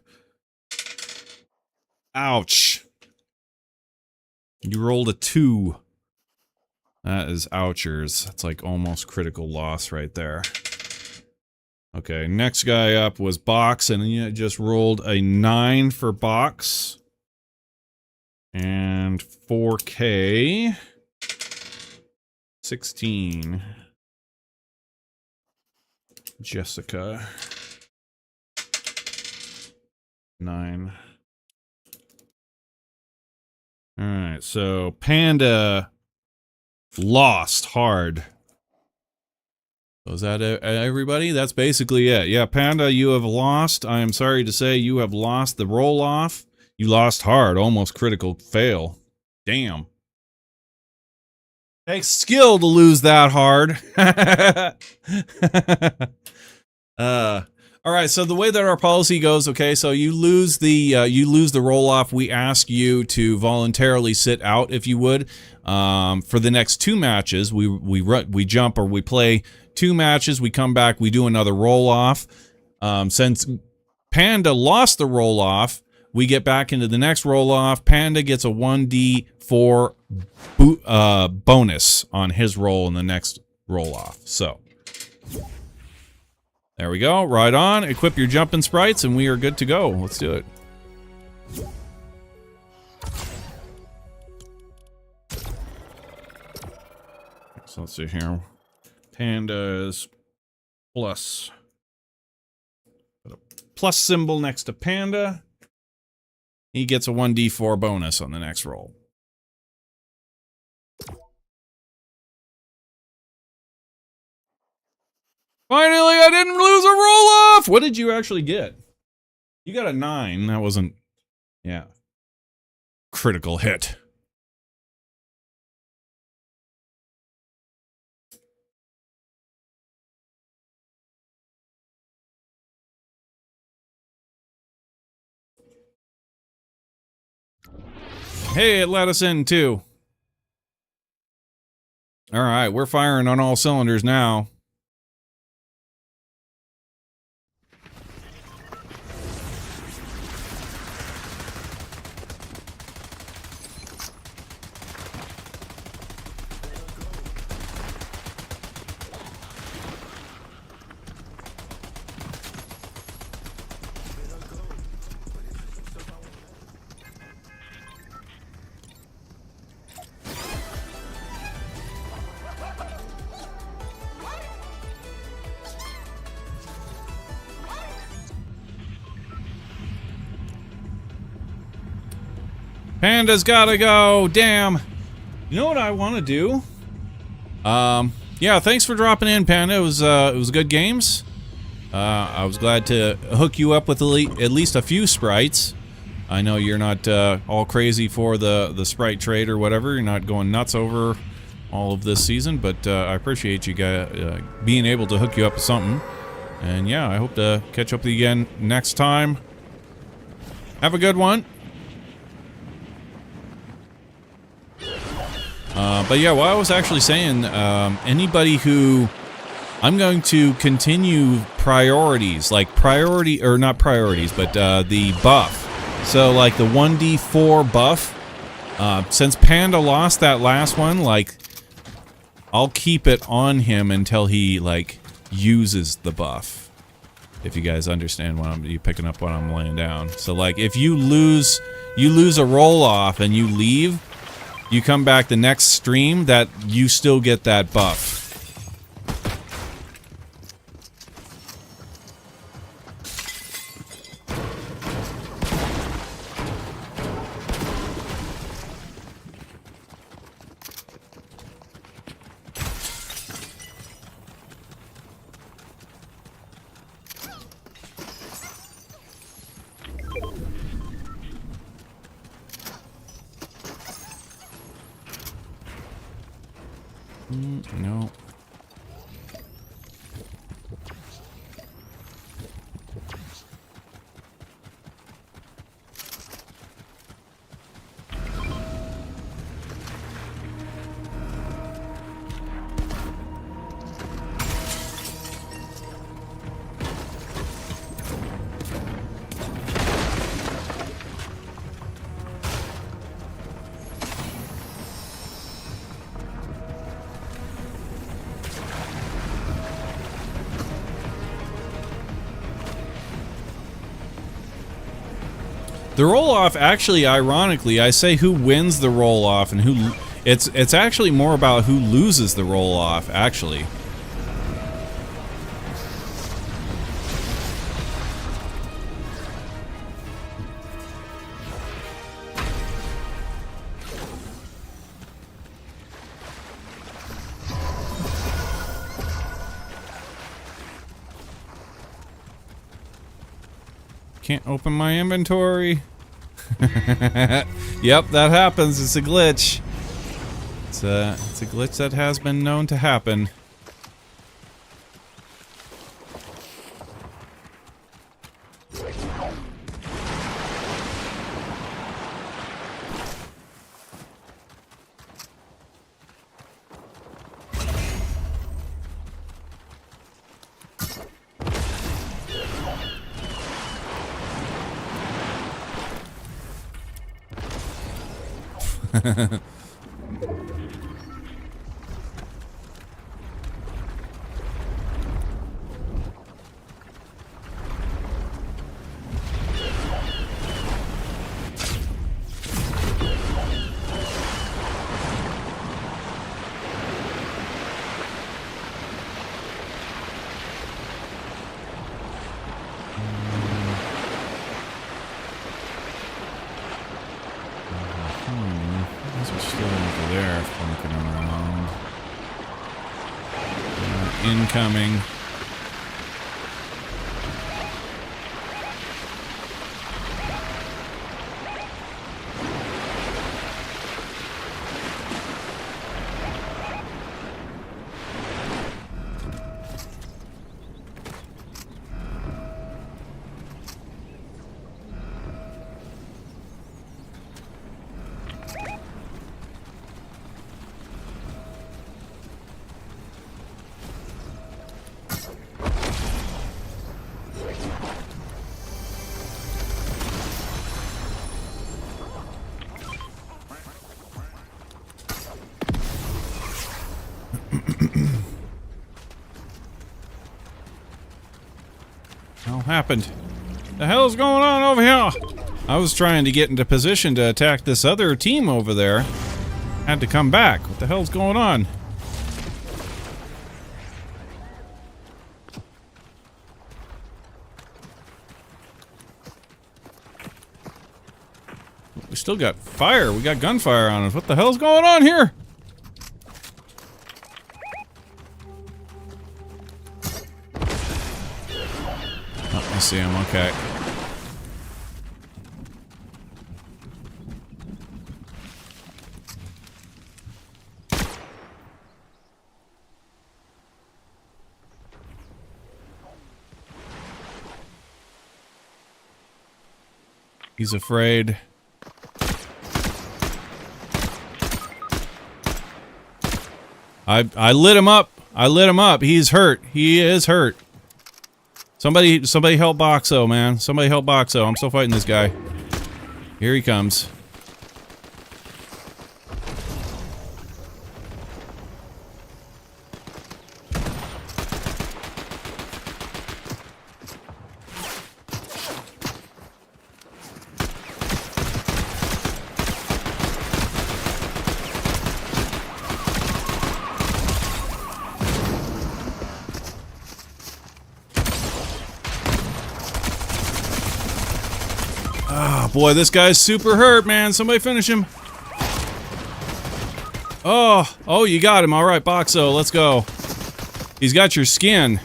Ouch. You rolled a 2. That is ouchers. That's like almost critical loss right there. Okay, next guy up was Box, and you just rolled a 9 for Box. And 4K. 16. Jessica. 9. Alright, so Panda lost hard. Was that everybody? That's basically it. Yeah, Panda, you have lost. I am sorry to say you have lost the roll-off. You lost hard. Almost critical fail. Damn. Takes skill to lose that hard. All right, so the way that our policy goes, okay, so you lose the roll-off. We ask you to voluntarily sit out, if you would. For the next 2 matches, we jump or we play 2 matches. We come back, we do another roll-off. Since Panda lost the roll-off, we get back into the next roll-off. Panda gets a 1d4 bonus on his roll in the next roll-off. So, there we go. Right on. Equip your jumping sprites, and we are good to go. Let's do it. So let's see here. Pandas plus. Put a plus symbol next to Panda. He gets a 1d4 bonus on the next roll. Finally, I didn't lose a roll-off! What did you actually get? You got a 9. That wasn't... Yeah. Critical hit. Hey, it let us in too. All right, we're firing on all cylinders now. Panda's gotta go. Damn. You know what I want to do? Yeah. Thanks for dropping in, Panda. It was good games. I was glad to hook you up with at least a few sprites. I know you're not all crazy for the sprite trade or whatever. You're not going nuts over all of this season, but I appreciate you guys being able to hook you up with something. And yeah, I hope to catch up with you again next time. Have a good one. But yeah, what I was actually saying, anybody who... I'm going to continue priorities, like priority, or not priorities, but the buff. So like the 1d4 buff, since Panda lost that last one, like, I'll keep it on him until he, like, uses the buff. If you guys understand you picking up what I'm laying down. So like, if you lose a roll-off and you leave, you come back the next stream, that you still get that buff. No. The roll-off, actually, ironically, I say who wins the roll-off and who... It's actually more about who loses the roll-off, actually. Can't open my inventory. Yep, that happens. It's a glitch. It's a glitch that has been known to happen. Incoming. hell happened? The hell's going on over here? I was trying to get into position to attack this other team over there. Had to come back. What the hell's going on? We still got fire. We got gunfire on us. What the hell's going on here? Oh, I see him. Okay. He's afraid. I lit him up. I lit him up. He's hurt. He is hurt. Somebody help Boxo, man. Somebody help Boxo. I'm still fighting this guy. Here he comes. Oh, boy, this guy's super hurt, man. Somebody finish him. Oh, you got him. All right, Boxo, let's go. He's got your skin.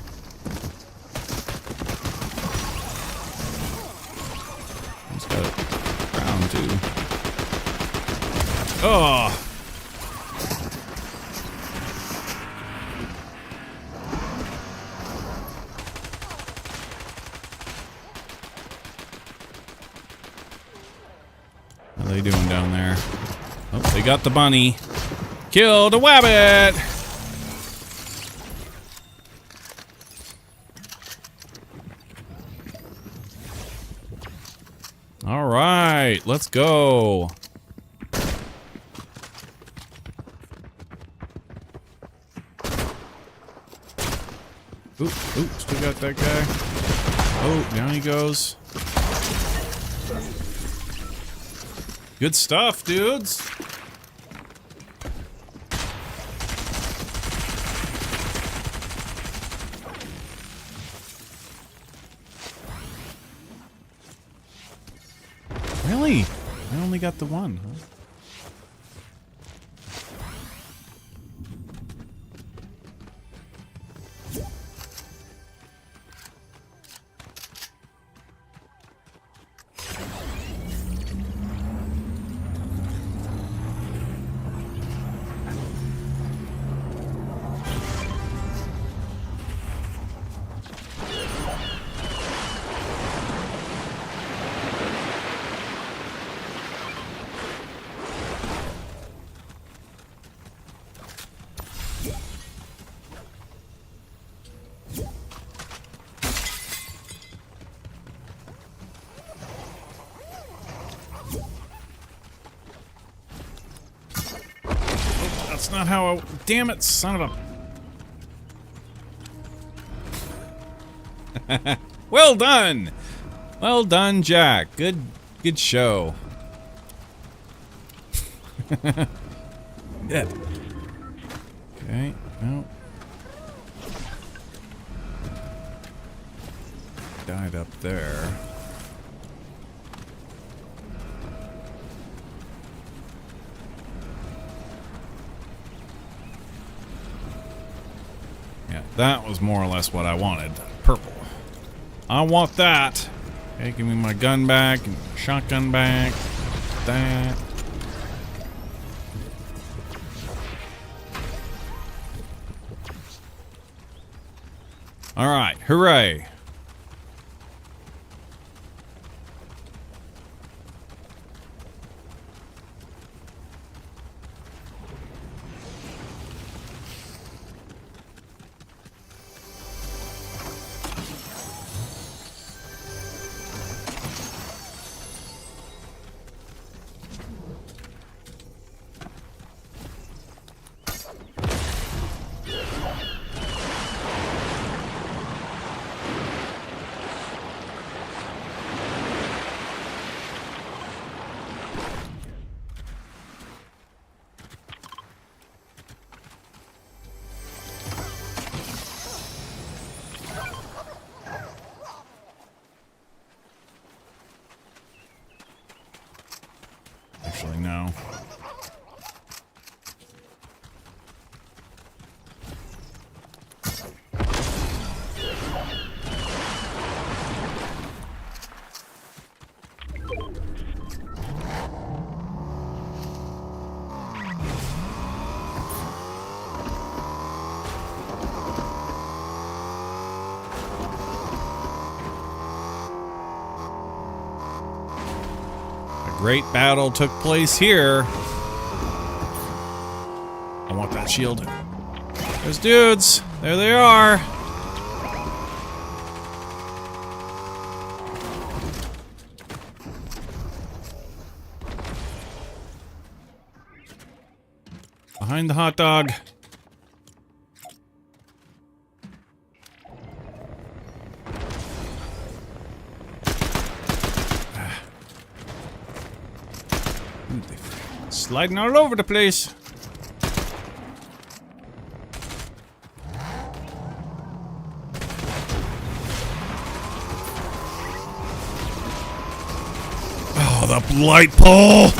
He's got a crown, too. Oh. What are they doing down there? Oh, they got the bunny. Kill the wabbit! All right, let's go. Oop, still got that guy. Oh, down he goes. Good stuff, dudes. Really? I only got the one, huh? That's not how I... Damn it, son of a... Well done! Well done, Jack. Good show. Yeah. Okay, no. Died up there. Yeah, that was more or less what I wanted. Purple. I want that. Okay, give me my gun back and shotgun back. That. All right, hooray. great battle took place here. I want that shield. There's dudes. There they are. Behind the hot dog. Sliding all over the place. Oh, the light pole!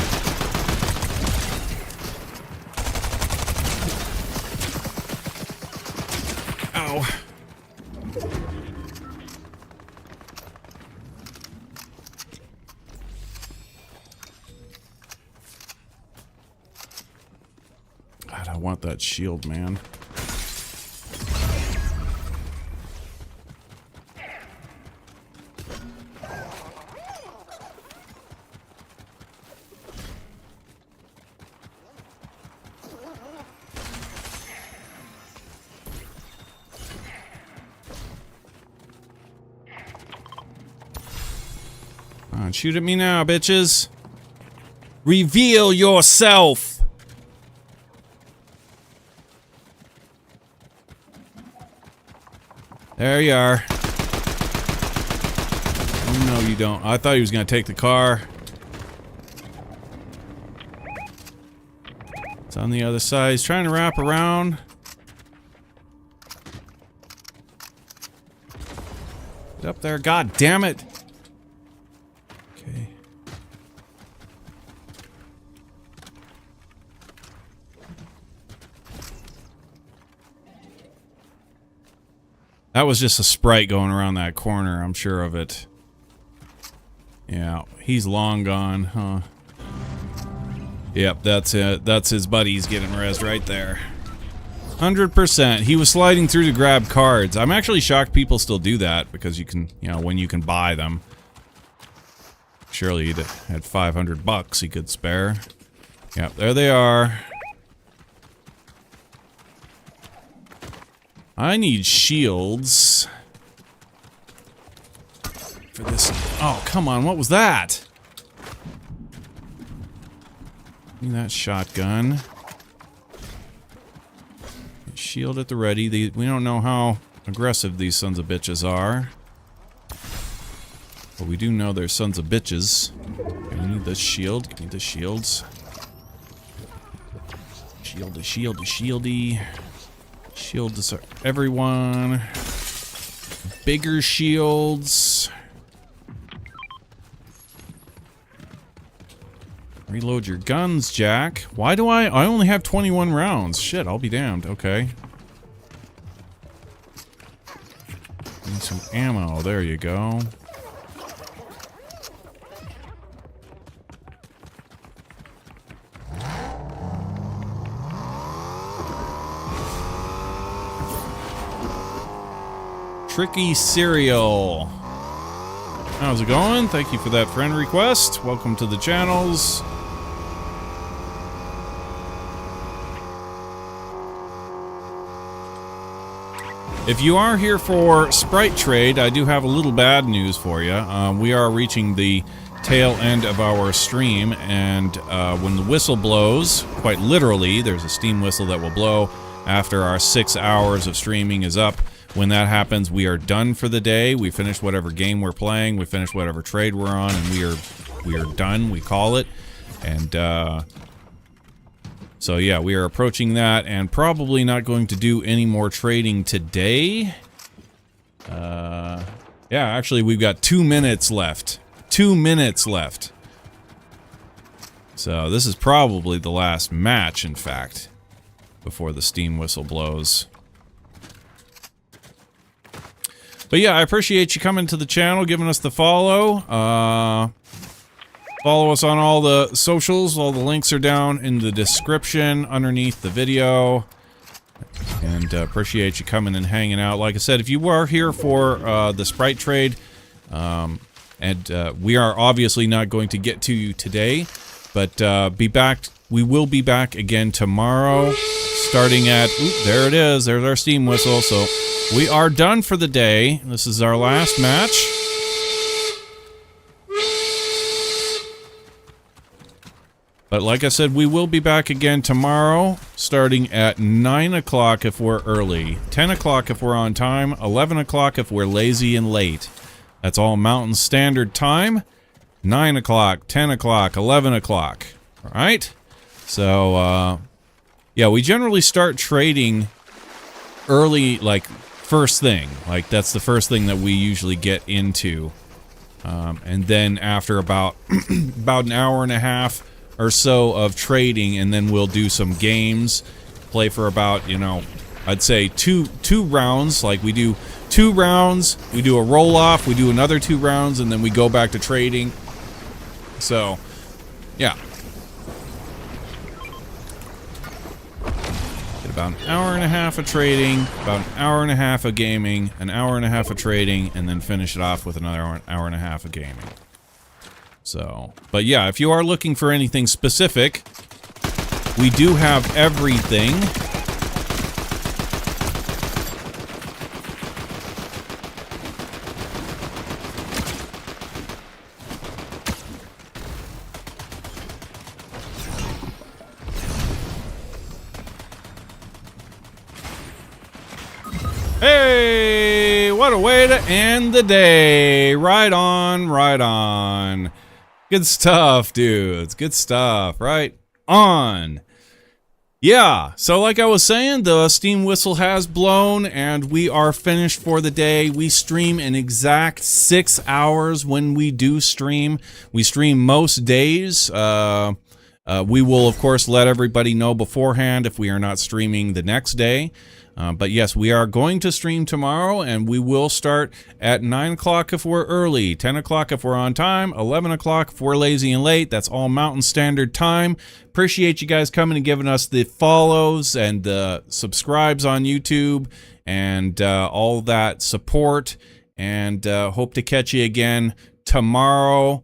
Ow. God, I want that shield, man. Come on, shoot at me now, bitches. Reveal yourself. There you are. Oh, no, you don't. I thought he was going to take the car. It's on the other side. He's trying to wrap around. Get up there. God damn it. Okay. That was just a sprite going around that corner, I'm sure of it. Yeah, he's long gone, huh? Yep, that's it. That's his buddies getting rezzed right there. 100%. He was sliding through to grab cards. I'm actually shocked people still do that, because you can, you know, when you can buy them. Surely he'd had $500 he could spare. Yep, there they are. I need shields for this. Oh, come on, what was that? Give me that shotgun. Shield at the ready. We don't know how aggressive these sons of bitches are. But we do know they're sons of bitches. Okay, we need this shield. Give me the shields. Shieldy, shieldy, shieldy. Shields are everyone. Bigger shields. Reload your guns, Jack. Why do I only have 21 rounds. Shit, I'll be damned. Okay. Need some ammo. There you go. Tricky Cereal. How's it going? Thank you for that friend request. Welcome to the channels. If you are here for Sprite Trade, I do have a little bad news for you. We are reaching the tail end of our stream, and when the whistle blows, quite literally, there's a steam whistle that will blow after our 6 hours of streaming is up. When that happens, we are done for the day. We finish whatever game we're playing, we finish whatever trade we're on, and we are done, we call it. And so yeah, we are approaching that, and probably not going to do any more trading today. Yeah, actually we've got 2 minutes left. 2 minutes left. So this is probably the last match, in fact, before the steam whistle blows. But yeah, I appreciate you coming to the channel, giving us the follow. Follow us on all the socials. All the links are down in the description underneath the video. And appreciate you coming and hanging out. Like I said, if you were here for the Sprite Trade, And we are obviously not going to get to you today, but be back. We will be back again tomorrow, starting at, there it is, there's our steam whistle. So we are done for the day. This is our last match. But like I said, we will be back again tomorrow, starting at 9 o'clock if we're early, 10 o'clock if we're on time, 11 o'clock if we're lazy and late. That's all Mountain Standard Time. 9 o'clock, 10 o'clock, 11 o'clock. All right? So, yeah, we generally start trading early, like, first thing. Like, that's the first thing that we usually get into. And then after about, about an hour and a half or so of trading, and then we'll do some games, play for about, you know, I'd say two rounds. Like, we do 2 rounds, we do a roll-off, we do another 2 rounds, and then we go back to trading. So, yeah. Get about an hour and a half of trading, about an hour and a half of gaming, an hour and a half of trading, and then finish it off with another hour and a half of gaming. So, but yeah, if you are looking for anything specific, we do have everything. Hey, what a way to end the day. Right on, right on. Good stuff, dudes. Good stuff. Right on. Yeah, so like I was saying, the steam whistle has blown and we are finished for the day. We stream an exact 6 hours when we do stream. We stream most days. We will, of course, let everybody know beforehand if we are not streaming the next day. But yes, we are going to stream tomorrow, and we will start at 9 o'clock if we're early, 10 o'clock if we're on time, 11 o'clock if we're lazy and late. That's all Mountain Standard Time. Appreciate you guys coming and giving us the follows and the subscribes on YouTube and all that support. And hope to catch you again tomorrow.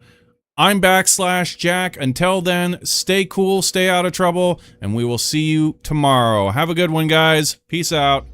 I'm _Jack. Until then, stay cool, stay out of trouble, and we will see you tomorrow. Have a good one, guys. Peace out.